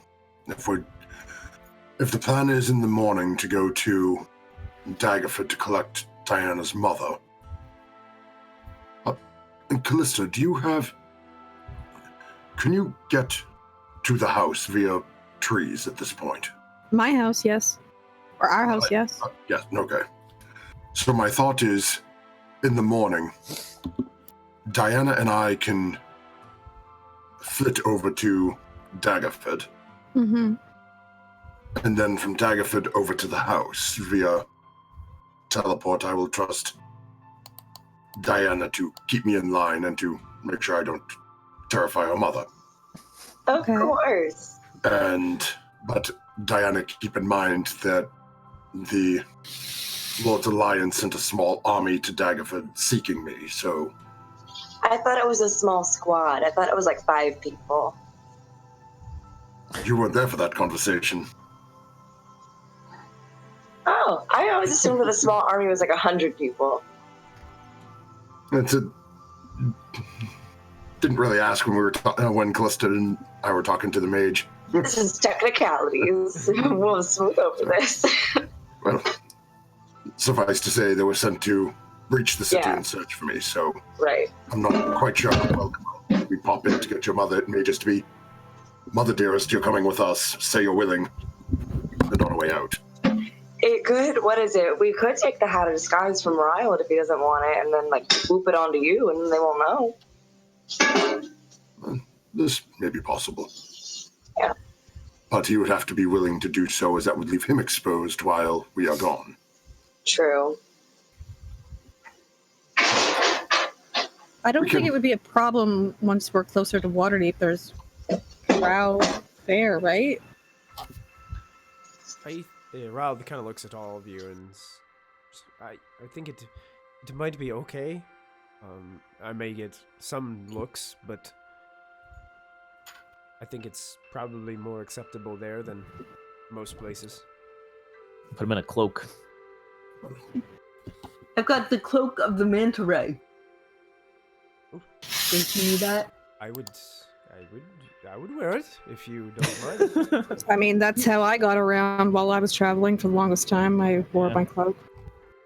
If the plan is in the morning to go to Daggerford to collect Diana's mother. And Kallista, do you have can you get to the house via trees at this point? My house, yes. Or our house, yes. Yes, okay. So my thought is, in the morning, Diana and I can flit over to Daggerford, Mm-hmm. and then from Daggerford over to the house via teleport. I will trust Diana to keep me in line and to make sure I don't terrify her mother. Of Okay. course. But Diana, keep in mind that the Lord's Alliance sent a small army to Daggerford seeking me, so I thought it was a small squad. I thought it was like 5 people. you weren't there for that conversation. Oh, I always assumed that a small army was like 100 people. Didn't really ask when when Kallista and I were talking to the mage. This is technicalities. We'll smooth over this. Well, suffice to say, they were sent to breach the city Yeah. and search for me, so Right. I'm not quite sure how welcome we pop in to get your mother. It may just be, Mother dearest, you're coming with us. Say you're willing. And on our way out. It could, what is it? We could take the hat of disguise from Ryld if he doesn't want it and then like swoop it onto you and then they won't know. This may be possible. Yeah. But he would have to be willing to do so, as that would leave him exposed while we are gone. True. I don't We think can- it would be a problem once we're closer to Waterdeep. There's Drow there, right? Ryld kind of looks at all of you, and I think it might be okay. I may get some looks, but I think it's probably more acceptable there than most places. Put him in a cloak. I've got the cloak of the manta ray. Think you need that? I would wear it if you don't mind. I mean, that's how I got around while I was traveling for the longest time. I wore Yeah. my cloak.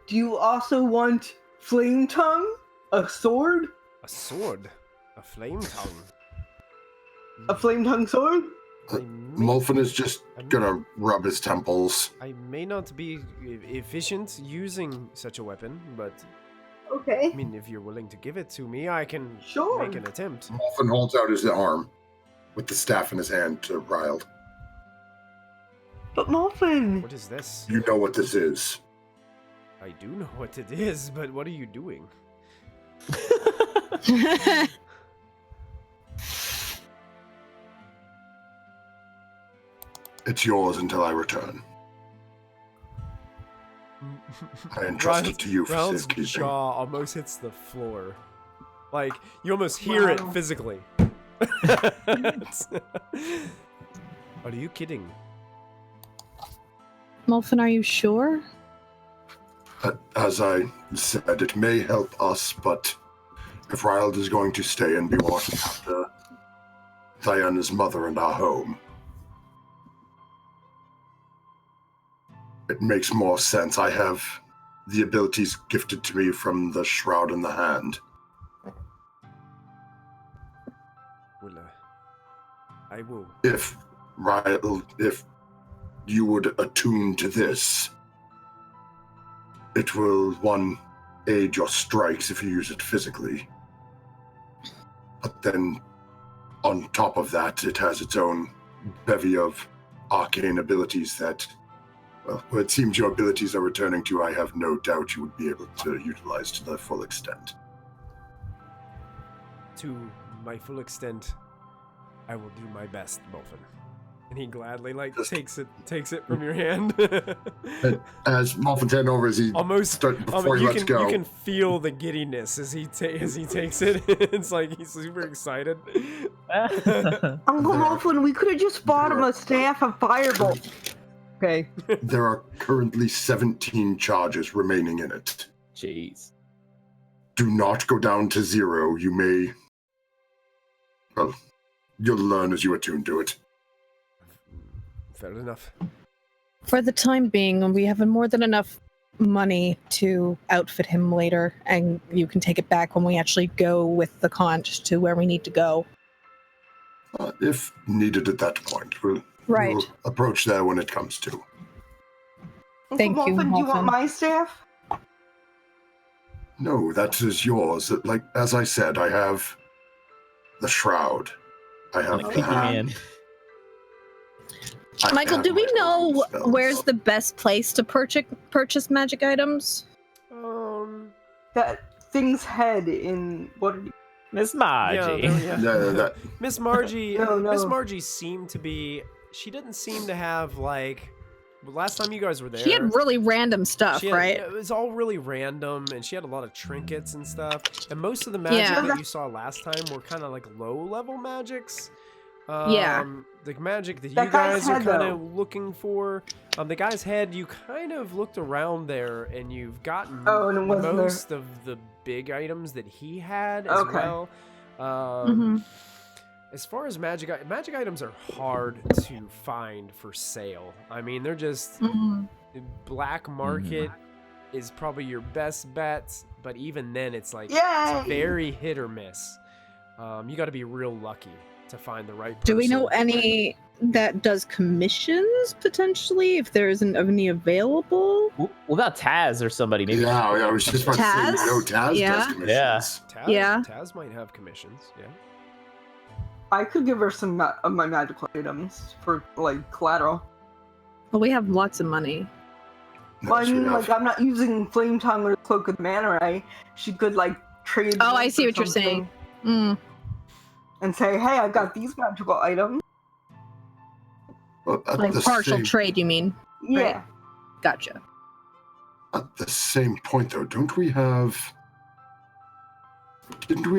Do you also want flame tongue? A sword? A sword, a flame tongue. A flame tongue sword? Mulfin is just gonna rub his temples. I may not be efficient using such a weapon, but Okay. I mean, if you're willing to give it to me, I can Sure. make an attempt. Mulfin holds out his arm with the staff in his hand to Ryld. But Muffin! What is this? You know what this is. I do know what it is, but what are you doing? It's yours until I return. I entrust it to you for Ryld's safekeeping. jaw almost hits the floor. Like, you almost hear it Wow. physically. Are you kidding? Mulfin, are you sure? As I said, it may help us, but if Ryld is going to stay and be watching after Diana's mother and our home, it makes more sense. I have the abilities gifted to me from the Shroud in the Hand. Well, I will. If you would attune to this, it will, one, aid your strikes if you use it physically. But then, on top of that, it has its own bevy of arcane abilities that, well, it seems your abilities are returning to, I have no doubt you would be able to utilize to the full extent. To my full extent, I will do my best, Mulfin. And he gladly takes it from your hand. As Mulfin's hand over as he Almost before he you lets can go. you can feel the giddiness as he takes it. It's like he's super excited. Uncle Muffin, we could have just bought him a staff of firebolt. Okay. There are currently 17 charges remaining in it. Jeez. Do not go down to 0. You may... Well, you'll learn as you attune to it. Fair enough. For the time being, we have more than enough money to outfit him later, and you can take it back when we actually go with the conch to where we need to go. If needed at that point. We'll approach there when it comes to. Thank you, Muffin, do you Muffin. want my staff? No, that is yours. Like, as I said, I have the shroud. I have the hand. I Michael, have do we my know own spells. where's the best place to purchase magic items? That thing's head in what? Miss Margie. Yeah, Miss Margie. No. Miss Margie seemed to be. She didn't seem to have like. Last time you guys were there, She had really random stuff, right? It was all really random, and she had a lot of trinkets and stuff. And most of the magic that you saw last time were kind of like low-level magics. The magic that you guys are kind of looking for. The guy's head, you kind of looked around there, and you've gotten most of the big items that he had as well. As far as magic items are hard to find for sale. I mean, they're just black market is probably your best bet, but even then, it's like it's very hit or miss. You got to be real lucky to find the right person. Do we know any that does commissions potentially? If there isn't any available? What about Taz or somebody? Maybe. Yeah, I was just about to say, Taz does commissions. Taz might have commissions. Yeah. I could give her some of my magical items for like collateral. Well, we have lots of money. Well, I mean, like I'm not using Flame Tongue or Cloak of the Manta Ray. She could like trade. Oh, I see what you're saying. And say, hey, I've got these magical items. Well, like partial trade, you mean? Yeah. Right. Gotcha. At the same point, though, didn't we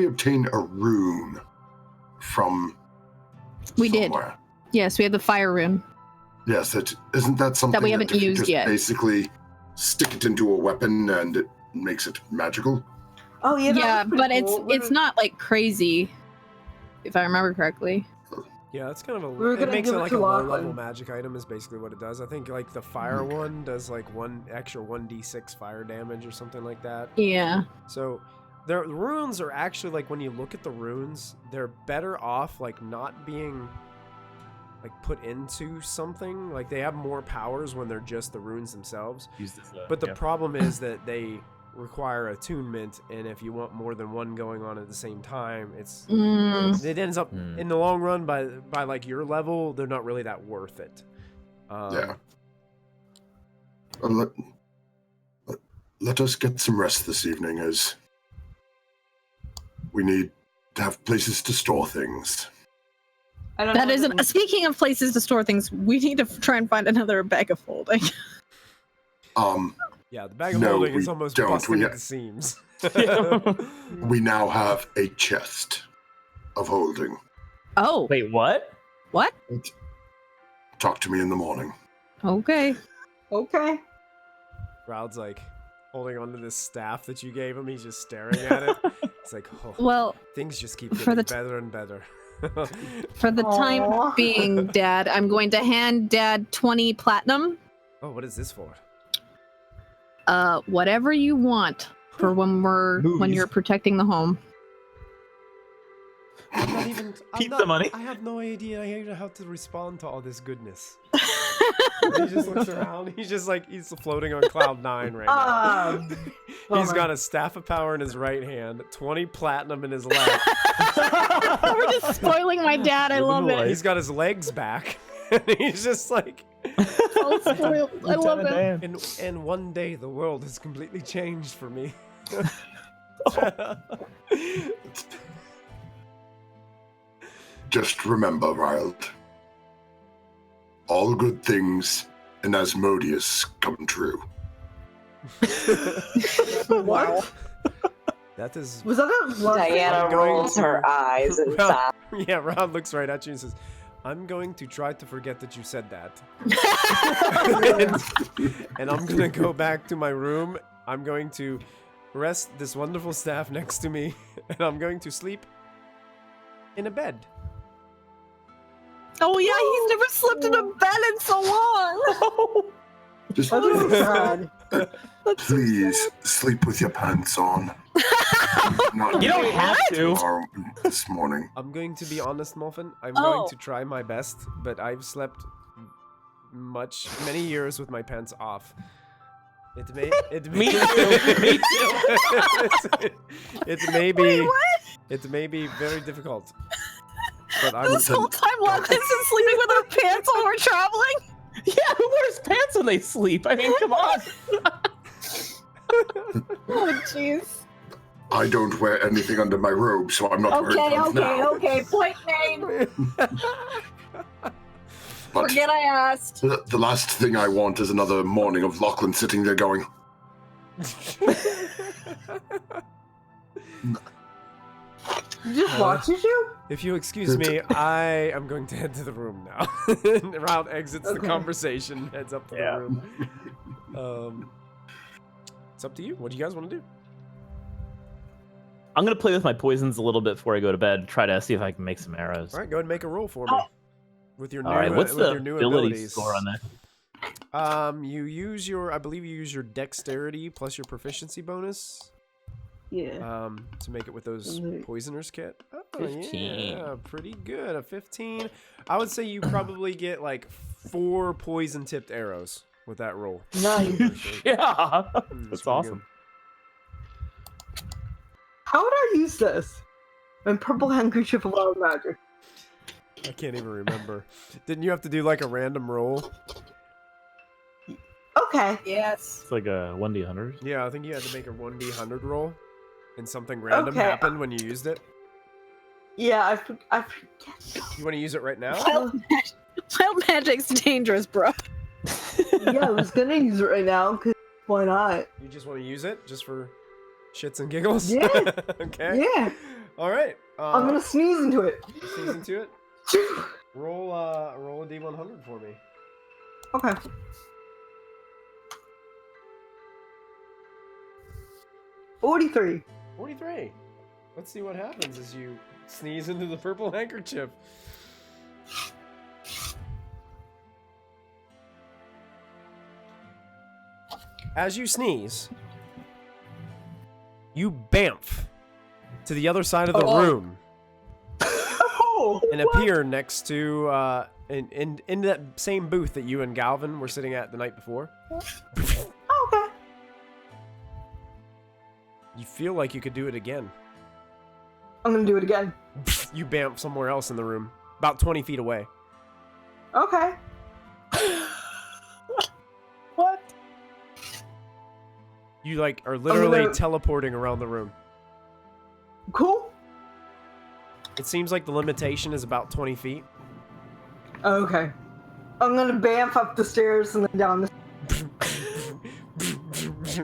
obtain a rune from We somewhere? did. Yes, we have the fire rune. Yes, isn't that something that we haven't used just yet? Basically, stick it into a weapon and it makes it magical. Oh yeah. Yeah, but it's not like crazy, if I remember correctly. Yeah, it's kind of it makes it like a low-level magic item is basically what it does. I think like the fire one does like one extra 1d6 fire damage or something like that. Yeah. So the runes are actually like when you look at the runes, they're better off like not being like put into something. Like they have more powers when they're just the runes themselves. But the problem is that they require attunement, and if you want more than one going on at the same time, it ends up in the long run by like your level, they're not really that worth it. Let us get some rest this evening, as we need to have places to store things. That isn't. Speaking of places to store things, we need to try and find another bag of holding. Yeah, the bag of holding is almost busting at the seams. We now have a chest of holding. Oh. Wait, what? What? Talk to me in the morning. Okay. Ryld's like holding onto this staff that you gave him. He's just staring at it. It's like, oh, well, things just keep getting better and better. For the time being, Dad, I'm going to hand Dad 20 platinum. Oh, what is this for? Whatever you want for when you're protecting the home. I'm not even. Keep the money. I have no idea how to respond to all this goodness. He just looks around. He's just like he's floating on cloud 9 right now. He's got a staff of power in his right hand, 20 platinum in his left. We're just spoiling my dad. I love it. He's got his legs back, and he's just like. All spoiled. I love it. And one day the world has completely changed for me. Just remember, Ryld. All good things in Asmodeus come true. What? That is. Was that a Diana rolls her eyes and sighs. Yeah, Rob looks right at you and says, I'm going to try to forget that you said that. and I'm going to go back to my room. I'm going to rest this wonderful staff next to me. And I'm going to sleep in a bed. Oh, yeah, he's never slept in a bed in so long. Just please sleep with your pants on. Not You don't have to. tomorrow, this morning. I'm going to be honest, Muffin. I'm Oh. going to try my best, but I've slept many years with my pants off. It may Me too. Me too. it may be very difficult. But I'm This whole time, Lachlan's been sleeping with her pants while we're traveling. Yeah, who wears pants when they sleep? I mean, come on. Oh, jeez. I don't wear anything under my robe, so I'm not wearing pants now. Okay. Point made. But Forget I asked. the last thing I want is another morning of Lachlan sitting there going, He just watches you? If you excuse me, I am going to head to the room now. Ryld exits the Okay. conversation, heads up to Yeah. the room. It's up to you. What do you guys want to do? I'm gonna play with my poisons a little bit before I go to bed. Try to see if I can make some arrows. All right, go ahead and make a roll for me. With your new, All right, what's with the your new ability abilities. score on that? You use your, I believe you use your dexterity plus your proficiency bonus. Yeah. To make it with those Mhm. poisoners kit. Oh, 15. yeah, pretty good. A 15. I would say you probably get like 4 poison tipped arrows with that roll. Nice. Yeah, That's that's pretty awesome. How would I use this? My purple handkerchief of wild magic. I can't even remember. Didn't you have to do like a random roll? Okay. Yes. It's like a 1d100. Yeah, I think you had to make a 1d100 roll, and something random Okay. happened when you used it. Yeah, I forget. You want to use it right now? Wild magic's dangerous, bro. Yeah, I was gonna use it right now, because why not? You just want to use it just for shits and giggles? Yeah. Okay. Yeah, All right. I'm gonna sneeze into it. sneeze into it. Roll a d100 for me. Okay. $43. 43. Let's see what happens as you sneeze into the purple handkerchief. As you sneeze, you bamf to the other side of the Oh. room Oh, and appear next to in that same booth that you and Galvin were sitting at the night before. okay. You feel like you could do it again. I'm gonna do it again. You bamf somewhere else in the room, about 20 feet away. Okay. What? You like are literally gonna- teleporting around the room. Cool. It seems like the limitation is about 20 feet. Okay. I'm gonna bamf up the stairs and then down the.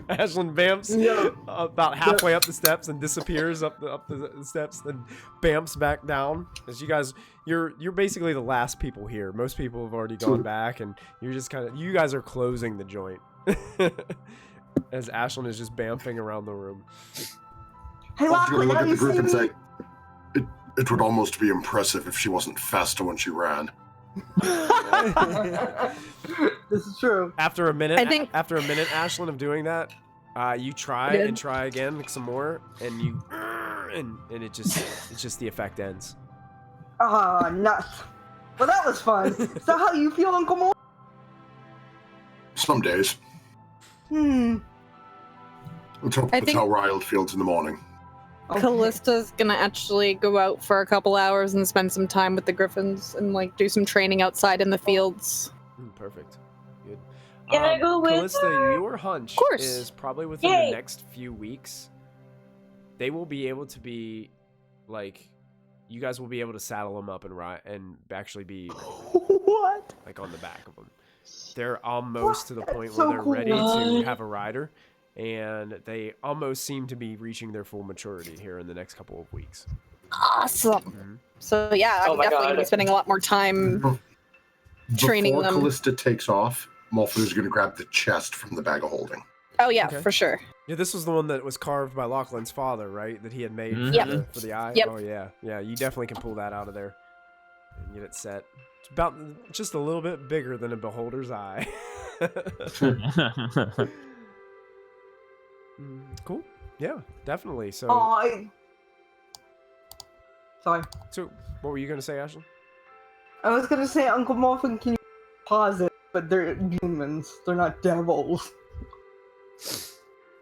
Ashlyn bamps Yeah. about halfway up the steps and disappears up the steps, then bamps back down. As you guys, you're basically the last people here. Most people have already gone back, and you're just you guys are closing the joint. As Ashlyn is just bamfing around the room. Hey, I'm gonna Lachlan, look now at you the group see and me? say, it would almost be impressive if she wasn't faster when she ran. This is true. After a minute, I think- after a minute, Ashlyn, of doing that, you try Good. and try again, some more, and you, and it's just the effect ends. Ah, nuts. Well, that was fun. Is that how you feel, Uncle Mo? Some days. Let's hope I that's think- how Ryld feels in the morning. Callista's gonna actually go out for a couple hours and spend some time with the griffins and like do some training outside in the fields. Perfect. Good. Can I go with Callista, her? your hunch course. is probably within Yay. the next few weeks, they will be able to be, like, you guys will be able to saddle them up and ride and actually be What? like on the back of them. They're almost to the That's point so where they're cool. ready to What? have a rider, and they almost seem to be reaching their full maturity here in the next couple of weeks. Awesome. Mhm. So yeah, Oh I'm my definitely gonna be God. spending a lot more time. Training Before them. Kallista takes off, Morphin is going to grab the chest from the bag of holding. Oh yeah, Okay. for sure. Yeah, this was the one that was carved by Lachlan's father, right? That he had made Mhm. Yep. for the eye. Yep. Oh yeah, yeah. You definitely can pull that out of there and get it set. It's about just a little bit bigger than a beholder's eye. Cool. Yeah, definitely. So, Sorry. so what were you gonna say, Ashlyn? I was gonna say Uncle Morphin can pause it, but they're demons. They're not devils.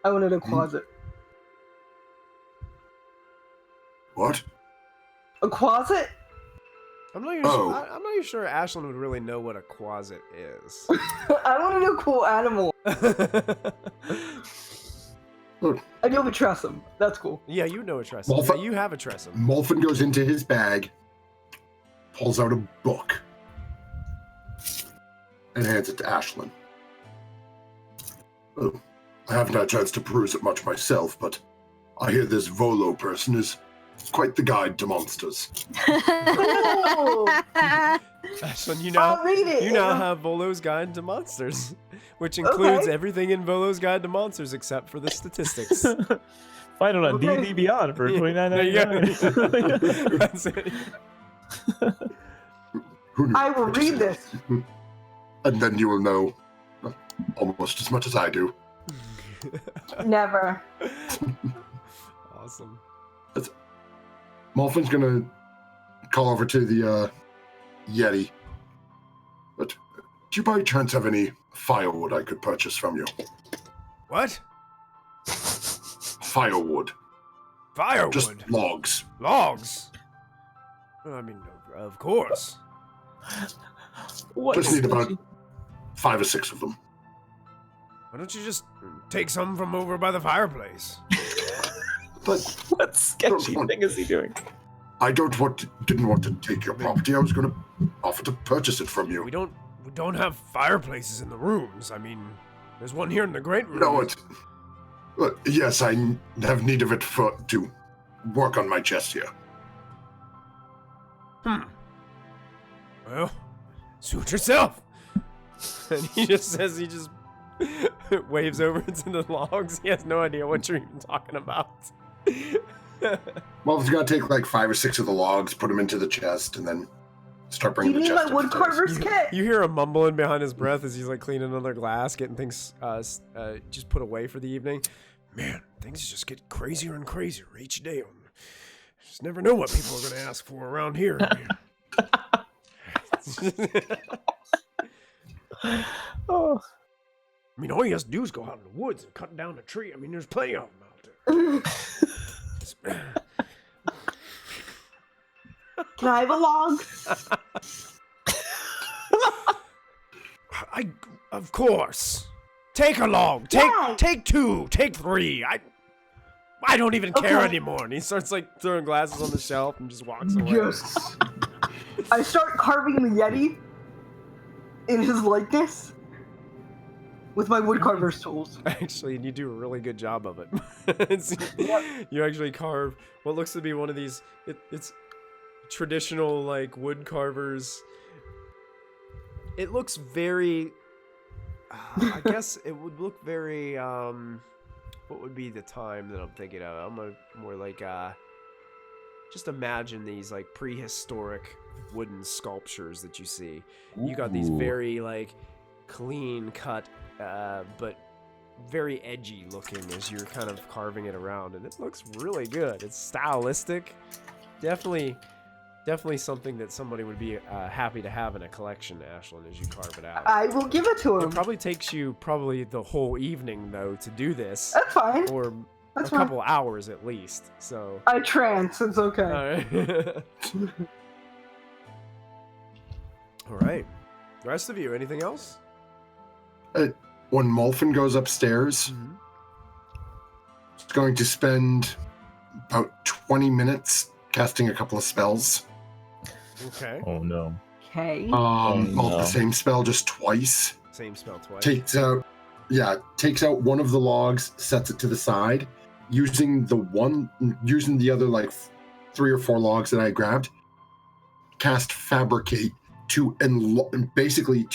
I wanted a closet. What? A closet? I'm not even sure. I'm not even sure Ashlyn would really know what a closet is. I wanted a cool animal. I know a Tressum. That's cool. Yeah, you know a Tressum. Yeah, you have a Tressum. Molphin goes into his bag, pulls out a book, and hands it to Ashlyn. Oh, I haven't had a chance to peruse it much myself, but I hear this Volo person is quite the guide to monsters. Ashlyn, you now have Volo's Guide to Monsters, which includes everything in Volo's Guide to Monsters except for the statistics. Find it on D&D Beyond for $29.99. That's it. I will read this. And then you will know almost as much as I do. Never. Awesome. Molfin's gonna call over to the Yeti. But do you by chance have any firewood I could purchase from you? What? Firewood. Firewood? Just logs. Logs? Well, I mean, of course. Just need about 5 or 6 of them. Why don't you just take some from over by the fireplace? But what sketchy thing is he doing? I didn't want to take your property. I was going to offer to purchase it from you. We don't have fireplaces in the rooms. I mean, there's one here in the great room. No, yes, I have need of it to work on my chest here. Well, suit yourself. And he just waves over to the logs. He has no idea what you're even talking about. Well, he's got to take like 5 or 6 of the logs, put them into the chest, and then start bringing the chest. You need my wood carver's kit. You hear him mumbling behind his breath as he's like cleaning another glass, getting things just put away for the evening. Man, things just get crazier and crazier each day. Just never know what people are going to ask for around here. Oh. I mean, all he has to do is go out in the woods and cut down a tree. I mean, there's plenty of them out there. Can I have a log? Of course. Take a log. Take 2. Take 3. I don't even care anymore. And he starts like throwing glasses on the shelf and just walks away. Yes. I start carving the Yeti in his likeness with my woodcarver's tools. Actually, and you do a really good job of it. You actually carve what looks to be one of these. It's traditional like wood carvers. It looks very. I guess it would look very. What would be the time that I'm thinking of? I'm more like just imagine these like prehistoric wooden sculptures that you see. You got these very like clean cut, but very edgy looking as you're kind of carving it around, and it looks really good. It's stylistic. Definitely something that somebody would be happy to have in a collection, Ashlyn, as you carve it out. I will give it to him. It probably takes you the whole evening, though, to do this. That's fine. Or That's a couple hours at least. So. I trance. It's okay. All right. The rest of you, anything else? When Molphin goes upstairs, he's going to spend about 20 minutes casting a couple of spells. Okay. Oh no. Okay. The same spell just twice. Same spell twice. Takes out one of the logs, sets it to the side, using the other like 3 or 4 logs that I grabbed. Cast Fabricate to basically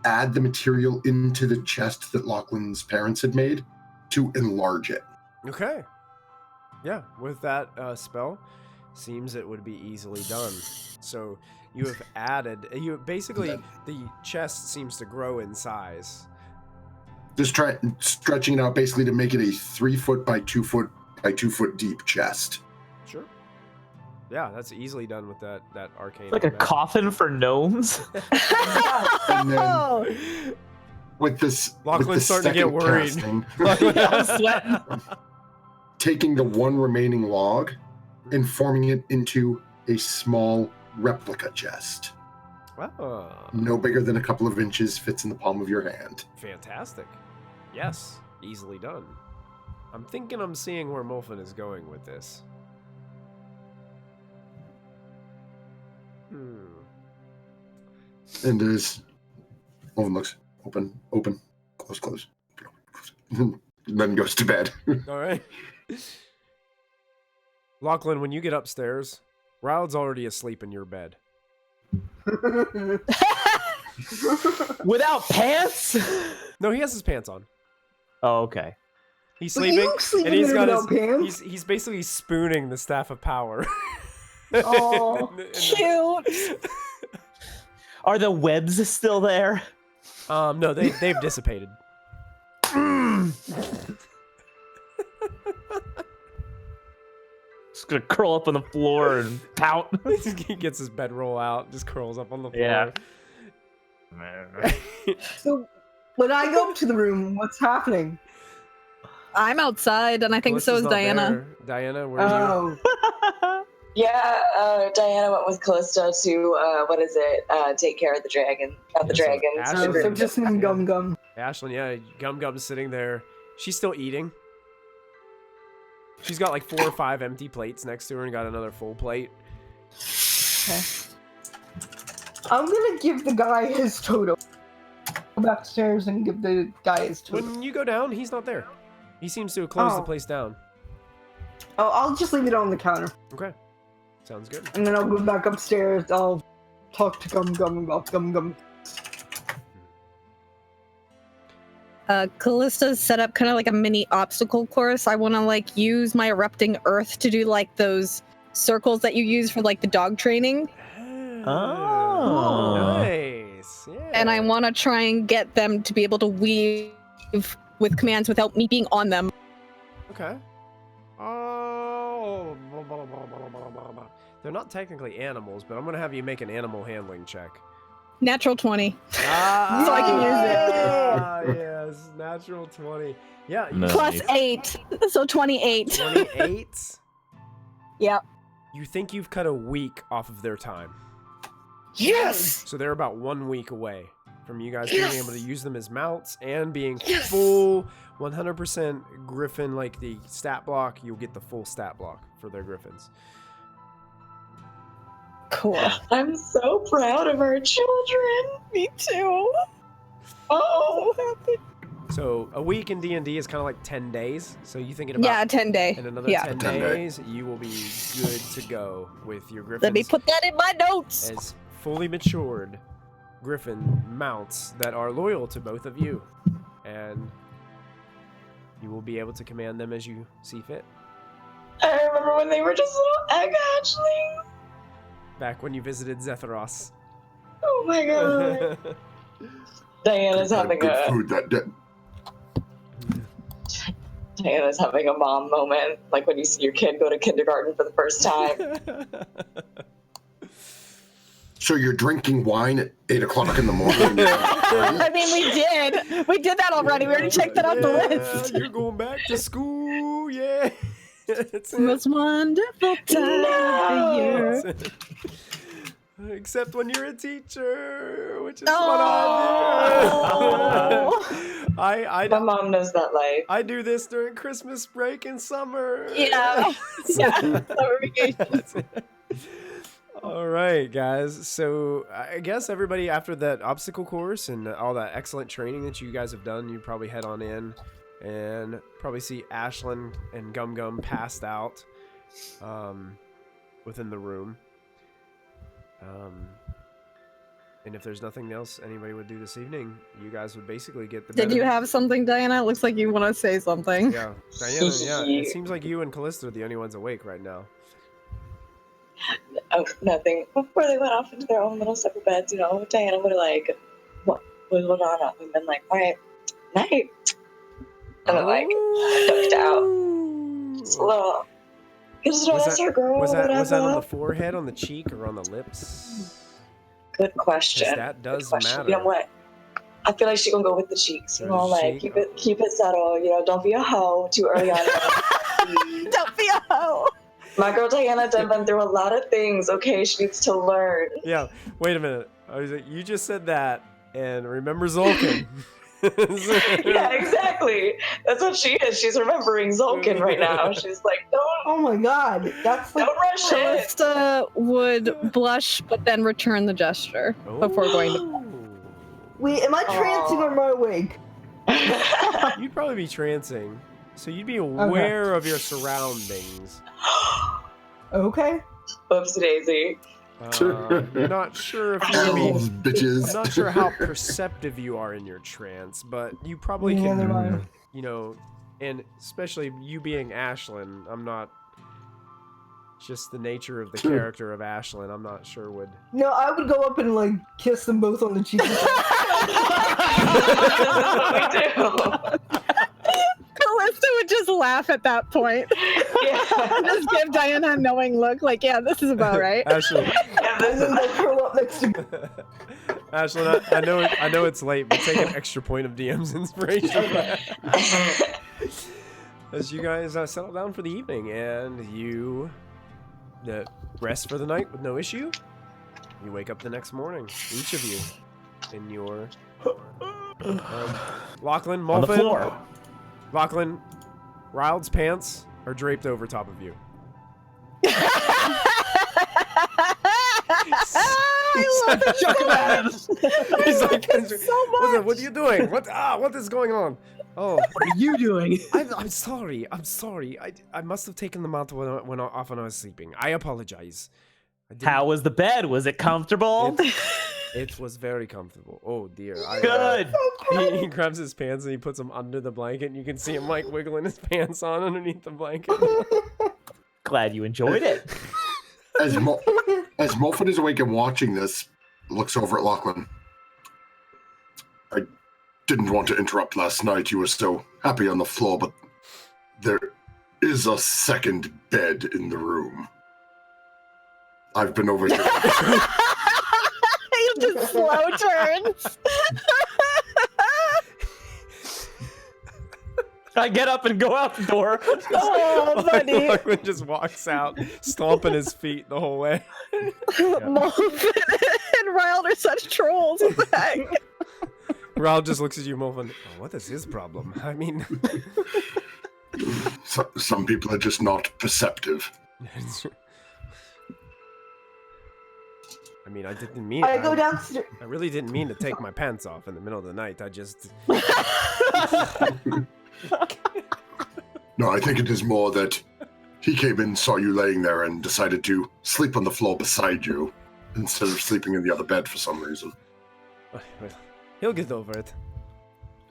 add the material into the chest that Lachlan's parents had made to enlarge it. Okay. Yeah, with that spell, seems it would be easily done. So you have added, the chest seems to grow in size. Just try stretching it out basically to make it a 3 foot by 2 foot by 2 foot deep chest. Sure. Yeah, that's easily done with that arcane. Like a bed. coffin for gnomes. And then with this, Lachlan's with the starting to get worried. casting, I'm sweating. taking the one remaining log and forming it into a small replica chest. Oh, No bigger than a couple of inches, fits in the palm of your hand. fantastic. Yes, easily done. I'm thinking I'm seeing where Molfin is going with this. And as Owen looks, open, close, and then goes to bed. All right. Lachlan, when you get upstairs, Ryld's already asleep in your bed. Without pants? No, he has his pants on. Oh, okay. He's But sleeping, you sleep and in he's there got his. without pants? He's basically spooning the staff of power. Oh, Cute. Are the webs still there? No, they've dissipated. Just gonna curl up on the floor and pout. He gets his bedroll out, just curls up on the floor. Yeah. so when I go up to the room, what's happening? I'm outside, and I think so Melissa's is not Diana. there. Diana, where are you? Oh, Yeah, Diana went with Kallista to take care of the dragon. Not the Yeah, so dragon. Ashlyn- so the just me and Gum Gum. Ashlyn, yeah, Gum Gum's sitting there. She's still eating. She's got like 4 or 5 empty plates next to her and got another full plate. Okay. I'm gonna give the guy his totem. Go backstairs and give the guy his totem. When you go down, he's not there. He seems to have closed the Oh. place down. Oh, I'll just leave it on the counter. Okay. Sounds good. And then I'll go back upstairs. I'll talk to Gum Gum about Gum Gum. Kallista's set up kind of like a mini obstacle course. I want to like use my erupting earth to do like those circles that you use for like the dog training. Oh. Nice. Yeah. And I want to try and get them to be able to weave with commands without me being on them. Okay. Oh. They're not technically animals, but I'm going to have you make an animal handling check. Natural 20. Ah, So I can use it. Ah, yes. Natural 20. Yeah. No. Plus 8. So 28. 28? Yep. You think you've cut a week off of their time. Yes! So they're about 1 week away from you guys being able to use them as mounts and being full 100% griffin, like the stat block. You'll get the full stat block for their griffins. Cool. I'm so proud of our children. Me too. Oh, So a week in D&D is kind of like 10 days. So you thinking about Yeah, 10 day. in another Yeah. 10 10 day. days, you will be good to go with your griffins Let me put that in my notes. as fully matured griffin mounts that are loyal to both of you. And you will be able to command them as you see fit. I remember when they were just little egg hatchlings. Back when you visited Zetharos. Oh my god. Diana's having good a food that day. Diana's having a mom moment, like when you see your kid go to kindergarten for the first time. So you're drinking wine at 8 o'clock in the morning. I mean, we did. We did that already. We already checked that off the list. You're going back to school, yeah. It's The most wonderful time of the year. Except when you're a teacher, which is Oh. what I do. My mom knows that life. I do this during Christmas break and summer. Yeah. Yeah. Summer vacation. That's it. All right, guys. So I guess everybody, after that obstacle course and all that excellent training that you guys have done, you probably head on in and probably see Ashlyn and Gum Gum passed out within the room. And if there's nothing else anybody would do this evening, you guys would basically get the Did you benefit- have something, Diana? It looks like you want to say something. Yeah, Diana, yeah. It seems like you and Kallista are the only ones awake right now. Oh, nothing. Before they went off into their own little separate beds, Diana would have what was going on? We've been like, all right, night. And then like ducked out. Just a little. Just Was her girl. Was that on whatever. the forehead, on the cheek, or on the lips? Good question. 'Cause that does Good question. matter. You know what? I feel like she gonna go with the cheeks. You know, There's like cheek. keep it subtle. You know, don't be a hoe too early on. Don't be a hoe. My girl Diana done been through a lot of things. Okay, she needs to learn. Yeah. Wait a minute. I was like, you just said that, and remember Zolkin. Yeah, exactly. That's what she is. She's remembering Zolkin right now. She's like, Oh my god, that's like don't rush it. Kallista would blush, but then return the gesture before going to. Wait, am I trancing or am I awake? You'd probably be trancing, so you'd be aware of your surroundings. Okay. Oopsie daisy. Not sure if you Hells, I'm bitches. not sure how perceptive you are in your trance, but you probably Neither am I. can, you know, and especially you being Ashlyn, I'm not. Just the nature of the character of Ashlyn, I'm not sure would. No, I would go up and like kiss them both on the cheek. This is what we do. Kallista would just laugh at that point. Yeah. Just give Diana a knowing look, like, yeah, this is about right. Ashlyn, Yeah, this And then is they curl up next to Ashlyn, I know it's late, but take an extra point of DM's inspiration. As you guys settle down for the evening and you rest for the night with no issue, you wake up the next morning, each of you, in your Lachlan, On the Mulfin, floor. Lachlan, Ryld's pants are draped over top of you. I love it so much. He's like, so much. what are you doing? What is going on? Oh, What are you doing? I'm sorry. I must have taken them out when off when I was sleeping. I apologize. I didn't- How was the bed? Was it comfortable? It was very comfortable. Oh dear. Good. He grabs his pants and he puts them under the blanket, and you can see him like wiggling his pants on underneath the blanket. Glad you enjoyed it. As Mulfin is awake and watching this, looks over at Lachlan. I didn't want to interrupt last night. You were so happy on the floor, but there is a second bed in the room. I've been over here. He'll just slow turns. I get up and go out the door. Oh, buddy. Lachlan just walks out, stomping his feet the whole way. Mulfin and Ryld are such trolls. What the heck? Ryld just looks at you, Mulfin. Oh, what is his problem? I mean, Some people are just not perceptive. I mean, I didn't mean. I go downstairs. I really didn't mean to take my pants off in the middle of the night. I just. No, I think it is more that he came in, saw you laying there, and decided to sleep on the floor beside you instead of sleeping in the other bed for some reason. Well, he'll get over it.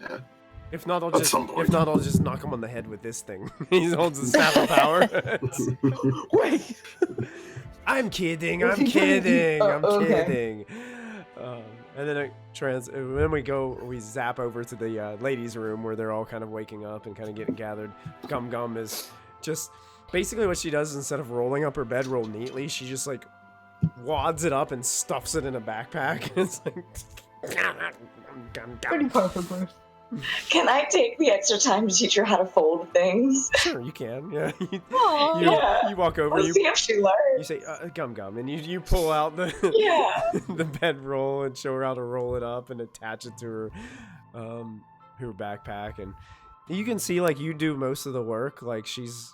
Yeah. If not, At some point. I'll just knock him on the head with this thing. He holds the staff of power. Wait. I'm kidding. Is I'm he trying to kidding. do- I'm okay. kidding. And then then we zap over to the ladies' room where they're all kind of waking up and kind of getting gathered. Gum Gum is just basically what she does. Instead of rolling up her bedroll neatly, she just like wads it up and stuffs it in a backpack. It's like Pretty perfect. Can I take the extra time to teach her how to fold things? Sure, you can. Yeah. Aw. Yeah. You walk over. Let's see if she learns. You say, Gum Gum, and you pull out the Yeah. the bedroll and show her how to roll it up and attach it to her backpack, and you can see like you do most of the work. Like she's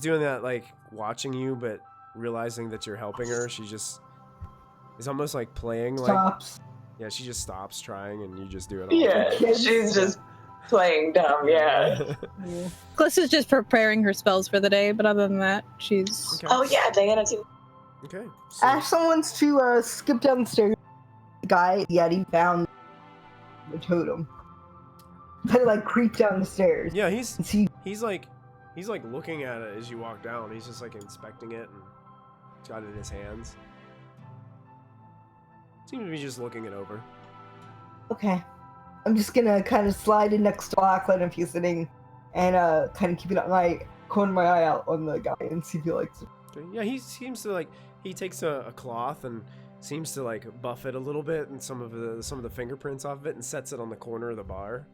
doing that, like watching you, but realizing that you're helping her. She just is almost like playing. Like Stops. yeah, she just stops trying, and you just do it all. Yeah. for her. She's just playing dumb. Yeah. Yeah. Kalista's just preparing her spells for the day, but other than that, she's. Okay. Oh yeah, Diana too. Okay. So, Ashlyn wants to skip down the stairs. The guy Yeti found the totem. Kind of like creep down the stairs. yeah, And see. he's like looking at it as you walk down. He's just like inspecting it and got it in his hands. Seems to be just looking it over. Okay. I'm just gonna kind of slide in next to Lachlan if he's sitting, and kind of keeping my corner my eye out on the guy and see if he likes it. Okay. Yeah, he seems to like he takes a cloth and seems to like buff it a little bit and some of the fingerprints off of it and sets it on the corner of the bar.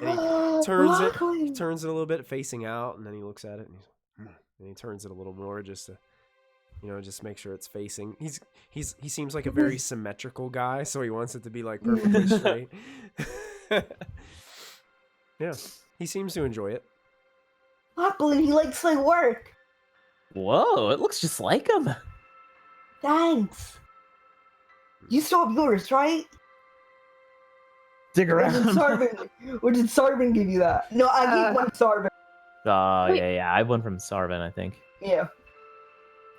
And he turns it a little bit facing out, and then he looks at it and he turns it a little more just to, just make sure it's facing. He seems like a very symmetrical guy, so he wants it to be like perfectly straight. Yeah, he seems to enjoy it. Lachlan, he likes my work. Whoa, it looks just like him. Thanks. You still have yours, right? Dig Or around. did Sarvin give you that? No, I gave one to Sarvin. Oh, yeah, I have one from Sarvin, I think. Yeah.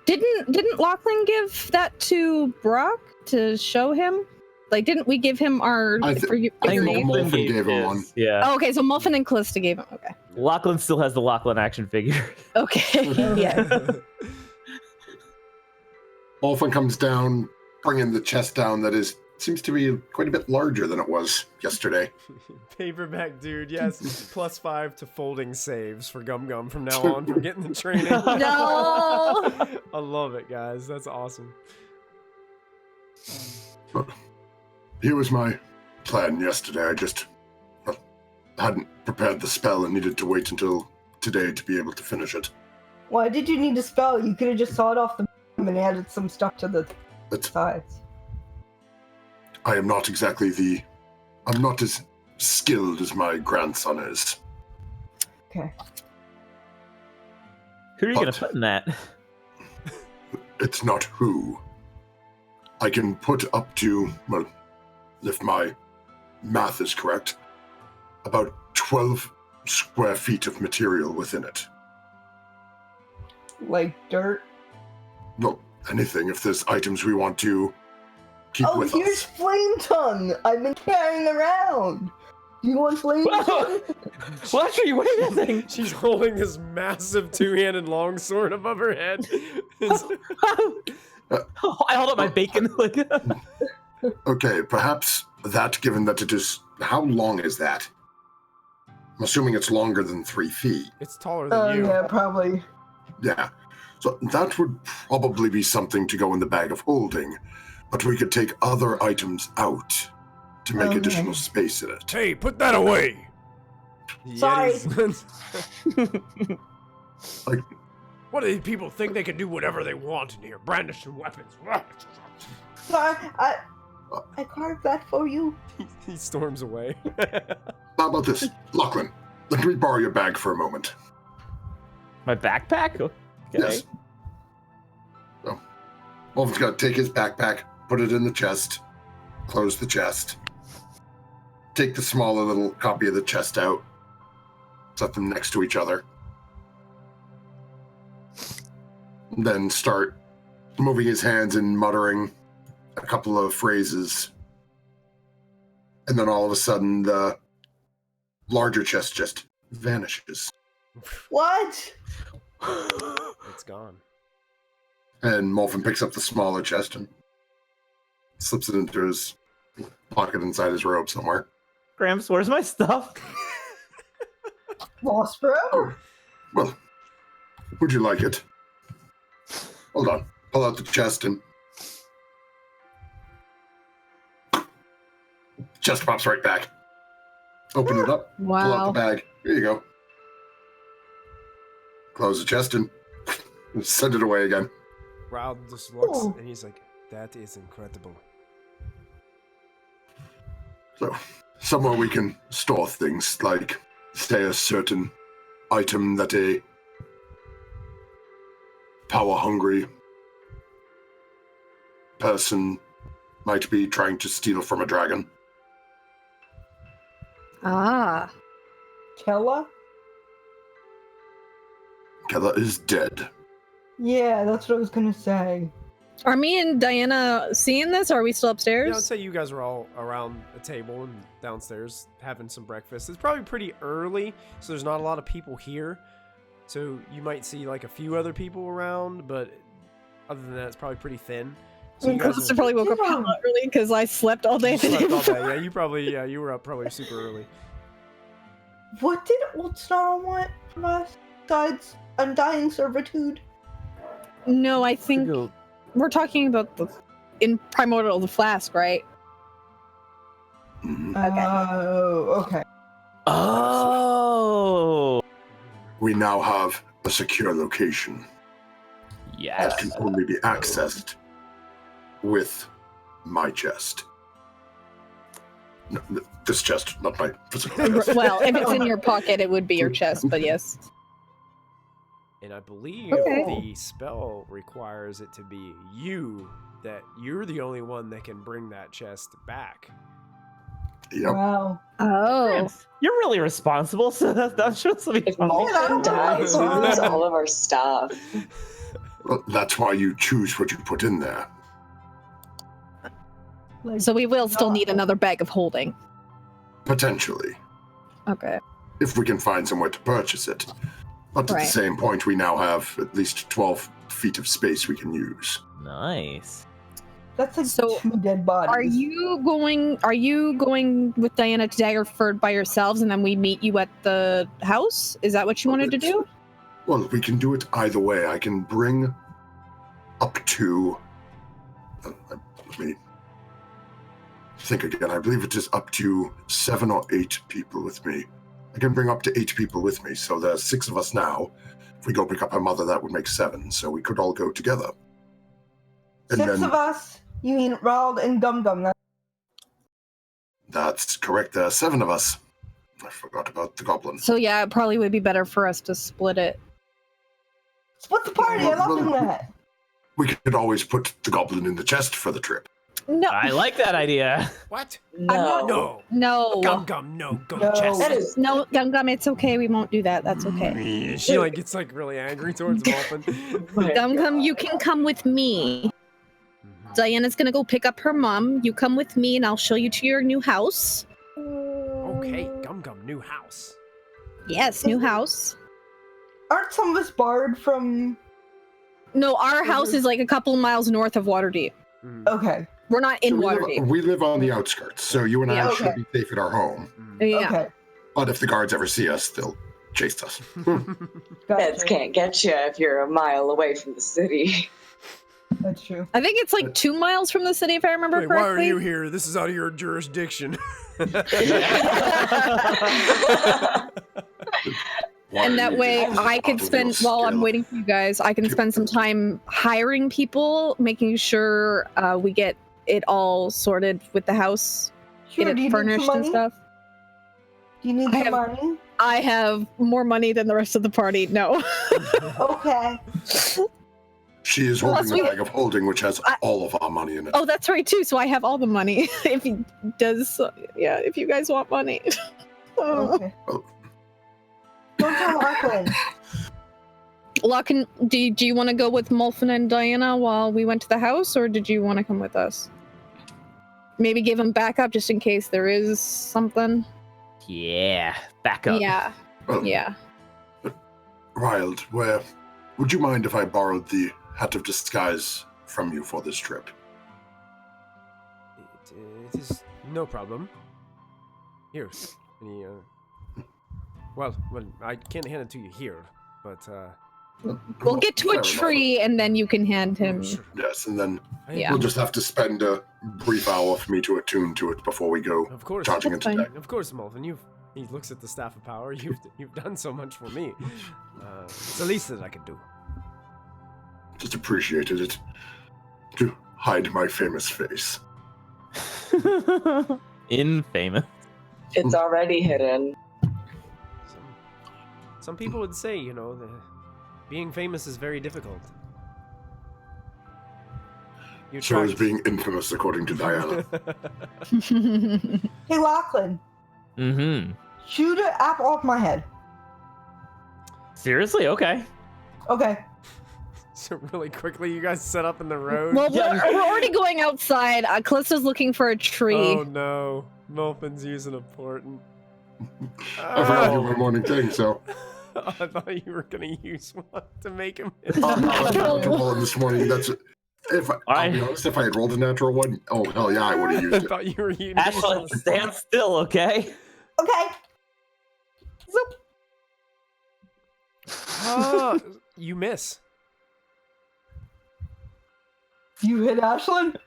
Didn't Lachlan give that to Brock to show him? Like, didn't we give him our? I think Molfin gave him one. Yeah. Oh, okay, so Muffin and Kallista gave him. Okay. Lachlan still has the Lachlan action figure. Okay. Yeah. Molfin comes down, bringing the chest down that seems to be quite a bit larger than it was yesterday. Paperback dude, yes. +5 to folding saves for Gum Gum from now on for getting the training. No. I love it, guys. That's awesome. Here was my plan yesterday. I just hadn't prepared the spell and needed to wait until today to be able to finish it. Why did you need to spell? You could have just sawed off the and added some stuff to the sides. I am not I'm not as skilled as my grandson is. Okay. Who are you going to put in that? It's not who. I can put up to, well, if my math is correct, about 12 square feet of material within it. Like dirt? No, anything if there's items we want to keep with here's us. Flame Tongue! I've been carrying around! Do you want Flame Tongue? What are you waiting? She's holding this massive two-handed longsword above her head. I hold up my bacon. Okay, perhaps that, given that it is... How long is that? I'm assuming it's longer than 3 feet. It's taller than you. Yeah, probably. Yeah. So that would probably be something to go in the bag of holding, but we could take other items out to make additional space in it. Hey, put that away! Sorry. Like, what do these people think they can do whatever they want in here? Brandishing weapons. Sorry, I carved that for you. He storms away. how about this? Lachlan, let me borrow your bag for a moment. My backpack? Okay. Yes. So, Wolf's got to take his backpack, put it in the chest, close the chest, take the smaller little copy of the chest out, set them next to each other, then start moving his hands and muttering a couple of phrases. And then all of a sudden, the larger chest just vanishes. What? It's gone. And Molfin picks up the smaller chest and slips it into his pocket inside his robe somewhere. Gramps, where's my stuff? Lost forever? Well, would you like it? Hold on. Pull out the chest and... Chest pops right back. Open it up. Pull out Wow. the bag. Here you go. Close the chest and send it away again. Ryld just looks Oh. and he's like, that is incredible. So, somewhere we can store things, like, say, a certain item that a power-hungry person might be trying to steal from a dragon. Ah. Kella? Kella is dead. Yeah, that's what I was gonna say. Are me and Diana seeing this? Or are we still upstairs? Yeah, I'd say you guys are all around a table and downstairs having some breakfast. It's probably pretty early, so there's not a lot of people here. So you might see like a few other people around, but other than that, it's probably pretty thin. So you guys Kallista probably woke up hella early because I slept all day the day slept all before. day. Yeah, you were up probably super early. What did Old Star want from us besides undying servitude? No, I think we're talking about in Primordial the Flask, right? Mhm. Oh, okay. Oh. We now have a secure location that Yes. can only be accessed with my chest. No, this chest, not my physical chest. Well, if it's in your pocket, it would be your chest, but yes. And I believe Okay. the spell requires it to be you, that you're the only one that can bring that chest back. Yep. Wow. Oh. You're really responsible, so that should be If fun. Molten dies, we lose all of our stuff. Well, that's why you choose what you put in there. So we will still need another bag of holding. Potentially. Okay. If we can find somewhere to purchase it. But at Right. the same point, we now have at least 12 feet of space we can use. Nice. That's like So, 2 dead bodies. Are you going with Diana to Daggerford by yourselves and then we meet you at the house? Is that what you wanted to do? Well, we can do it either way. I can bring up to... let me think again. I believe it is up to 7 or 8 people with me. I can bring up to 8 people with me, so there's 6 of us now. If we go pick up her mother, that would make 7, so we could all go together. And 6 of us? You mean Ryld and Gum Gum? That's correct. There are 7 of us. I forgot about the goblin. So yeah, it probably would be better for us to split it. Split the party, I love that. We could always put the goblin in the chest for the trip. No. I like that idea. What? No. No. No. Gum, no. Go No. chest. That is No, Gum Gum, it's okay. We won't do that. That's okay. She gets really angry towards Molten. Gum Gum, you can come with me. Diana's gonna go pick up her mom. You come with me and I'll show you to your new house. Okay, Gum, new house. Yes, new house. Aren't some of us barred from... No, our house is like a couple miles north of Waterdeep. Mm. Okay. We're not in So Waterdeep. we live on the outskirts, so you and I Yeah, should okay. be safe at our home. Yeah. Okay. But if the guards ever see us, they'll chase us. Gotcha. Feds can't get you if you're a mile away from the city. That's true. I think it's like 2 miles from the city, if I remember Wait, why are correctly. you here? This is out of your jurisdiction. Why And are that you way getting I could off of spend, your while I'm skill? waiting for you guys, I can spend some time hiring people, making sure we get it all sorted with the house, Sure, get do you it need furnished some and money? stuff. Do you need I some have- money? I have more money than the rest of the party. No. Okay. She is Plus holding a we- bag of holding which has all of our money in it. Oh, that's right too. So I have all the money. If he does, yeah. If you guys want money. Okay. Oh. Don't tell Lachlan. Lachlan, do you want to go with Molfen and Diana while we went to the house, or did you want to come with us? Maybe give them backup just in case there is something. Yeah. Back up. Yeah. Well, Yeah. Ryld, would you mind if I borrowed the hat of disguise from you for this trip? It is no problem. Here. Any, well, I can't hand it to you here, but We'll get to Fair a enough. tree and then you can hand him. sure. Yes, and then Yeah. we'll just have to spend a brief hour for me to attune to it before we go Of course, charging That's into fine. deck. of course, Molten. He looks at the staff of power. You've done so much for me. It's the least that I could do. Just appreciated it. To hide my famous face. Infamous. It's already hidden. Some people would say, being famous is very difficult. You So is attract- being infamous, according to Diana. Hey, Lachlan. Mm-hmm. Shoot an apple off my head. Seriously? Okay. Okay. So really quickly, you guys set up in the road. Well, Yeah. we're already going outside. Callista's looking for a tree. Oh no, Molfin's using a portent. I forgot you were morning thing, so I thought you were gonna use one to make him. I'm not comfortable this morning. I'll be honest, if I had rolled a natural one, oh hell yeah, I would have I used it. thought you were using Ashlyn, stand still, okay? Okay. You miss. You hit Ashlyn? You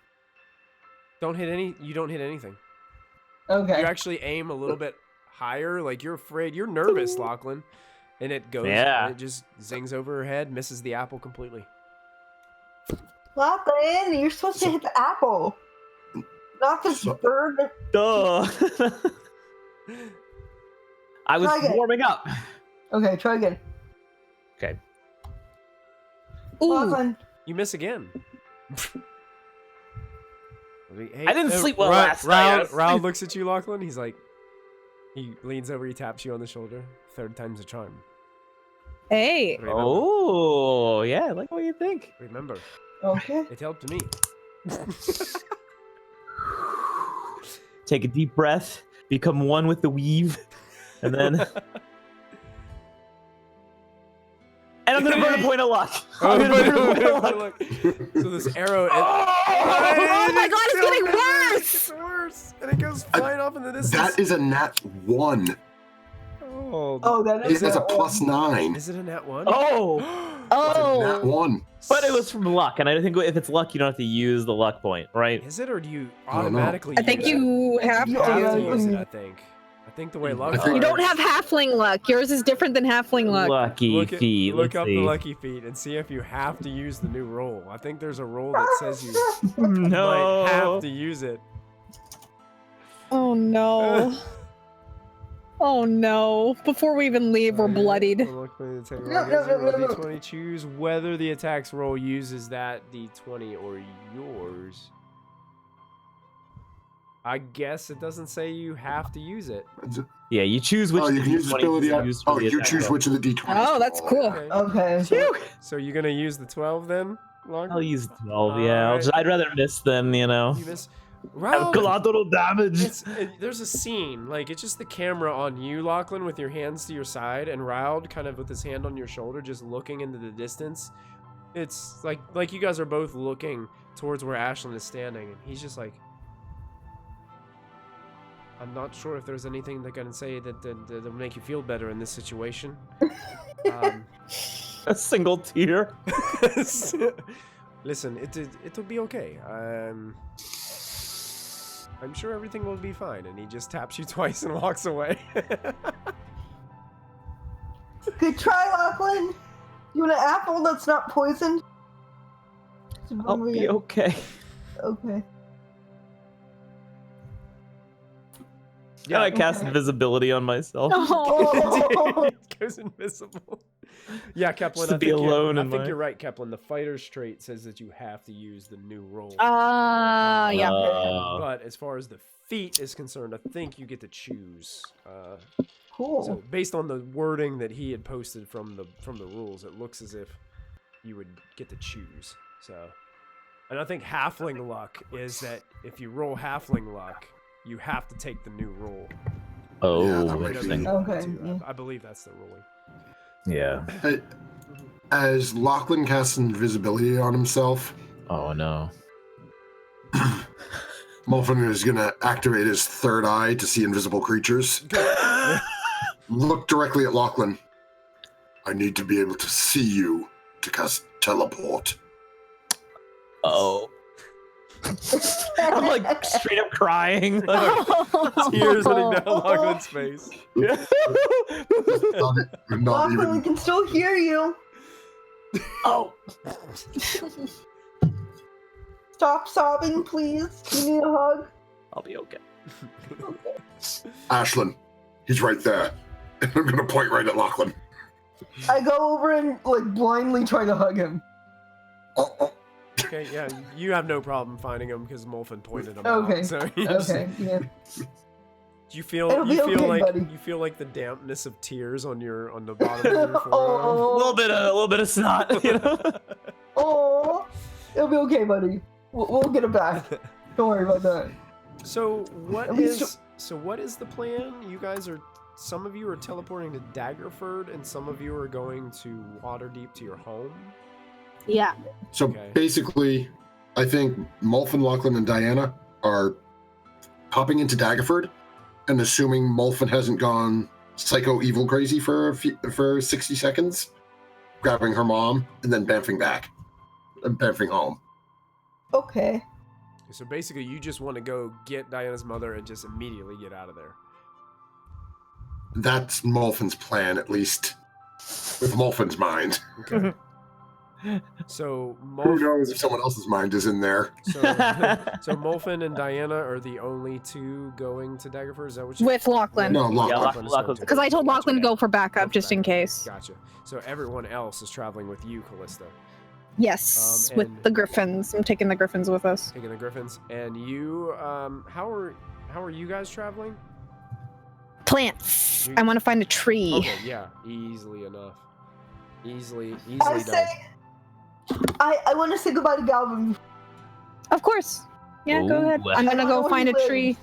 don't hit anything. Okay. You actually aim a little bit higher, like you're afraid. You're nervous, Lachlan. And it goes, Yeah. and it just zings over her head, misses the apple completely. Lachlan, you're supposed to hit the apple. Not this bird. Duh. I was Try again. warming up. Okay, try again. Okay. Ooh. Lachlan. You miss again. Hey, I didn't sleep well last night. Ryld looks at you, Lachlan. He's like, he leans over, he taps you on the shoulder. 3rd time's a charm. Hey. Remember, Oh, yeah, I like what you think. remember, Okay. it helped me. Take a deep breath, become one with the weave, and then... And I'm gonna burn a point of luck. I'm gonna burn a point of luck. So this arrow. Oh my god, it's getting worse! It's worse, and it goes flying off in the distance. That is a nat 1. Oh, that It is is a +9. Is it a nat 1? Oh! That's a nat Oh. 1. But it was from luck, and I think if it's luck, you don't have to use the luck point, right? Is it, or do you I don't know. automatically? I think use it? you have You have to use it. to. I think the way luck. I think- You don't have halfling luck. Yours is different than halfling luck. Lucky feet. Look Let's up see. the lucky feet and see if you have to use the new roll. I think there's a roll that says you No. might have to use it. Oh no. Oh no. Before we even leave, we're bloodied. D20. Choose whether the attack's roll uses that D20 or yours. I guess it doesn't say you have to use it. Yeah, you choose which. Oh, you can use D20 ability. to use for the You attack choose roll. which of the d20s. Oh, that's cool. Okay. So you're gonna use the 12 then? Lachlan? I'll use 12. Yeah, Alright. I'd rather miss than You miss. have Ryld, collateral damage. there's a scene, like it's just the camera on you, Lachlan, with your hands to your side, and Ryld kind of with his hand on your shoulder, just looking into the distance. It's like you guys are both looking towards where Ashlyn is standing, and he's just like, I'm not sure if there's anything that can say that will make you feel better in this situation. A single tear. Listen, it'll be okay. I'm sure everything will be fine. And he just taps you twice and walks away. Good try, Lachlan. You want an apple that's not poisoned? I'll be okay. Okay. Yeah, I cast invisibility on myself. Oh. It goes invisible. Yeah, Kepler. Just to be alone I in think my- you're right, Kepler. The fighter's trait says that you have to use the new roll. Yeah. But as far as the feat is concerned, I think you get to choose. Cool. So based on the wording that he had posted from the rules, it looks as if you would get to choose. So, and I think halfling luck is that if you roll halfling luck, you have to take the new roll. Oh, Yeah, that It might doesn't be- Okay, have to. yeah. I believe that's the ruling. yeah. As Lachlan casts invisibility on himself, Oh no. Muffin is going to activate his third eye to see invisible creatures. Look directly at Lachlan. I need to be able to see you to cast teleport. Oh. I'm like straight up crying. Tears running down Lachlan's face. Not Lachlan, we even. can still hear you. Oh. Stop sobbing, please. You need a hug. I'll be okay. Ashlyn, he's right there. And I'm going to point right at Lachlan. I go over and like blindly try to hug him. Oh. Okay, yeah, you have no problem finding him because Molfin pointed him Okay. out. So you just- Okay, yeah. you feel It'll be okay, like buddy. you feel like the dampness of tears on the bottom of your forearm. A little bit of snot, you know. Oh, it'll be okay, buddy. We'll get it back. Don't worry about that. So what At least is the plan? You guys are, some of you are teleporting to Daggerford, and some of you are going to Waterdeep to your home. Yeah. So Okay. basically, I think Molfin, Lachlan, and Diana are popping into Daggerford and assuming Molfin hasn't gone psycho evil crazy for 60 seconds, grabbing her mom, and then bamfing back. And bamfing home. Okay. So basically, you just want to go get Diana's mother and just immediately get out of there. That's Molfin's plan, at least with Molfin's mind. Okay. So Who knows if someone else's mind is in there? So Molfin and Diana are the only two going to Daggerford. Is that what you? With Lachlan. No, Lachlan is going Lachlan's- to- Because I told Lachlan to Gotcha. go for backup just in case. Gotcha. So everyone else is traveling with you, Kallista. Yes, and- with the Griffins. I'm taking the Griffins with us. Taking the Griffins, and you. How are you guys traveling? Plants. I want to find a tree. Okay, yeah, easily enough. Easily I done. say, I want to say goodbye to Galvin. Of course. Yeah, go ahead. Ooh. I'm gonna I go know find a he lives. tree.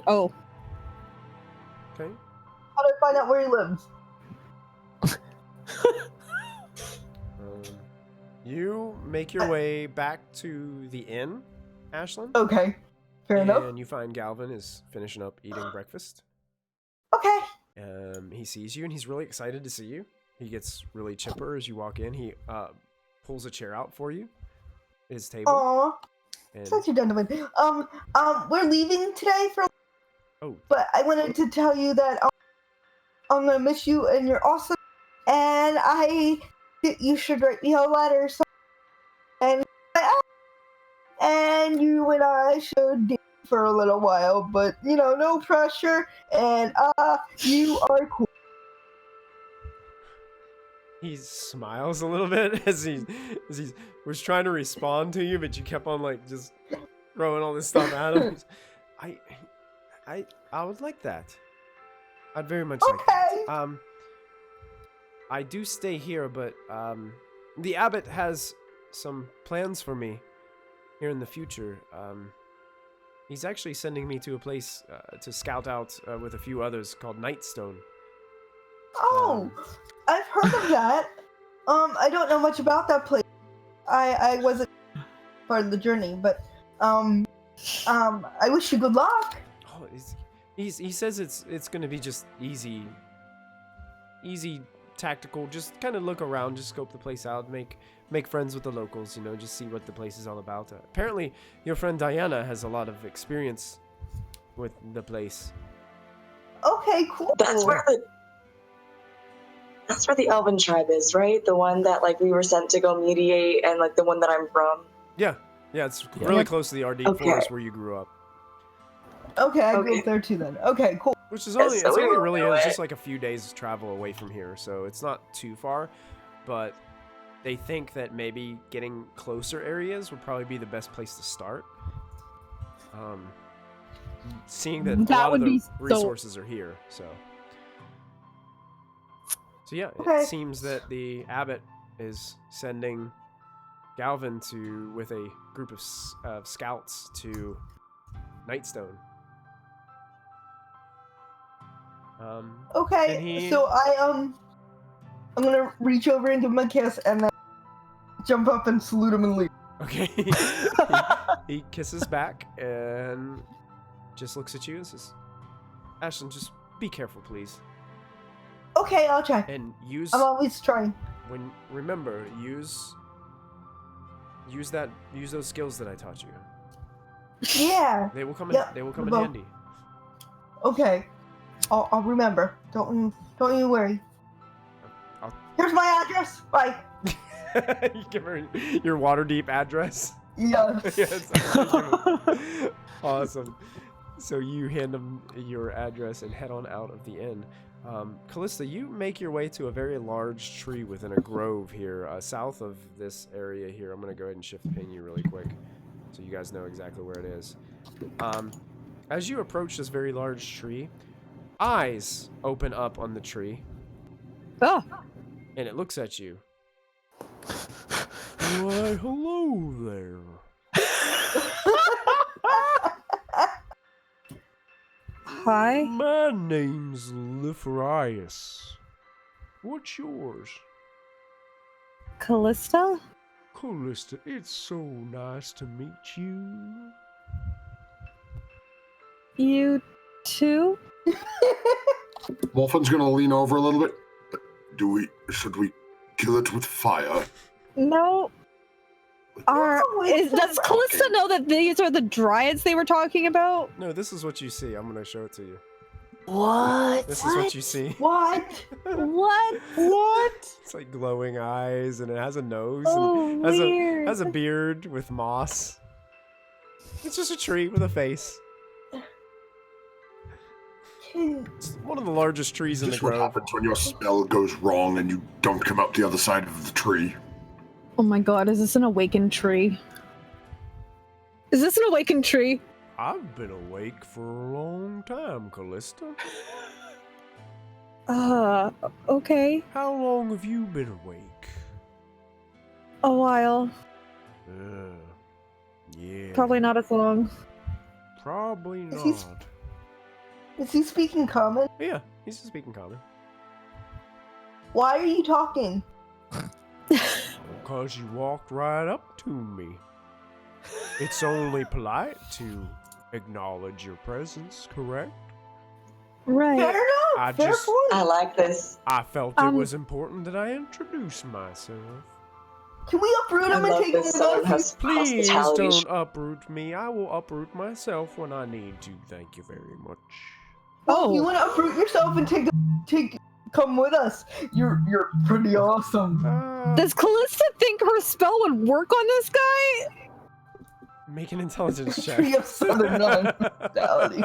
Oh, Okay. How do I find out where he lives? You make your way back to the inn, Ashlyn. Okay. Fair enough. And you find Galvin is finishing up eating breakfast. Okay. He sees you and he's really excited to see you. He gets really chipper as you walk in. He pulls a chair out for you at his table. Aw, And, such a gentleman. We're leaving today for. oh, But I wanted to tell you that I'm gonna miss you, and you're awesome. And you should write me a letter. And you and I should date for a little while, but no pressure. And you are cool. he smiles a little bit as he was trying to respond to you, but you kept on like just throwing all this stuff at him. I would like that. I'd very much like Okay. that. I do stay here, but the abbot has some plans for me here in the future. He's actually sending me to a place to scout out with a few others called Nightstone. Oh, I've heard of that. I don't know much about that place. I wasn't part of the journey, but I wish you good luck. Oh, he says it's gonna be just easy, tactical. Just kind of look around, just scope the place out, make friends with the locals. Just see what the place is all about. Apparently, your friend Diana has a lot of experience with the place. Okay, cool. That's where the Elven tribe is, right? The one that we were sent to go mediate, and the one that I'm from. Yeah, it's really close to the Ardeen Okay. Forest where you grew up. Okay, I grew Okay. up there too then. Okay, cool. Which is Yeah, only, so it's we only were really away. it's just like a few days travel away from here, so it's not too far. But they think that maybe getting closer areas would probably be the best place to start. Seeing that a That lot would of the be so- resources are here, so yeah, Okay. it seems that the abbot is sending Galvin with a group of scouts to Nightstone. Okay, And he- so I'm gonna reach over and give him a kiss, and then jump up and salute him and leave. Okay. he kisses back and just looks at you and says, Ashlyn, just be careful, please. Okay, I'll try. And use always trying. remember, use those skills that I taught you. Yeah. They will come Yep, in they will come in well- handy. Okay. I'll remember. Don't you worry. I'll- Here's my address. Bye. You give her your Waterdeep address. Yes. Yes. Awesome. So you hand him your address and head on out of the inn. Kallista, you make your way to a very large tree within a grove here, south of this area here. I'm going to go ahead and shift ping you really quick so you guys know exactly where it is. As you approach this very large tree, eyes open up on the tree, oh, and it looks at you. Why, hello there. hi. My name's Lifarius. What's yours? Kallista? Kallista, it's so nice to meet you. You too? Wolfen's gonna lean over a little bit. Should we kill it with fire? No. Does Kallista know that these are the dryads they were talking about? No, this is what you see. I'm gonna show it to you. What? This is what you see. What? What? What? It's like glowing eyes, and it has a nose, Oh, and weird. has a beard with moss. It's just a tree with a face. It's one of the largest trees in the This is what grove. happens when your spell goes wrong and you don't come out the other side of the tree. Oh my god, is this an awakened tree? Is this an awakened tree? I've been awake for a long time, Kallista. Okay. How long have you been awake? A while. Yeah. Probably not as long. Probably Is he not. Is he speaking common? Yeah, he's speaking common. Why are you talking? Because you walked right up to me. It's only polite to acknowledge your presence, correct? Right. Fair enough. I Fair just- point. I like this. I felt it was important that I introduce myself. Can we uproot I him and love take him this with someone us? has Please hospitality. don't uproot me. I will uproot myself when I need to. Thank you very much. Oh, you want to uproot yourself and come with us? You're pretty awesome. Does Kallista think her spell would work on this guy? Make an intelligence check. Tree of Southern Hospitality.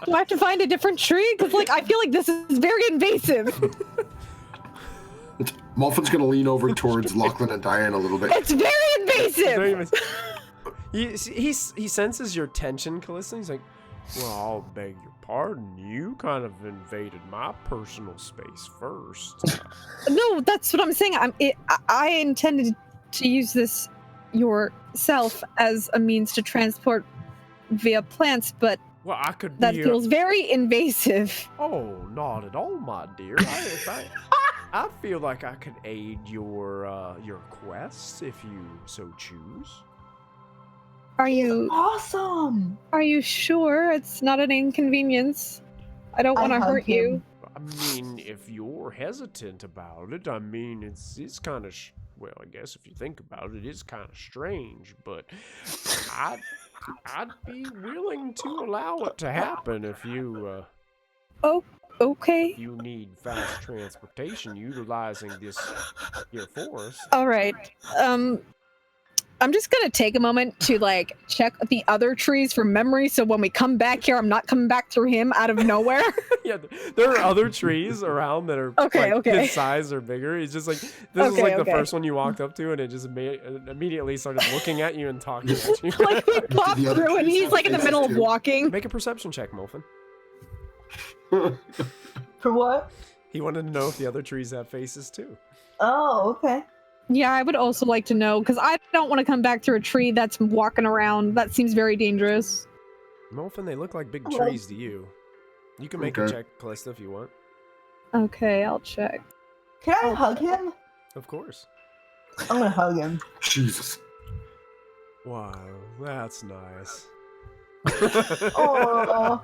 Do I have to find a different tree? Because, like, I feel like this is very invasive. Wolfen's gonna lean over towards Lachlan and Diane a little bit. It's very invasive! Very much- he senses your tension, Kallista. He's like, well, I'll beg your pardon. You kind of invaded my personal space first. No, that's what I'm saying. I intended to use this yourself as a means to transport via plants, but Well, I could be that feels very invasive. Oh, not at all, my dear. I feel like I could aid your quest if you so choose. Are you Awesome. sure it's not an inconvenience? I don't want to hug hurt you. him. I mean, if you're hesitant about it, I mean, it's kind of well, I guess if you think about it, it's kind of strange. But I'd be willing to allow it to happen if you Okay. you need fast transportation utilizing this your forest. All right. I'm just gonna take a moment to like check the other trees for memory, so when we come back here, I'm not coming back through him out of nowhere. Yeah, there are other trees around that are Okay, like, okay. his size or bigger. It's just like this is Okay, like the okay. first one you walked up to, and it just immediately started looking at you and talking at you. Like we pop the other through and trees he's have like in the faces middle of too? walking. Make a perception check, Molfin. For what? He wanted to know if the other trees have faces too. Oh, okay. Yeah, I would also like to know, because I don't want to come back through a tree that's walking around. That seems very dangerous. Molfin, they look like big Hello. trees to you. You can make a Okay. check, Kallista, if you want. Okay, I'll check. Can I hug him? Of course. I'm gonna hug him. Jesus. Wow, that's nice. Oh,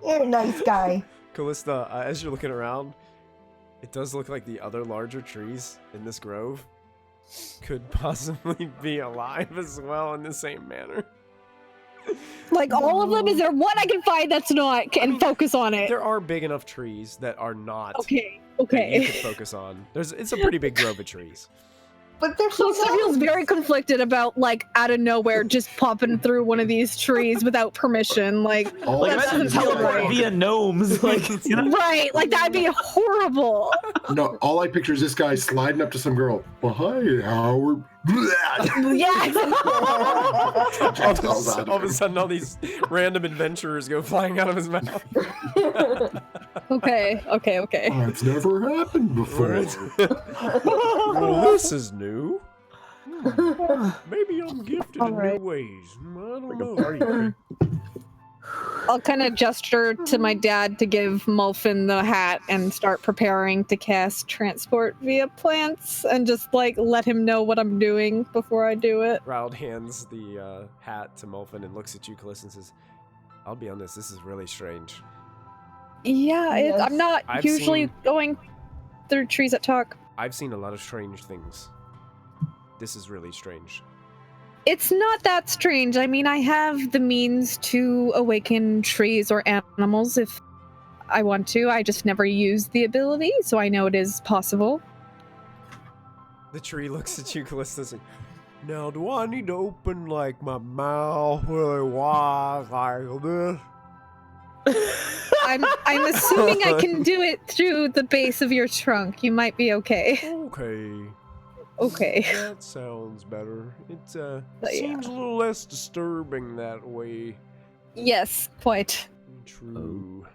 you're a nice guy. Kallista, as you're looking around, it does look like the other larger trees in this grove could possibly be alive as well in the same manner. Like all of them? Is there one I can find that's not and focus on it? There are big enough trees that are not Okay, that you okay. could focus on. It's a pretty big grove of trees. But they're so Lisa feels very conflicted about like out of nowhere just popping through one of these trees without permission. Like, All Like I that see imagine doesn't is feel this teleport right. guy- via gnomes. Like, you know? right, like that'd be horrible. No, all I picture is this guy sliding up to some girl. Well, hi, Howard. Yes. All of a sudden, all these random adventurers go flying out of his mouth. Okay. Oh, it's never happened before. Well, this is new. Maybe I'm gifted All in right. new ways. I don't Like a know. party trick. I'll kind of gesture to my dad to give Mulfin the hat and start preparing to cast transport via plants and just like let him know what I'm doing before I do it. Ryld hands the hat to Mulfin and looks at you, Kallista, and says, I'll be honest, this is really strange. Yeah, Yes. I'm not I've usually seen- going through trees that talk. I've seen a lot of strange things. This is really strange. It's not that strange. I mean, I have the means to awaken trees or animals if I want to. I just never use the ability, so I know it is possible. The tree looks at you, Kallista, and says, now, do I need to open, like, my mouth really wide like this? I'm assuming I can do it through the base of your trunk. You might be okay. Okay. Okay. That sounds better. It yeah. seems a little less disturbing that way. Yes, quite. True.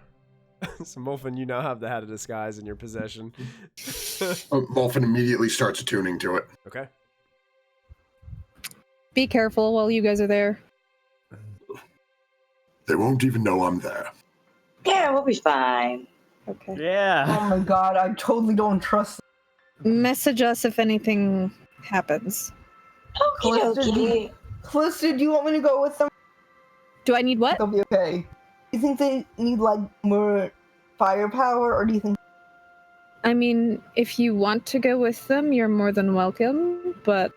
So, Mulfin, you now have the Hat of Disguise in your possession. Molfin immediately starts attuning to it. Okay. Be careful while you guys are there. They won't even know I'm there. Yeah, we'll be fine. Okay. Yeah. Oh my god, I totally don't trust. Message us if anything happens. Okie dokie. Kallista, do you want me to go with them? Do I need what? They'll be okay. Do you think they need like more firepower, or do you think? I mean, if you want to go with them, you're more than welcome. But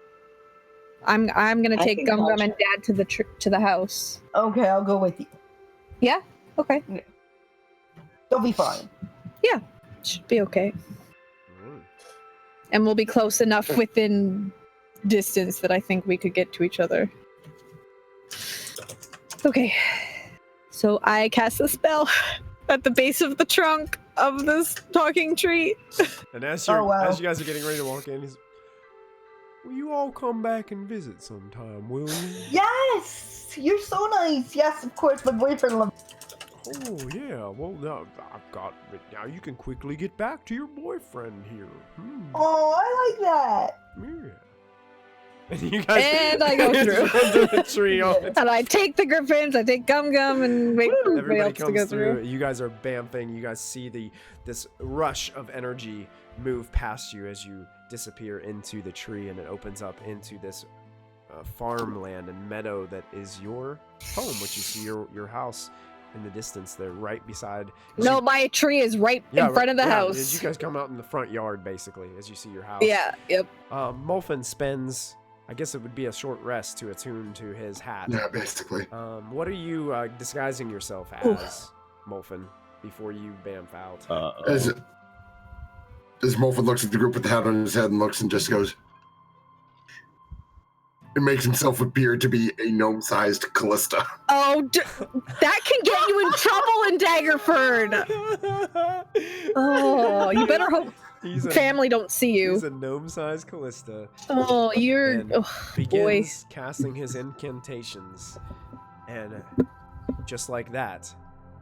I'm gonna I take think Gum Gum I'll and Dad to the house. Okay, I'll go with you. Yeah. Okay. They'll be fine. Should be okay. And we'll be close enough within distance that I think we could get to each other. Okay. So I cast a spell at the base of the trunk of this talking tree. And as Oh, wow. as you guys are getting ready to walk in, he's, will you all come back and visit sometime, will you? Yes, you're so nice. Yes, of course. My boyfriend loves. Oh, yeah. Well, now I've got... Now you can quickly get back to your boyfriend here. Oh, I like that. Yeah. And you guys... And I go through. into the tree. And I take the griffins, I take Gum Gum, and wait for everybody Everybody else to comes go through. through. You guys are bamfing. You guys see this rush of energy move past you as you disappear into the tree, and it opens up into this farmland and meadow that is your home, which you see your house in the distance there, right beside. No, my tree is right in front of the house. As you guys come out in the front yard, basically, as you see your house. Yeah, yep. Mulfin spends, I guess it would be a short rest to attune to his hat. Yeah, basically. What are you disguising yourself as, Mulfin, before you bamf out? As Molfin looks at the group with the hat on his head and looks and just goes, it makes himself appear to be a gnome-sized Kallista. Oh, that can get you in trouble in Daggerford. Oh, you better hope family don't see you. He's a gnome-sized Kallista. Oh, you're... And Oh, boy. begins casting his incantations. And just like that,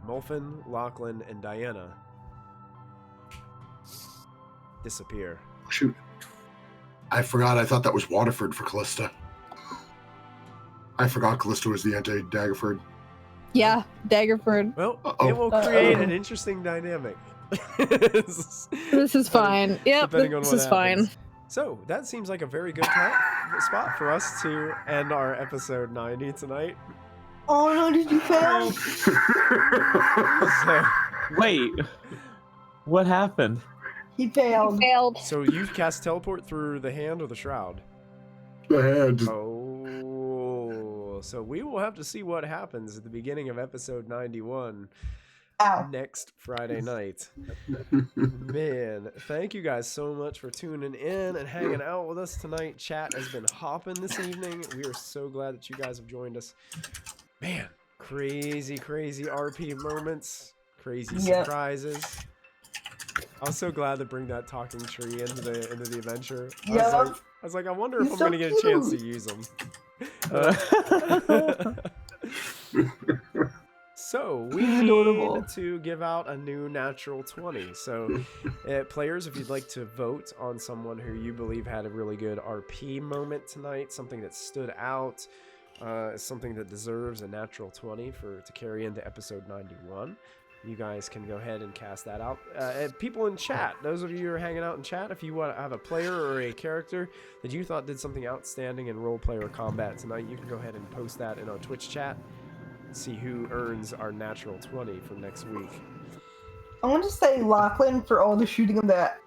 Mulfin, Lachlan, and Diana disappear. Shoot. I forgot. I thought that was Waterford for Kallista. I forgot Kallista was the anti-Daggerford. Yeah, Daggerford. Well, Uh-oh. it will create an interesting dynamic. This is fine. Yep, Depending on this what is fine. happens. So, that seems like a very good spot for us to end our episode 90 tonight. Oh no, did you fail? So, Wait. What happened? He failed. Failed. so you've cast teleport through the hand or the shroud? The hand. Oh, so we will have to see what happens at the beginning of episode 91 Ow. next Friday night. Man, thank you guys so much for tuning in and hanging out with us tonight. Chat has been hopping this evening. We are so glad that you guys have joined us. Man, crazy RP moments, crazy Yep. surprises. I was so glad to bring that talking tree into the adventure. Yep. I was like, I wonder if He's I'm so gonna get a chance to cute. use them. So we Adorable. need to give out a new natural 20. So players, if you'd like to vote on someone who you believe had a really good RP moment tonight, something that stood out, is something that deserves a natural 20 to carry into episode 91. You guys can go ahead and cast that out. People in chat, those of you who are hanging out in chat, if you want to have a player or a character that you thought did something outstanding in roleplay or combat tonight, you can go ahead and post that in our Twitch chat. See who earns our natural 20 for next week. I want to say Lachlan for all the shooting of that.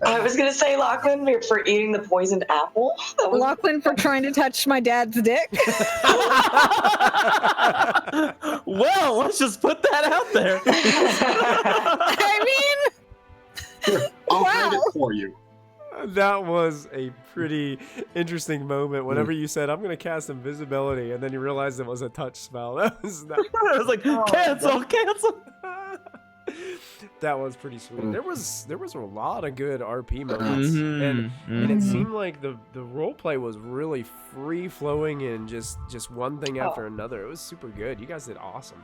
I was gonna say Lachlan for eating the poisoned apple. Lachlan for trying to touch my dad's dick. Well, let's just put that out there. I mean, Here, I'll write Wow. it for you. That was a pretty interesting moment. Whenever you said, I'm going to cast invisibility, and then you realized it was a touch spell. That was I was like, cancel. that was pretty sweet. There was a lot of good RP moments, and it seemed like the roleplay was really free flowing and just one thing after another. It was super good. You guys did awesome.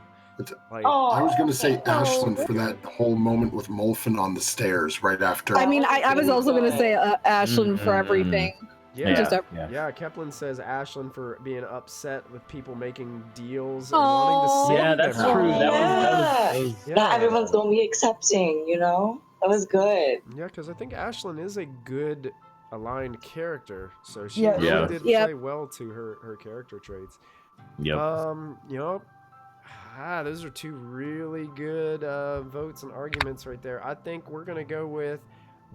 Like, I was going to say Ashlyn for that whole moment with Molfen on the stairs right after. I mean, I was also going to say Ashlyn for everything. yeah, Just yeah. Kepler says Ashlyn for being upset with people making deals and wanting to save Yeah, that's them. true. That was Yeah. Not everyone's gonna be accepting, you know? That was good. Yeah, because I think Ashlyn is a good aligned character, so she Yeah. really Yeah. did Yep. play well to her character traits. Yep. Those are two really good votes and arguments right there. I think we're gonna go with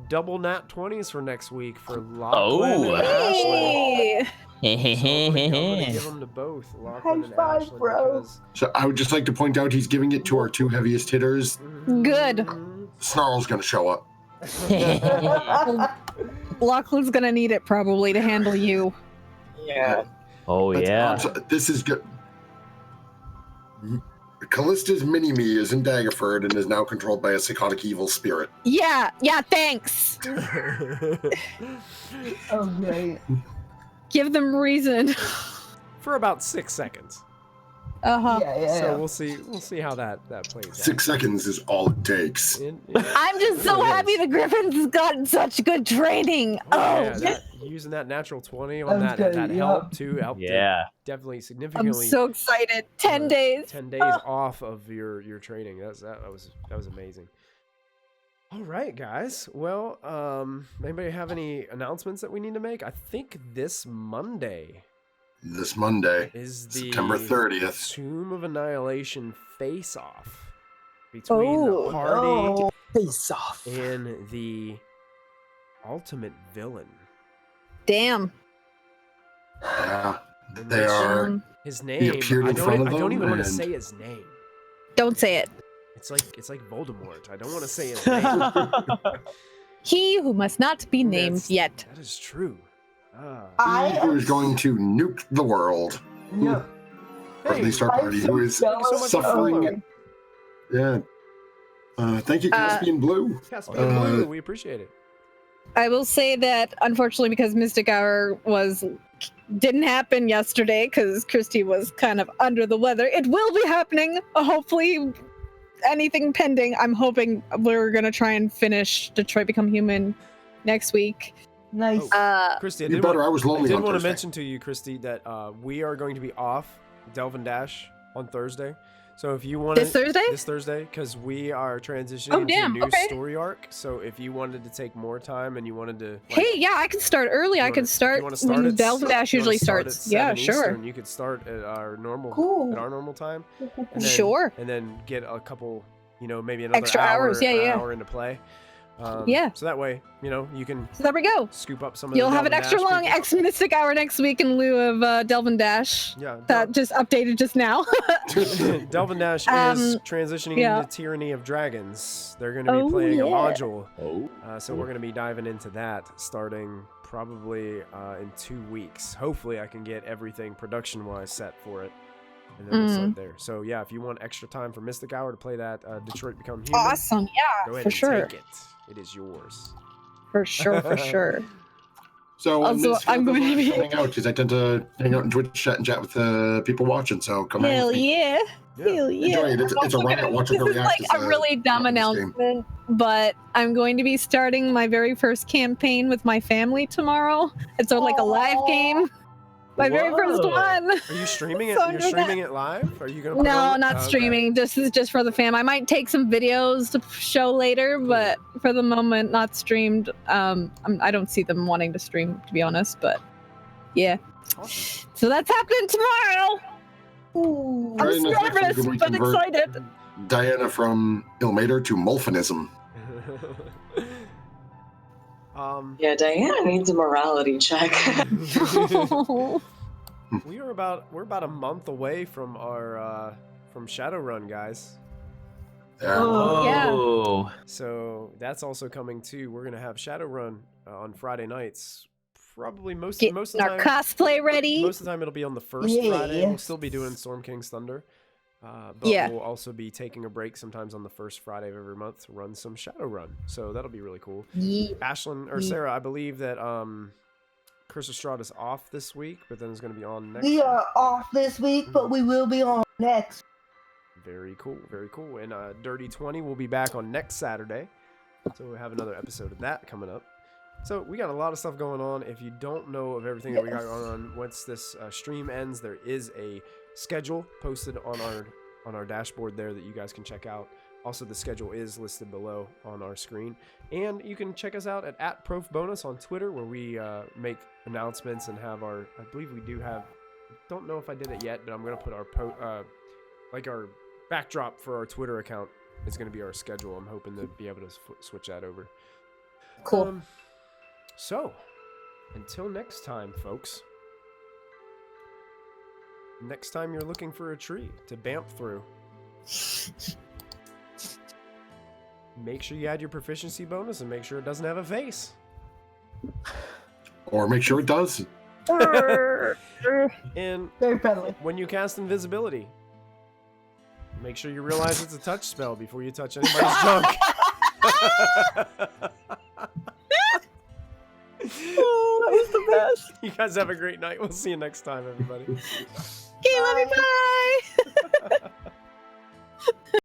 double nat 20s for next week for Lachlan and Ashlyn. Hey. I'm gonna give them to both Lachlan and High five, Ashlyn bro. because So I would just like to point out he's giving it to our two heaviest hitters. Good. Snarl's going to show up. Lachlan's going to need it probably to handle you. Yeah. Oh yeah. This is good. Kallista's mini-me is in Daggerford and is now controlled by a psychotic evil spirit. Yeah, thanks. Okay. Give them reason. for about 6 seconds. Uh-huh. Yeah. So we'll see how that plays out. 6 seconds is all it takes. I'm just so happy the Griffin's gotten such good training. Using that natural 20 That on was that good, that yeah. helped too. Helped Yeah. definitely I'm significantly. so excited. 10 days. 10 days off of your training. That was amazing. All right, guys. Well, anybody have any announcements that we need to make? I think this Monday This Monday, is the September 30th. Tomb of Annihilation face-off between the Oh, party no. Face off. and the ultimate villain. Damn. Yeah, In they which are. his name. appeared in front of I don't them even want to and- say his name. Don't say it. It's like Voldemort. I don't want to say his name. He who must not be named That's- yet. That is true. Ah. He who is going to nuke the world. Yeah. Or at least our I'm party, so who is jealous so much suffering. of Yeah. Thank you, Caspian Blue. Caspian Blue, we appreciate it. I will say that unfortunately, because Mystic Hour didn't happen yesterday because Christy was kind of under the weather. It will be happening. Hopefully, anything pending. I'm hoping we're gonna try and finish Detroit Become Human next week. Nice. Christy, I You did better. want, I was I lonely did on want to Thursday. mention to you, Christy, that we are going to be off Delve and Dash on Thursday. So if you want This Thursday? this Thursday, because we are transitioning Oh, to a damn, new okay. story arc. So if you wanted to take more time and you wanted to, Hey, yeah, I can start early. I can start when Delve and Dash usually starts. Yeah, sure. Eastern, you could start at our normal Cool. time. And then, Sure. And then get a couple, maybe another Extra hour, hours, yeah, an yeah. hour into play. Yeah. So that way, you can So there we go. scoop up some of You'll the have Delve an and extra Dash long people. X-Mystic Hour next week in lieu of Delve and Dash. Yeah, That just updated just now. Delve and Dash is transitioning yeah. into Tyranny of Dragons. They're going to be Oh, playing a yeah. module. Oh. So we're going to be diving into that starting probably in 2 weeks. Hopefully I can get everything production-wise set for it. And then we'll start there. So yeah, if you want extra time for Mystic Hour to play that Detroit Become Human, Awesome. Yeah, go ahead for and sure. take it. It is yours. For sure, for sure. So when Also, this I'm going to be- hang out because I tend to hang out in Twitch chat and chat with people watching. So come hang Hell with me. yeah. Yeah. Hell yeah. Enjoy it. It's a riot watching her This is react. like a really dumb this game. announcement, but I'm going to be starting my very first campaign with my family tomorrow. It's like a live game. My very first Whoa. one. Are you streaming it? So You're good. streaming it live? Are you gonna? Put it No, on? not Oh, okay. streaming. Just for the fam. I might take some videos to show later, but for the moment, not streamed. I don't see them wanting to stream, to be honest. But yeah. Awesome. So that's happening tomorrow. Ooh. Very I'm nice. nervous, Could we but convert excited. Diana from Ilmater to Molfinism. Yeah, Diana needs a morality check. we're about a month away from our from Shadowrun, guys. Yeah. Oh. Yeah. Oh. So that's also coming too. We're gonna have Shadowrun on Friday nights. Probably most of Getting the our time. cosplay ready. Most of the time it'll be on the first Yeah. Friday. We'll still be doing Storm King's Thunder. But Yeah. we'll also be taking a break sometimes on the first Friday of every month to run some Shadowrun. So that'll be really cool. Yeah. Ashlyn or Yeah. Sarah, I believe that Curse of Strahd is off this week, but then it's going to be on next We week. are off this week, but we will be on next. Very cool, very cool. And Dirty 20 will be back on next Saturday. So we'll have another episode of that coming up. So we got a lot of stuff going on. If you don't know of everything that we got going on, once this stream ends, there is a schedule posted on our dashboard there that you guys can check out. Also, the schedule is listed below on our screen. And you can check us out at @ProfBonus on Twitter, where we make announcements and have our, I believe we do have, don't know if I did it yet, but I'm going to put our our backdrop for our Twitter account is going to be our schedule. I'm hoping to be able to switch that over. Cool. So, until next time, folks. Next time you're looking for a tree to bamf through, make sure you add your proficiency bonus and make sure it doesn't have a face. Or make sure it does. And Very friendly. when you cast invisibility, make sure you realize it's a touch spell before you touch anybody's junk. Oh, that was the best. You guys have a great night. We'll see you next time, everybody. Okay, love you. Bye.